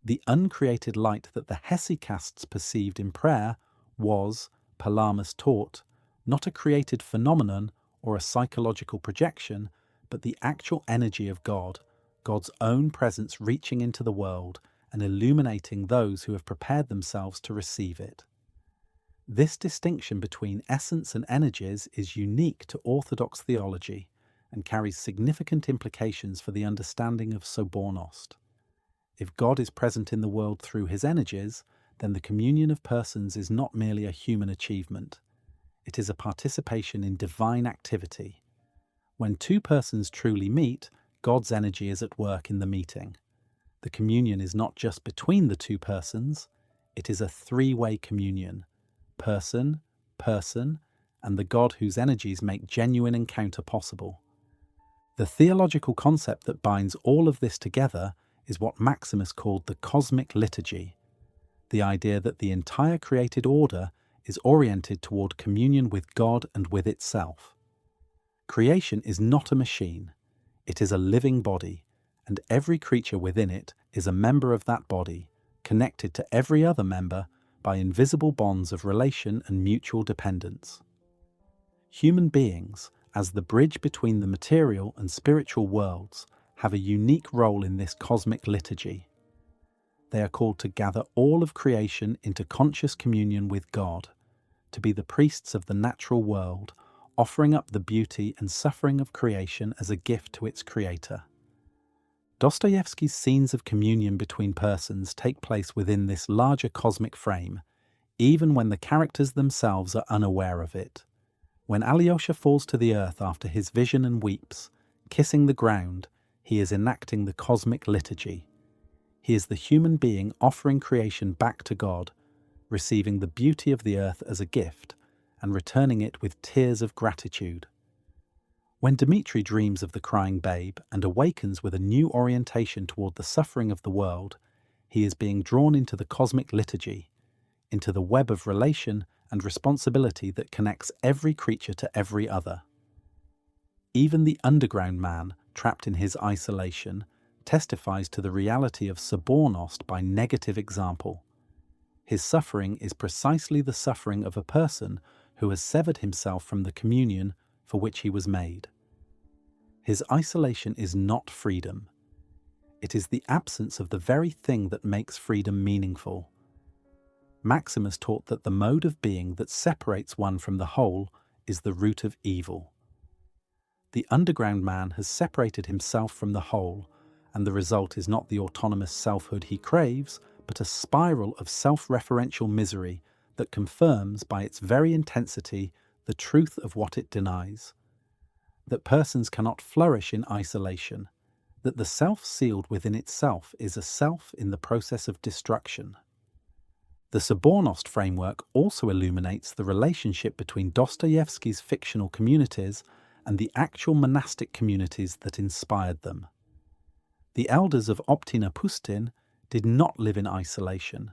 The uncreated light that the hesychasts perceived in prayer was, Palamas taught, not a created phenomenon or a psychological projection, but the actual energy of God, God's own presence reaching into the world and illuminating those who have prepared themselves to receive it. This distinction between essence and energies is unique to Orthodox theology and carries significant implications for the understanding of Sobornost. If God is present in the world through his energies, then the communion of persons is not merely a human achievement. It is a participation in divine activity. When two persons truly meet, God's energy is at work in the meeting. The communion is not just between the two persons, it is a three-way communion. Person, person, and the God whose energies make genuine encounter possible. The theological concept that binds all of this together is what Maximus called the cosmic liturgy, the idea that the entire created order is oriented toward communion with God and with itself. Creation is not a machine, it is a living body, and every creature within it is a member of that body, connected to every other member by invisible bonds of relation and mutual dependence. Human beings, as the bridge between the material and spiritual worlds, have a unique role in this cosmic liturgy. They are called to gather all of creation into conscious communion with God, to be the priests of the natural world, offering up the beauty and suffering of creation as a gift to its creator. Dostoevsky's scenes of communion between persons take place within this larger cosmic frame, even when the characters themselves are unaware of it. When Alyosha falls to the earth after his vision and weeps, kissing the ground, he is enacting the cosmic liturgy. He is the human being offering creation back to God, receiving the beauty of the earth as a gift, and returning it with tears of gratitude. When Dmitri dreams of the crying babe and awakens with a new orientation toward the suffering of the world, he is being drawn into the cosmic liturgy, into the web of relation and responsibility that connects every creature to every other. Even the underground man, trapped in his isolation, testifies to the reality of Sobornost by negative example. His suffering is precisely the suffering of a person who has severed himself from the communion for which he was made. His isolation is not freedom. It is the absence of the very thing that makes freedom meaningful. Maximus taught that the mode of being that separates one from the whole is the root of evil. The underground man has separated himself from the whole, and the result is not the autonomous selfhood he craves, but a spiral of self-referential misery that confirms by its very intensity the truth of what it denies. That persons cannot flourish in isolation, that the self sealed within itself is a self in the process of destruction. The Sobornost framework also illuminates the relationship between Dostoevsky's fictional communities and the actual monastic communities that inspired them. The elders of Optina Pustin did not live in isolation.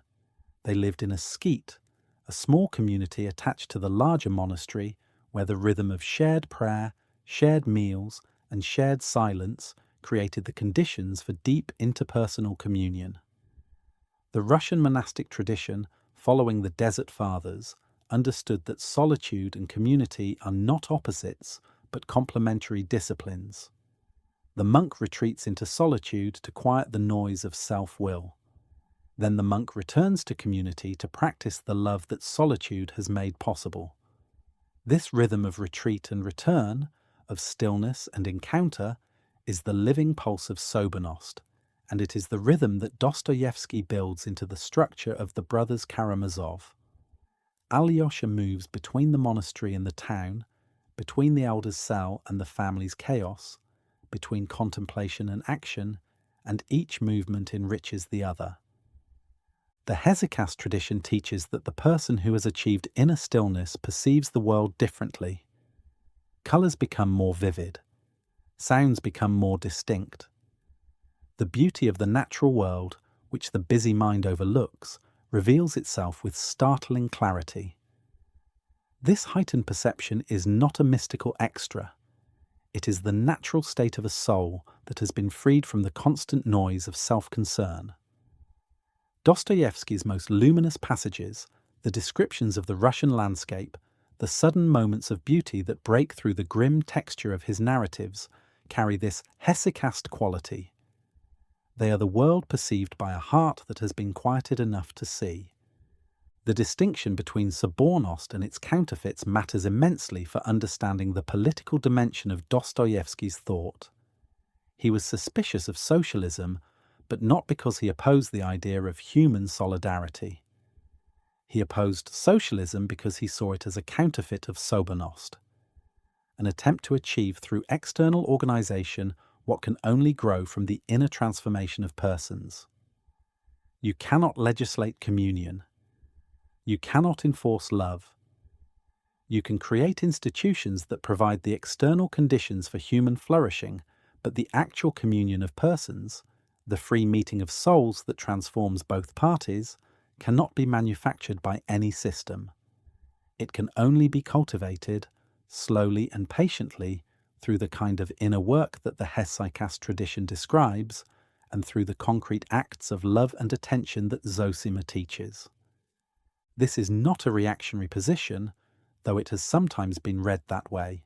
They lived in a skete, a small community attached to the larger monastery where the rhythm of shared prayer, shared meals, and shared silence created the conditions for deep interpersonal communion. The Russian monastic tradition, following the Desert Fathers, understood that solitude and community are not opposites, but complementary disciplines. The monk retreats into solitude to quiet the noise of self-will. Then the monk returns to community to practice the love that solitude has made possible. This rhythm of retreat and return, of stillness and encounter, is the living pulse of Sobornost, and it is the rhythm that Dostoevsky builds into the structure of the Brothers Karamazov. Alyosha moves between the monastery and the town, between the elder's cell and the family's chaos, between contemplation and action, and each movement enriches the other. The hesychast tradition teaches that the person who has achieved inner stillness perceives the world differently. Colours become more vivid. Sounds become more distinct. The beauty of the natural world, which the busy mind overlooks, reveals itself with startling clarity. This heightened perception is not a mystical extra. It is the natural state of a soul that has been freed from the constant noise of self-concern. Dostoevsky's most luminous passages, the descriptions of the Russian landscape, the sudden moments of beauty that break through the grim texture of his narratives, carry this hesychast quality. They are the world perceived by a heart that has been quieted enough to see. The distinction between Sobornost and its counterfeits matters immensely for understanding the political dimension of Dostoevsky's thought. He was suspicious of socialism, but not because he opposed the idea of human solidarity. He opposed socialism because he saw it as a counterfeit of Sobornost. and attempt to achieve through external organization what can only grow from the inner transformation of persons. You cannot legislate communion. You cannot enforce love. You can create institutions that provide the external conditions for human flourishing, but the actual communion of persons, the free meeting of souls that transforms both parties, cannot be manufactured by any system. It can only be cultivated, slowly and patiently, through the kind of inner work that the hesychast tradition describes, and through the concrete acts of love and attention that Zosima teaches. This is not a reactionary position, though it has sometimes been read that way.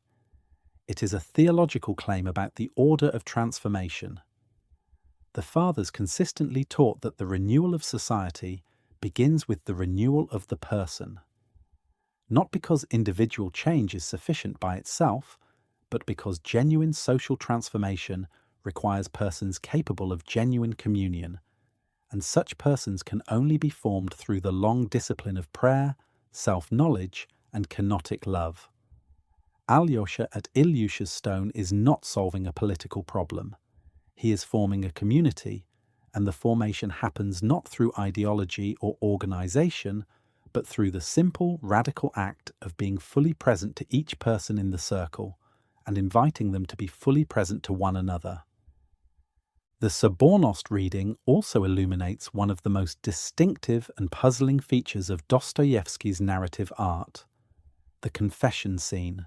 It is a theological claim about the order of transformation. The Fathers consistently taught that the renewal of society begins with the renewal of the person. Not because individual change is sufficient by itself, but because genuine social transformation requires persons capable of genuine communion, and such persons can only be formed through the long discipline of prayer, self-knowledge, and kenotic love. Alyosha at Ilyusha's stone is not solving a political problem. He is forming a community, and the formation happens not through ideology or organization, but through the simple, radical act of being fully present to each person in the circle, and inviting them to be fully present to one another. The Sobornost reading also illuminates one of the most distinctive and puzzling features of Dostoevsky's narrative art, the confession scene.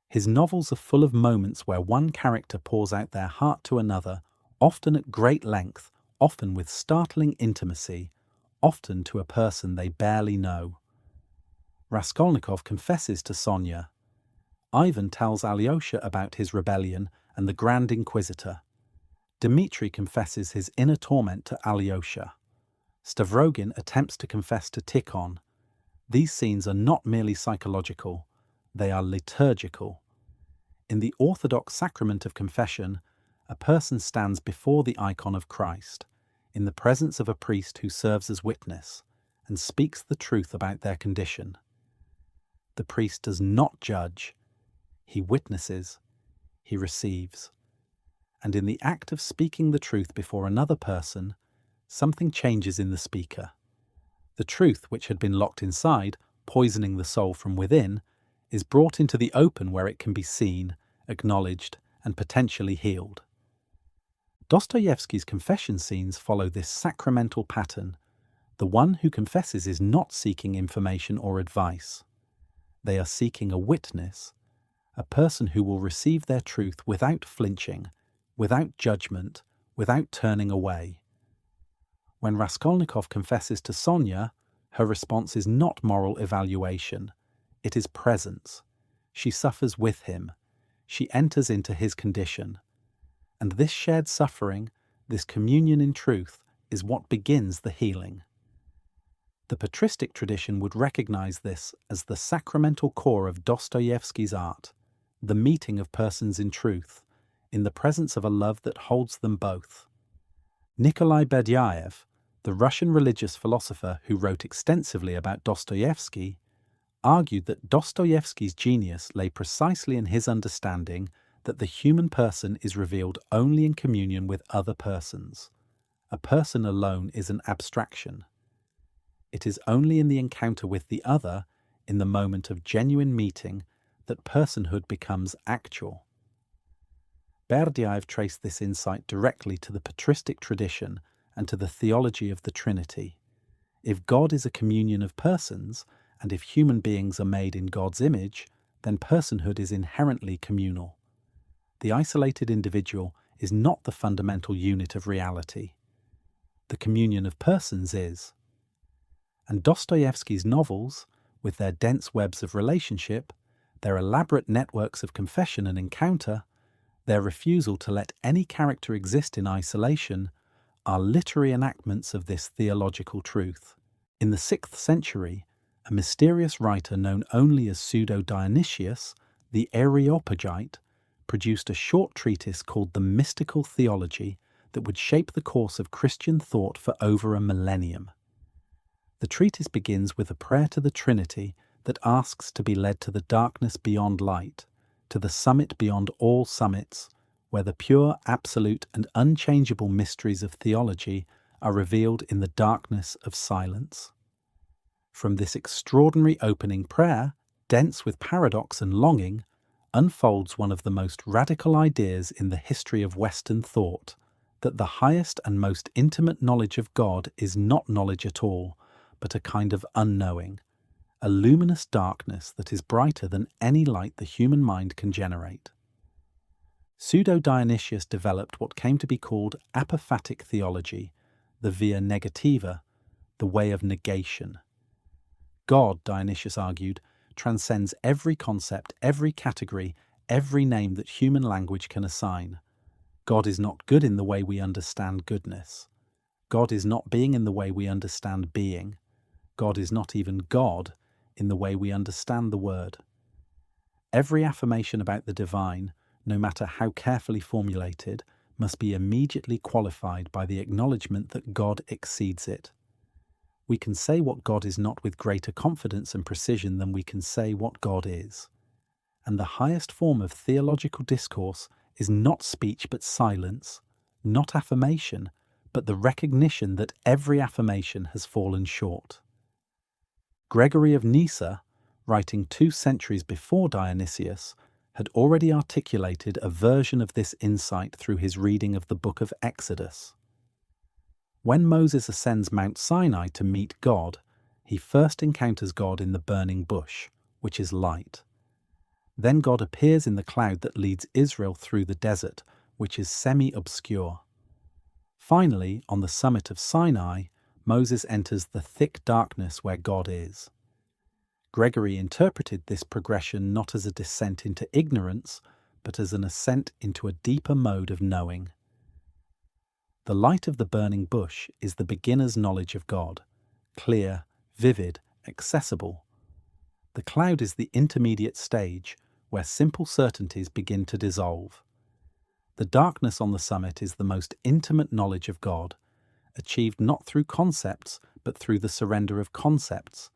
His novels are full of moments where one character pours out their heart to another, often at great length, often with startling intimacy, often to a person they barely know. Raskolnikov confesses to Sonia. Ivan tells Alyosha about his rebellion and the Grand Inquisitor. Dmitri confesses his inner torment to Alyosha. Stavrogin attempts to confess to Tikhon. These scenes are not merely psychological, they are liturgical. In the Orthodox sacrament of confession, a person stands before the icon of Christ, in the presence of a priest who serves as witness, and speaks the truth about their condition. The priest does not judge, he witnesses, he receives. And in the act of speaking the truth before another person, something changes in the speaker. The truth, which had been locked inside, poisoning the soul from within, is brought into the open where it can be seen, acknowledged, and potentially healed. Dostoevsky's confession scenes follow this sacramental pattern. The one who confesses is not seeking information or advice. They are seeking a witness, a person who will receive their truth without flinching, without judgment, without turning away. When Raskolnikov confesses to Sonia, her response is not moral evaluation, it is presence. She suffers with him. She enters into his condition. And this shared suffering, this communion in truth, is what begins the healing. The patristic tradition would recognize this as the sacramental core of Dostoevsky's art, the meeting of persons in truth, in the presence of a love that holds them both. Nikolai Berdyaev, the Russian religious philosopher who wrote extensively about Dostoevsky, argued that Dostoevsky's genius lay precisely in his understanding that the human person is revealed only in communion with other persons. A person alone is an abstraction. It is only in the encounter with the other, in the moment of genuine meeting, that personhood becomes actual. Berdyaev traced this insight directly to the patristic tradition and to the theology of the Trinity. If God is a communion of persons, and if human beings are made in God's image, then personhood is inherently communal. The isolated individual is not the fundamental unit of reality. The communion of persons is. And Dostoevsky's novels, with their dense webs of relationship, their elaborate networks of confession and encounter, their refusal to let any character exist in isolation, are literary enactments of this theological truth. In the 6th century, a mysterious writer known only as Pseudo-Dionysius, the Areopagite, produced a short treatise called the Mystical Theology that would shape the course of Christian thought for over a millennium. The treatise begins with a prayer to the Trinity that asks to be led to the darkness beyond light, to the summit beyond all summits, where the pure, absolute, and unchangeable mysteries of theology are revealed in the darkness of silence. From this extraordinary opening prayer, dense with paradox and longing, unfolds one of the most radical ideas in the history of Western thought, that the highest and most intimate knowledge of God is not knowledge at all, but a kind of unknowing, a luminous darkness that is brighter than any light the human mind can generate. Pseudo-Dionysius developed what came to be called Apophatic theology, the via negativa, the way of negation. God, Dionysius argued, transcends every concept, every category, every name that human language can assign. God is not good in the way we understand goodness. God is not being in the way we understand being. God is not even God in the way we understand the word. Every affirmation about the divine, no matter how carefully formulated, must be immediately qualified by the acknowledgement that God exceeds it. We can say what God is not with greater confidence and precision than we can say what God is. And the highest form of theological discourse is not speech but silence, not affirmation, but the recognition that every affirmation has fallen short. Gregory of Nyssa, writing 2 centuries before Dionysius, had already articulated a version of this insight through his reading of the book of Exodus. When Moses ascends Mount Sinai to meet God, he first encounters God in the burning bush, which is light. Then God appears in the cloud that leads Israel through the desert, which is semi-obscure. Finally, on the summit of Sinai, Moses enters the thick darkness where God is. Gregory interpreted this progression not as a descent into ignorance, but as an ascent into a deeper mode of knowing. The light of the burning bush is the beginner's knowledge of God, clear, vivid, accessible. The cloud is the intermediate stage, where simple certainties begin to dissolve. The darkness on the summit is the most intimate knowledge of God, achieved not through concepts, but through the surrender of concepts,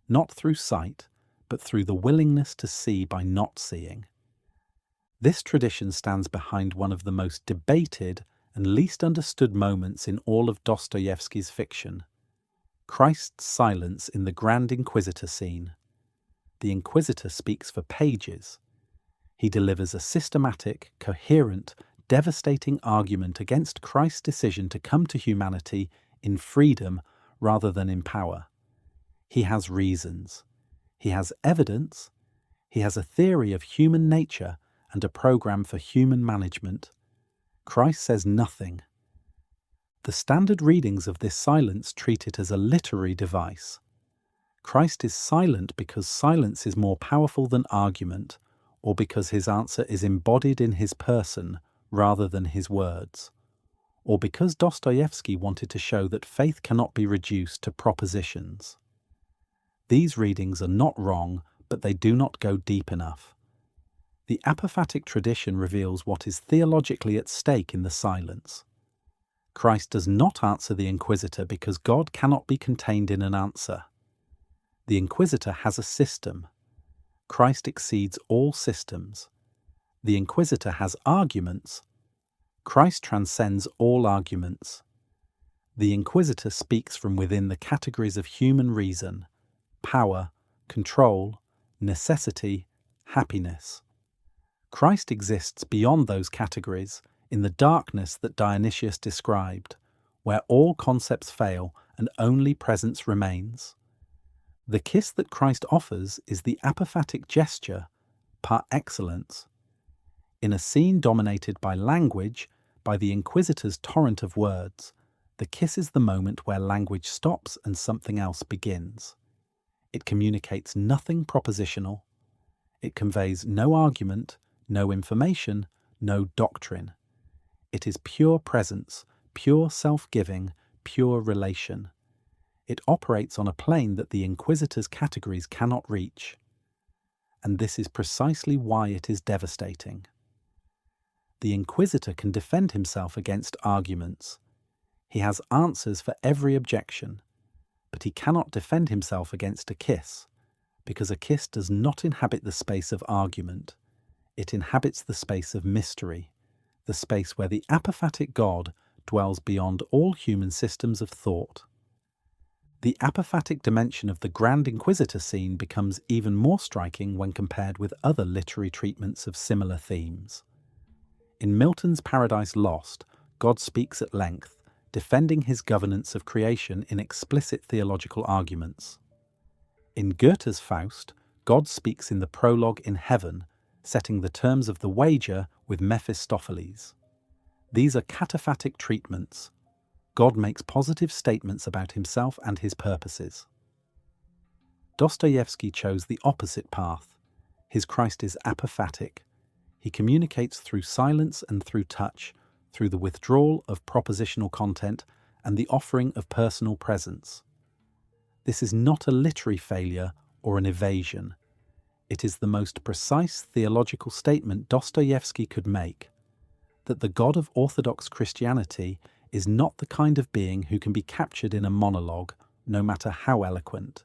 not through sight, but through the willingness to see by not seeing. This tradition stands behind one of the most debated and least understood moments in all of Dostoevsky's fiction, Christ's silence in the Grand Inquisitor scene. The Inquisitor speaks for pages. He delivers a systematic, coherent, devastating argument against Christ's decision to come to humanity in freedom rather than in power. He has reasons. He has evidence. He has a theory of human nature and a program for human management. Christ says nothing. The standard readings of this silence treat it as a literary device. Christ is silent because silence is more powerful than argument, or because his answer is embodied in his person rather than his words, or because Dostoevsky wanted to show that faith cannot be reduced to propositions. These readings are not wrong, but they do not go deep enough. The apophatic tradition reveals what is theologically at stake in the silence. Christ does not answer the Inquisitor because God cannot be contained in an answer. The Inquisitor has a system. Christ exceeds all systems. The Inquisitor has arguments. Christ transcends all arguments. The Inquisitor speaks from within the categories of human reason, power, control, necessity, happiness. Christ exists beyond those categories in the darkness that Dionysius described, where all concepts fail and only presence remains. The kiss that Christ offers is the apophatic gesture par excellence. In a scene dominated by language, by the Inquisitor's torrent of words, the kiss is the moment where language stops and something else begins. It communicates nothing propositional. It conveys no argument, no information, no doctrine. It is pure presence, pure self-giving, pure relation. It operates on a plane that the Inquisitor's categories cannot reach. And this is precisely why it is devastating. The Inquisitor can defend himself against arguments. He has answers for every objection, but he cannot defend himself against a kiss, because a kiss does not inhabit the space of argument. It inhabits the space of mystery, the space where the apophatic God dwells beyond all human systems of thought. The apophatic dimension of the Grand Inquisitor scene becomes even more striking when compared with other literary treatments of similar themes. In Milton's Paradise Lost, God speaks at length, defending his governance of creation in explicit theological arguments. In Goethe's Faust, God speaks in the prologue in heaven, setting the terms of the wager with Mephistopheles. These are cataphatic treatments. God makes positive statements about himself and his purposes. Dostoevsky chose the opposite path. His Christ is apophatic. He communicates through silence and through touch, through the withdrawal of propositional content and the offering of personal presence. This is not a literary failure or an evasion. It is the most precise theological statement Dostoevsky could make, that the God of Orthodox Christianity is not the kind of being who can be captured in a monologue, no matter how eloquent.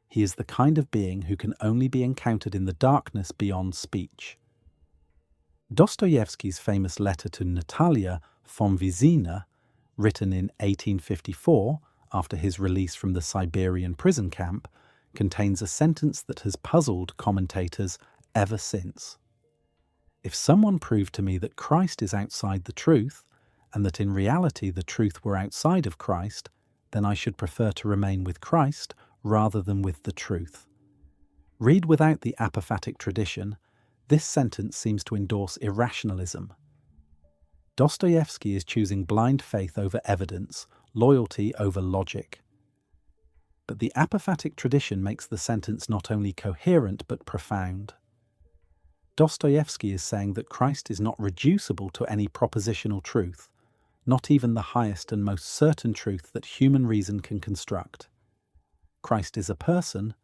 He is the kind of being who can only be encountered in the darkness beyond speech. Dostoevsky's famous letter to Natalia von Vizina, written in 1854 after his release from the Siberian prison camp, contains a sentence that has puzzled commentators ever since. If someone proved to me that Christ is outside the truth, and that in reality the truth were outside of Christ, then I should prefer to remain with Christ rather than with the truth. Read without the apophatic tradition, this sentence seems to endorse irrationalism. Dostoevsky is choosing blind faith over evidence, loyalty over logic. But the apophatic tradition makes the sentence not only coherent but profound. Dostoevsky is saying that Christ is not reducible to any propositional truth, not even the highest and most certain truth that human reason can construct. Christ is a person,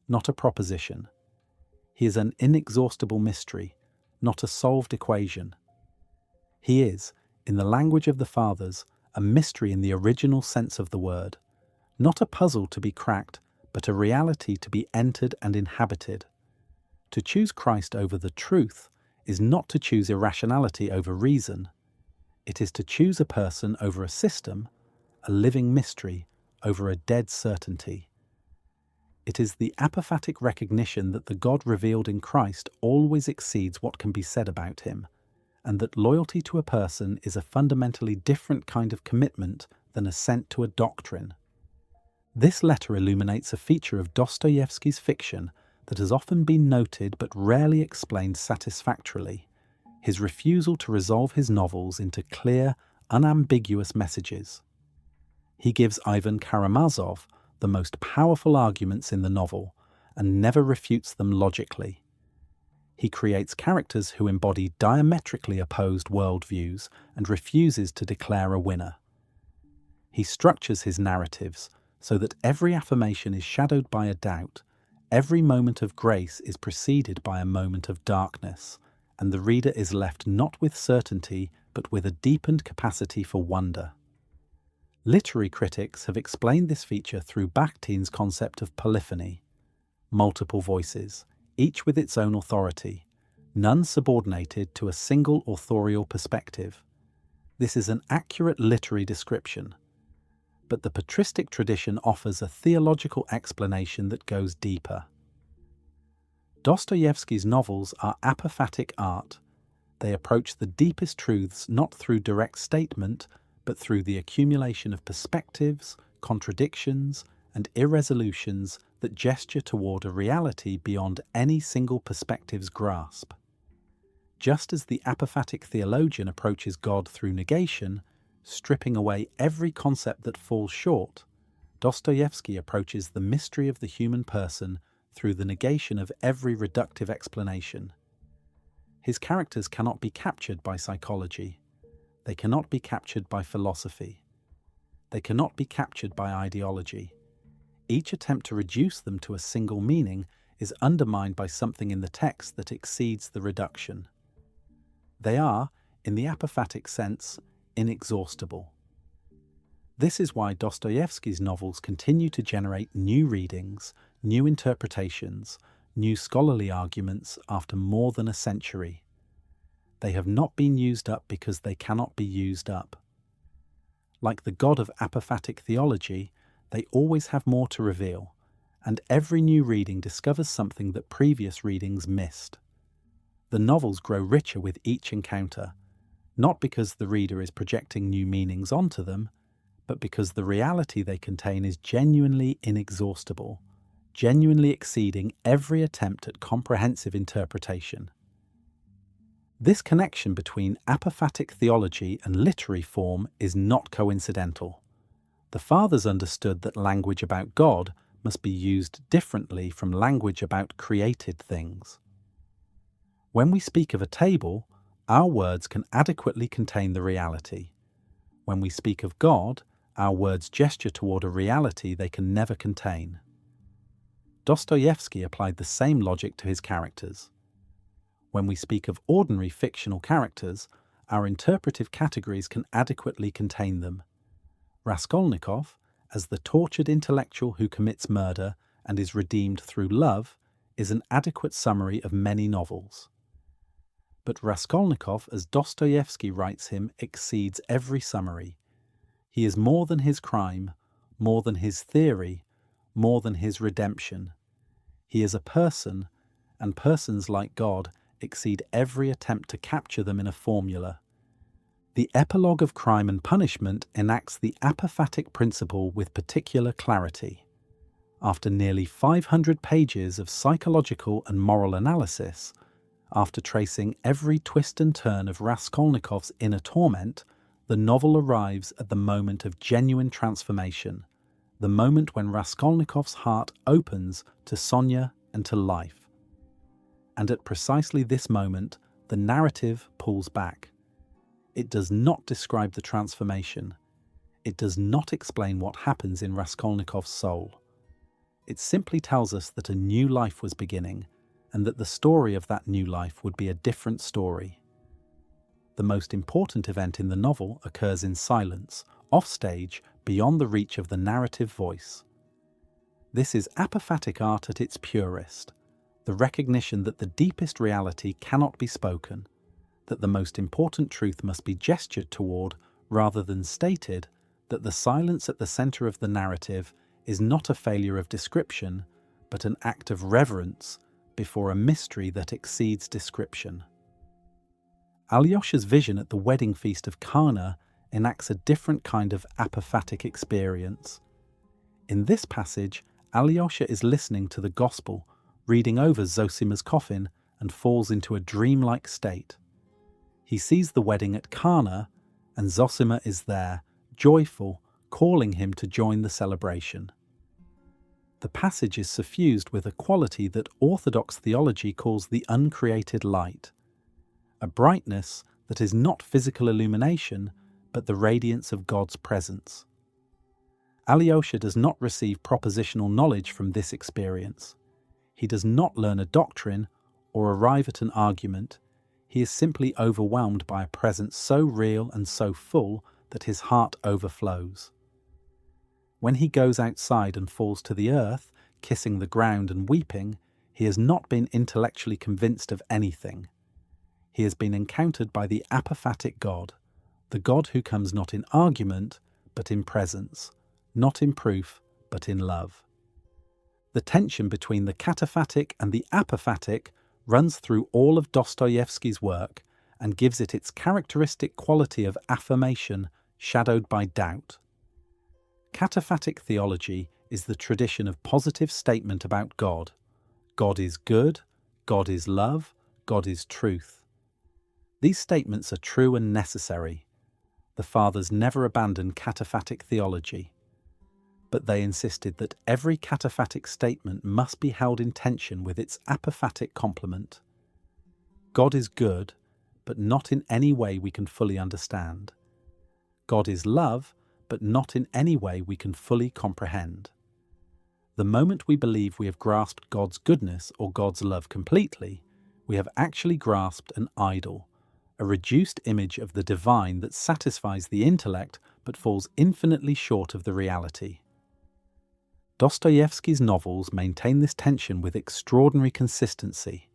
not a proposition. He is an inexhaustible mystery, not a solved equation. He is, in the language of the Fathers, a mystery in the original sense of the word, not a puzzle to be cracked, but a reality to be entered and inhabited. To choose Christ over the truth is not to choose irrationality over reason. It is to choose a person over a system, a living mystery over a dead certainty. It is the apophatic recognition that the God revealed in Christ always exceeds what can be said about him, and that loyalty to a person is a fundamentally different kind of commitment than assent to a doctrine. This letter illuminates a feature of Dostoevsky's fiction that has often been noted but rarely explained satisfactorily: his refusal to resolve his novels into clear, unambiguous messages. He gives Ivan Karamazov the most powerful arguments in the novel and never refutes them logically. He creates characters who embody diametrically opposed worldviews and refuses to declare a winner. He structures his narratives so that every affirmation is shadowed by a doubt, every moment of grace is preceded by a moment of darkness, and the reader is left not with certainty but with a deepened capacity for wonder. Literary critics have explained this feature through Bakhtin's concept of polyphony, multiple voices, each with its own authority, none subordinated to a single authorial perspective. This is an accurate literary description, but the patristic tradition offers a theological explanation that goes deeper. Dostoevsky's novels are apophatic art. They approach the deepest truths not through direct statement, but through the accumulation of perspectives, contradictions, and irresolutions that gesture toward a reality beyond any single perspective's grasp. Just as the apophatic theologian approaches God through negation, stripping away every concept that falls short, Dostoevsky approaches the mystery of the human person through the negation of every reductive explanation. His characters cannot be captured by psychology. They cannot be captured by philosophy. They cannot be captured by ideology. Each attempt to reduce them to a single meaning is undermined by something in the text that exceeds the reduction. They are, in the apophatic sense, inexhaustible. This is why Dostoevsky's novels continue to generate new readings, new interpretations, new scholarly arguments after more than a century. They have not been used up because they cannot be used up. Like the God of apophatic theology, they always have more to reveal, and every new reading discovers something that previous readings missed. The novels grow richer with each encounter, not because the reader is projecting new meanings onto them, but because the reality they contain is genuinely inexhaustible, genuinely exceeding every attempt at comprehensive interpretation. This connection between apophatic theology and literary form is not coincidental. The Fathers understood that language about God must be used differently from language about created things. When we speak of a table, our words can adequately contain the reality. When we speak of God, our words gesture toward a reality they can never contain. Dostoevsky applied the same logic to his characters. When we speak of ordinary fictional characters, our interpretive categories can adequately contain them. Raskolnikov, as the tortured intellectual who commits murder and is redeemed through love, is an adequate summary of many novels. But Raskolnikov, as Dostoevsky writes him, exceeds every summary. He is more than his crime, more than his theory, more than his redemption. He is a person, and persons like God exceed every attempt to capture them in a formula. The epilogue of Crime and Punishment enacts the apophatic principle with particular clarity. After nearly 500 pages of psychological and moral analysis, after tracing every twist and turn of Raskolnikov's inner torment, the novel arrives at the moment of genuine transformation, the moment when Raskolnikov's heart opens to Sonia and to life. And at precisely this moment, the narrative pulls back. It does not describe the transformation. It does not explain what happens in Raskolnikov's soul. It simply tells us that a new life was beginning, and that the story of that new life would be a different story. The most important event in the novel occurs in silence, offstage, beyond the reach of the narrative voice. This is apophatic art at its purest, the recognition that the deepest reality cannot be spoken, that the most important truth must be gestured toward rather than stated, that the silence at the center of the narrative is not a failure of description, but an act of reverence before a mystery that exceeds description. Alyosha's vision at the wedding feast of Cana enacts a different kind of apophatic experience. In this passage, Alyosha is listening to the Gospel, reading over Zosima's coffin, and falls into a dreamlike state. He sees the wedding at Cana, and Zosima is there, joyful, calling him to join the celebration. The passage is suffused with a quality that Orthodox theology calls the uncreated light, a brightness that is not physical illumination, but the radiance of God's presence. Alyosha does not receive propositional knowledge from this experience. He does not learn a doctrine or arrive at an argument. He is simply overwhelmed by a presence so real and so full that his heart overflows. When he goes outside and falls to the earth, kissing the ground and weeping, he has not been intellectually convinced of anything. He has been encountered by the apophatic God, the God who comes not in argument, but in presence, not in proof, but in love. The tension between the cataphatic and the apophatic runs through all of Dostoevsky's work and gives it its characteristic quality of affirmation shadowed by doubt. Cataphatic theology is the tradition of positive statement about God. God is good, God is love, God is truth. These statements are true and necessary. The Fathers never abandoned cataphatic theology, but they insisted that every cataphatic statement must be held in tension with its apophatic complement. God is good, but not in any way we can fully understand. God is love, but not in any way we can fully comprehend. The moment we believe we have grasped God's goodness or God's love completely, we have actually grasped an idol, a reduced image of the divine that satisfies the intellect but falls infinitely short of the reality. Dostoevsky's novels maintain this tension with extraordinary consistency.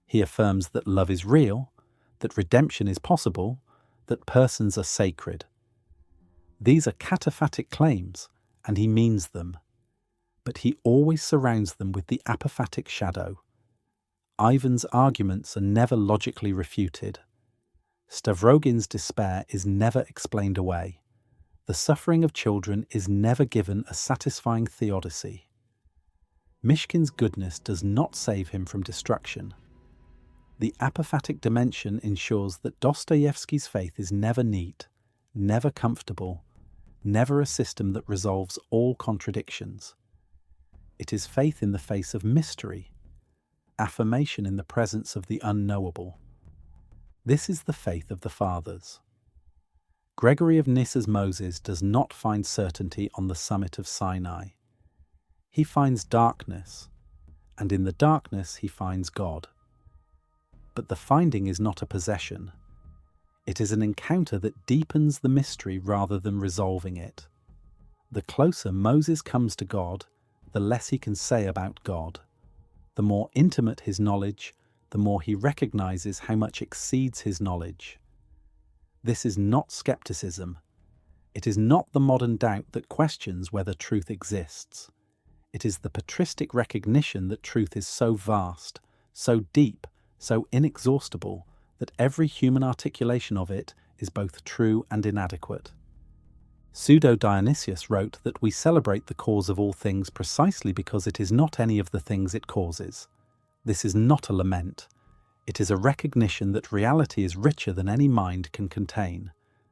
He affirms that love is real, that redemption is possible, that persons are sacred. These are cataphatic claims, and he means them. But he always surrounds them with the apophatic shadow. Ivan's arguments are never logically refuted. Stavrogin's despair is never explained away. The suffering of children is never given a satisfying theodicy. Mishkin's goodness does not save him from destruction. The apophatic dimension ensures that Dostoevsky's faith is never neat, never comfortable, never a system that resolves all contradictions. It is faith in the face of mystery, affirmation in the presence of the unknowable. This is the faith of the Fathers. Gregory of Nyssa's Moses does not find certainty on the summit of Sinai. He finds darkness, and in the darkness he finds God. But the finding is not a possession. It is an encounter that deepens the mystery rather than resolving it. The closer Moses comes to God, the less he can say about God. The more intimate his knowledge, the more he recognizes how much exceeds his knowledge. This is not skepticism. It is not the modern doubt that questions whether truth exists. It is the patristic recognition that truth is so vast, so deep, so inexhaustible, that every human articulation of it is both true and inadequate. Pseudo-Dionysius wrote that we celebrate the cause of all things precisely because it is not any of the things it causes. This is not a lament. It is a recognition that reality is richer than any mind can contain,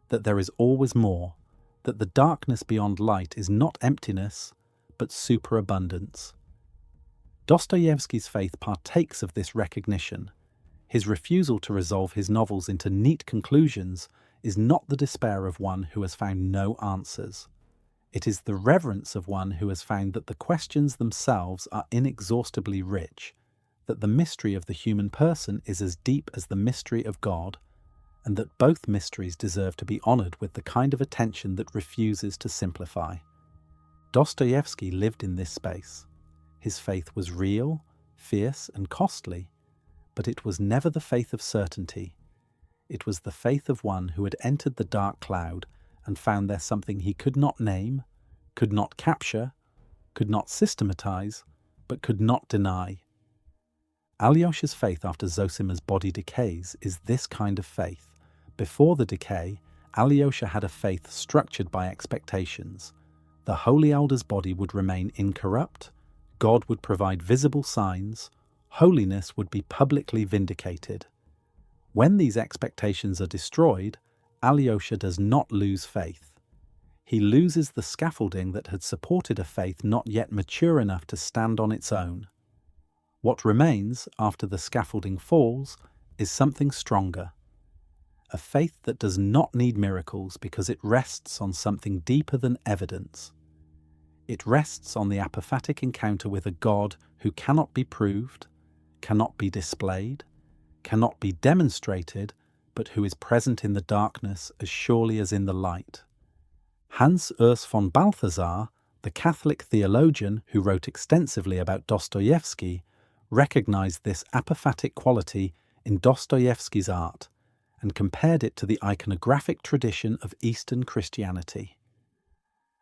that there is always more, that the darkness beyond light is not emptiness, but superabundance. Dostoevsky's faith partakes of this recognition. His refusal to resolve his novels into neat conclusions is not the despair of one who has found no answers. It is the reverence of one who has found that the questions themselves are inexhaustibly rich, that the mystery of the human person is as deep as the mystery of God, and that both mysteries deserve to be honoured with the kind of attention that refuses to simplify. Dostoevsky lived in this space. His faith was real, fierce, and costly, but it was never the faith of certainty. It was the faith of one who had entered the dark cloud and found there something he could not name, could not capture, could not systematize, but could not deny. Alyosha's faith after Zosima's body decays is this kind of faith. Before the decay, Alyosha had a faith structured by expectations. The holy elder's body would remain incorrupt, God would provide visible signs, holiness would be publicly vindicated. When these expectations are destroyed, Alyosha does not lose faith. He loses the scaffolding that had supported a faith not yet mature enough to stand on its own. What remains after the scaffolding falls is something stronger. A faith that does not need miracles because it rests on something deeper than evidence. It rests on the apophatic encounter with a God who cannot be proved, cannot be displayed, cannot be demonstrated, but who is present in the darkness as surely as in the light. Hans Urs von Balthasar, the Catholic theologian who wrote extensively about Dostoevsky, recognized this apophatic quality in Dostoevsky's art and compared it to the iconographic tradition of Eastern Christianity.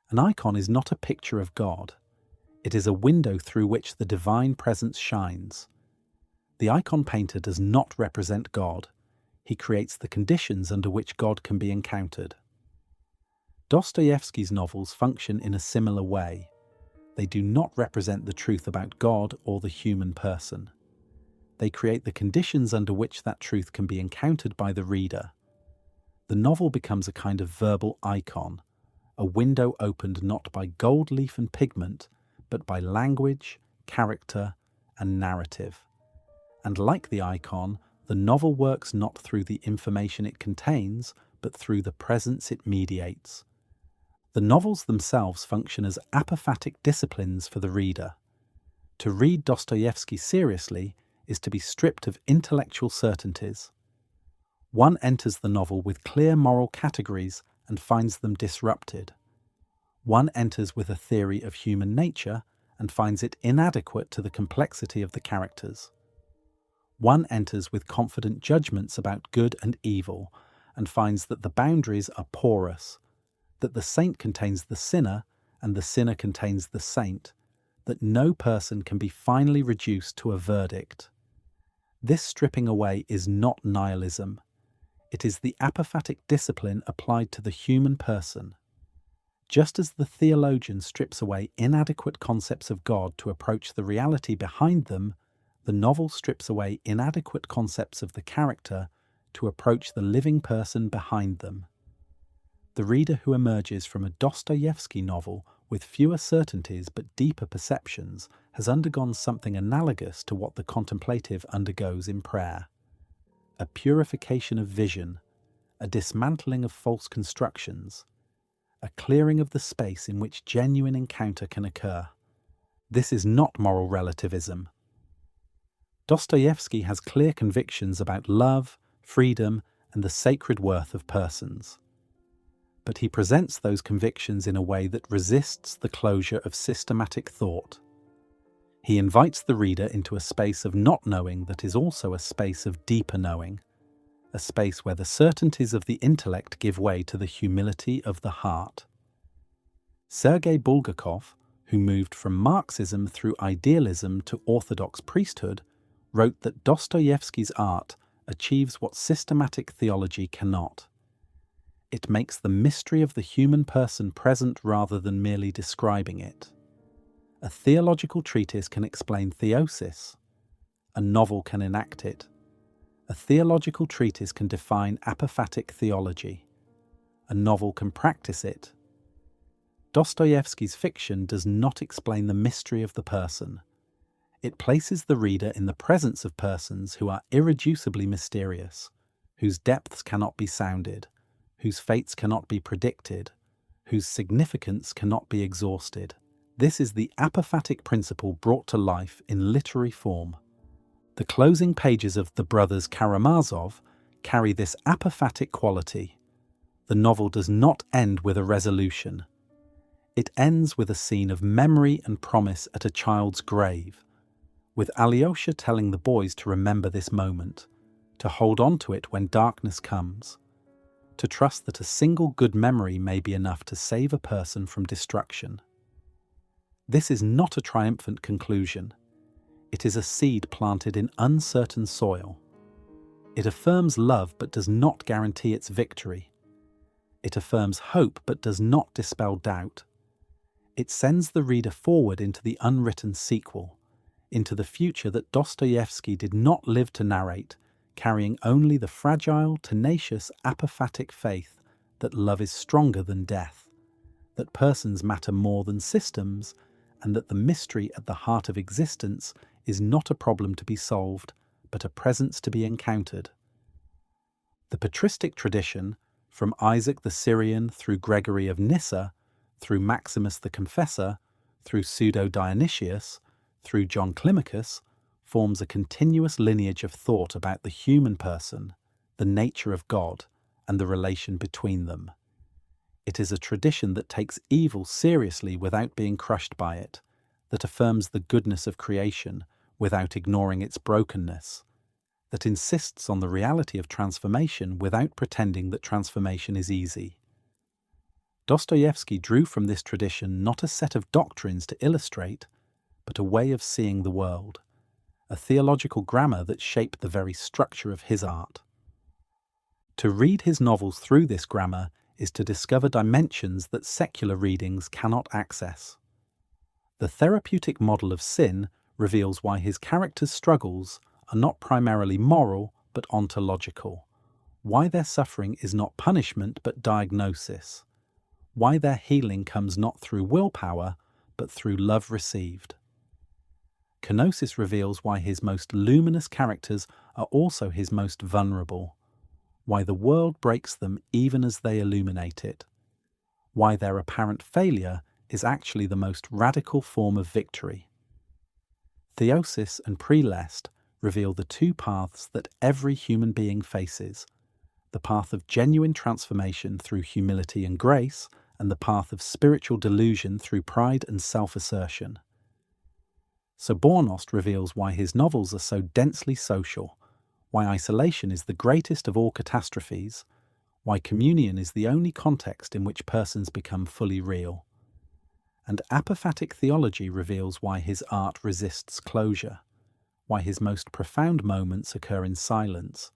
An icon is not a picture of God. It is a window through which the divine presence shines. The icon painter does not represent God. He creates the conditions under which God can be encountered. Dostoevsky's novels function in a similar way. They do not represent the truth about God or the human person. They create the conditions under which that truth can be encountered by the reader. The novel becomes a kind of verbal icon, a window opened not by gold leaf and pigment, but by language, character, and narrative. And like the icon, the novel works not through the information it contains, but through the presence it mediates. The novels themselves function as apophatic disciplines for the reader. To read Dostoevsky seriously is to be stripped of intellectual certainties. One enters the novel with clear moral categories and finds them disrupted. One enters with a theory of human nature and finds it inadequate to the complexity of the characters. One enters with confident judgments about good and evil and finds that the boundaries are porous, that the saint contains the sinner and the sinner contains the saint, that no person can be finally reduced to a verdict. This stripping away is not nihilism. It is the apophatic discipline applied to the human person. Just as the theologian strips away inadequate concepts of God to approach the reality behind them, the novel strips away inadequate concepts of the character to approach the living person behind them. The reader who emerges from a Dostoevsky novel with fewer certainties but deeper perceptions has undergone something analogous to what the contemplative undergoes in prayer. A purification of vision, a dismantling of false constructions, a clearing of the space in which genuine encounter can occur. This is not moral relativism. Dostoevsky has clear convictions about love, freedom, and the sacred worth of persons. But he presents those convictions in a way that resists the closure of systematic thought. He invites the reader into a space of not knowing that is also a space of deeper knowing, a space where the certainties of the intellect give way to the humility of the heart. Sergei Bulgakov, who moved from Marxism through idealism to Orthodox priesthood, wrote that Dostoevsky's art achieves what systematic theology cannot. It makes the mystery of the human person present rather than merely describing it. A theological treatise can explain theosis. A novel can enact it. A theological treatise can define apophatic theology. A novel can practice it. Dostoevsky's fiction does not explain the mystery of the person. It places the reader in the presence of persons who are irreducibly mysterious, whose depths cannot be sounded, whose fates cannot be predicted, whose significance cannot be exhausted. This is the apophatic principle brought to life in literary form. The closing pages of the Brothers Karamazov carry this apophatic quality. The novel does not end with a resolution. It ends with a scene of memory and promise at a child's grave, with Alyosha telling the boys to remember this moment, to hold on to it when darkness comes, to trust that a single good memory may be enough to save a person from destruction. This is not a triumphant conclusion. It is a seed planted in uncertain soil. It affirms love but does not guarantee its victory. It affirms hope but does not dispel doubt. It sends the reader forward into the unwritten sequel, into the future that Dostoevsky did not live to narrate, carrying only the fragile, tenacious, apophatic faith that love is stronger than death, that persons matter more than systems, and that the mystery at the heart of existence is not a problem to be solved, but a presence to be encountered. The patristic tradition, from Isaac the Syrian through Gregory of Nyssa, through Maximus the Confessor, through Pseudo-Dionysius, through John Climacus, forms a continuous lineage of thought about the human person, the nature of God, and the relation between them. It is a tradition that takes evil seriously without being crushed by it, that affirms the goodness of creation without ignoring its brokenness, that insists on the reality of transformation without pretending that transformation is easy. Dostoevsky drew from this tradition not a set of doctrines to illustrate, but a way of seeing the world, a theological grammar that shaped the very structure of his art. To read his novels through this grammar is to discover dimensions that secular readings cannot access. The therapeutic model of sin reveals why his characters' struggles are not primarily moral but ontological, why their suffering is not punishment but diagnosis, why their healing comes not through willpower but through love received. Kenosis reveals why his most luminous characters are also his most vulnerable, why the world breaks them even as they illuminate it, why their apparent failure is actually the most radical form of victory. Theosis and Prelest reveal the two paths that every human being faces, the path of genuine transformation through humility and grace, and the path of spiritual delusion through pride and self-assertion. Sobornost reveals why his novels are so densely social, why isolation is the greatest of all catastrophes, why communion is the only context in which persons become fully real. And Apophatic Theology reveals why his art resists closure, why his most profound moments occur in silence,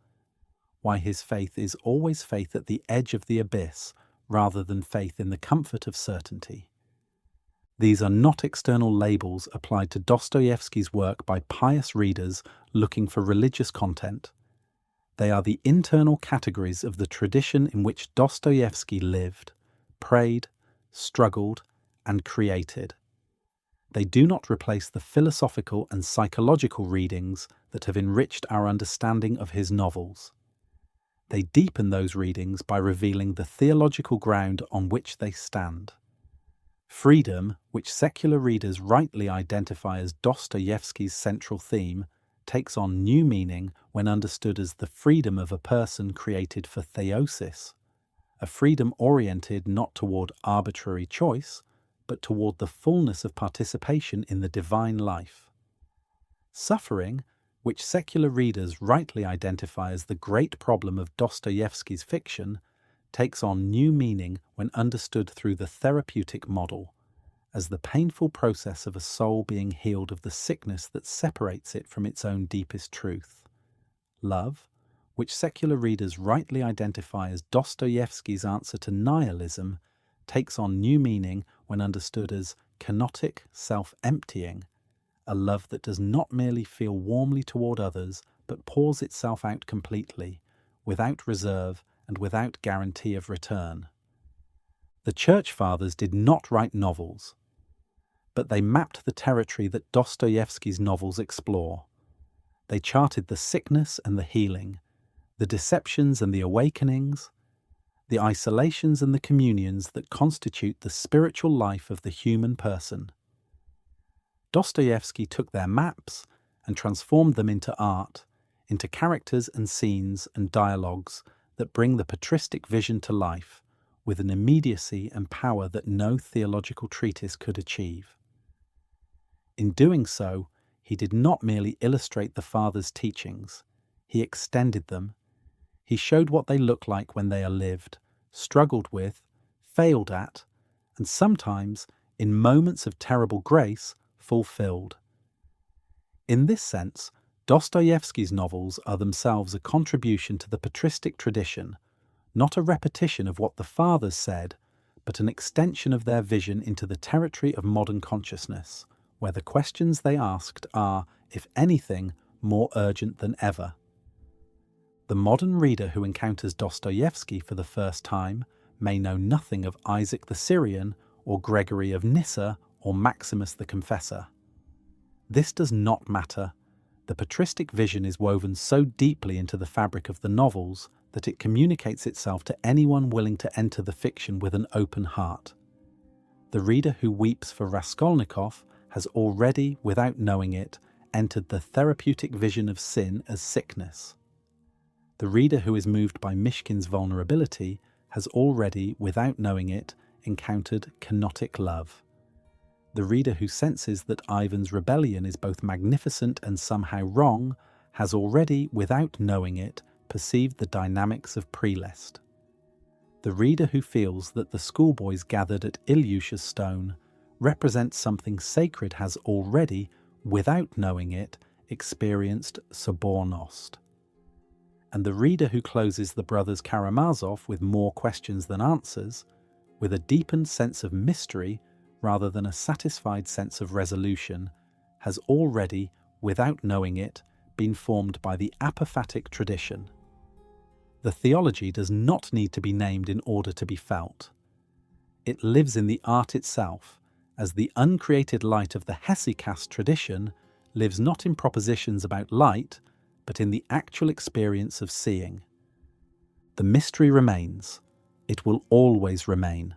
why his faith is always faith at the edge of the abyss rather than faith in the comfort of certainty. These are not external labels applied to Dostoevsky's work by pious readers looking for religious content. They are the internal categories of the tradition in which Dostoevsky lived, prayed, struggled, and created. They do not replace the philosophical and psychological readings that have enriched our understanding of his novels. They deepen those readings by revealing the theological ground on which they stand. Freedom, which secular readers rightly identify as Dostoevsky's central theme, takes on new meaning when understood as the freedom of a person created for theosis, a freedom oriented not toward arbitrary choice, but toward the fullness of participation in the divine life. Suffering, which secular readers rightly identify as the great problem of Dostoevsky's fiction, takes on new meaning when understood through the therapeutic model, as the painful process of a soul being healed of the sickness that separates it from its own deepest truth. Love, which secular readers rightly identify as Dostoevsky's answer to nihilism, takes on new meaning when understood as kenotic self-emptying, a love that does not merely feel warmly toward others, but pours itself out completely, without reserve and without guarantee of return. The Church Fathers did not write novels, but they mapped the territory that Dostoevsky's novels explore. They charted the sickness and the healing, the deceptions and the awakenings, the isolations and the communions that constitute the spiritual life of the human person. Dostoevsky took their maps and transformed them into art, into characters and scenes and dialogues that bring the patristic vision to life with an immediacy and power that no theological treatise could achieve. In doing so, he did not merely illustrate the Fathers' teachings, he extended them. He showed what they look like when they are lived, struggled with, failed at, and sometimes, in moments of terrible grace, fulfilled. In this sense, Dostoevsky's novels are themselves a contribution to the patristic tradition, not a repetition of what the Fathers said, but an extension of their vision into the territory of modern consciousness, where the questions they asked are, if anything, more urgent than ever. The modern reader who encounters Dostoevsky for the first time may know nothing of Isaac the Syrian or Gregory of Nyssa or Maximus the Confessor. This does not matter. The patristic vision is woven so deeply into the fabric of the novels that it communicates itself to anyone willing to enter the fiction with an open heart. The reader who weeps for Raskolnikov has already, without knowing it, entered the therapeutic vision of sin as sickness. The reader who is moved by Mishkin's vulnerability has already, without knowing it, encountered kenotic love. The reader who senses that Ivan's rebellion is both magnificent and somehow wrong has already, without knowing it, perceived the dynamics of Prelest. The reader who feels that the schoolboys gathered at Ilyusha's stone represent something sacred has already, without knowing it, experienced Sobornost. And the reader who closes the Brothers Karamazov with more questions than answers, with a deepened sense of mystery rather than a satisfied sense of resolution, has already, without knowing it, been formed by the apophatic tradition. The theology does not need to be named in order to be felt. It lives in the art itself, as the uncreated light of the hesychast tradition lives not in propositions about light, but in the actual experience of seeing. The mystery remains. It will always remain.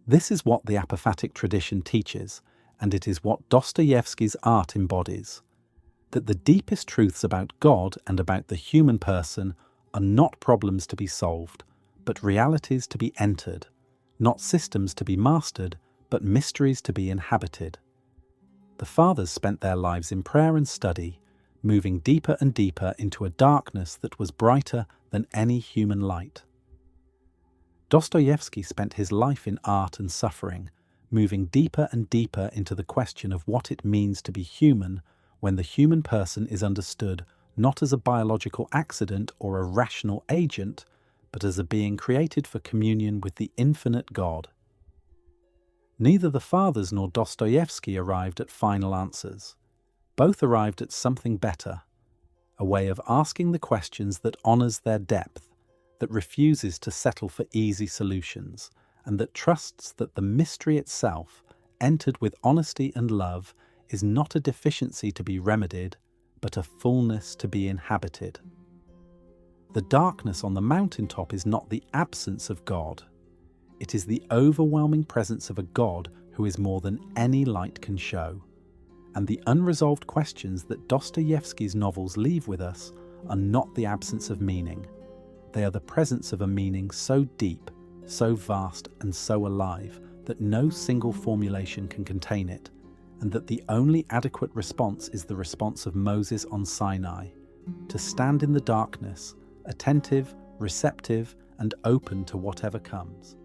This is what the apophatic tradition teaches, and it is what Dostoevsky's art embodies, that the deepest truths about God and about the human person are not problems to be solved, but realities to be entered, not systems to be mastered, but mysteries to be inhabited. The Fathers spent their lives in prayer and study, moving deeper and deeper into a darkness that was brighter than any human light. Dostoevsky spent his life in art and suffering, moving deeper and deeper into the question of what it means to be human when the human person is understood not as a biological accident or a rational agent, but as a being created for communion with the infinite God. Neither the Fathers nor Dostoevsky arrived at final answers. Both arrived at something better, a way of asking the questions that honors their depth, that refuses to settle for easy solutions, and that trusts that the mystery itself, entered with honesty and love, is not a deficiency to be remedied, but a fullness to be inhabited. The darkness on the mountaintop is not the absence of God. It is the overwhelming presence of a God who is more than any light can show. And the unresolved questions that Dostoevsky's novels leave with us are not the absence of meaning. They are the presence of a meaning so deep, so vast and so alive that no single formulation can contain it, and that the only adequate response is the response of Moses on Sinai, to stand in the darkness, attentive, receptive, and open to whatever comes.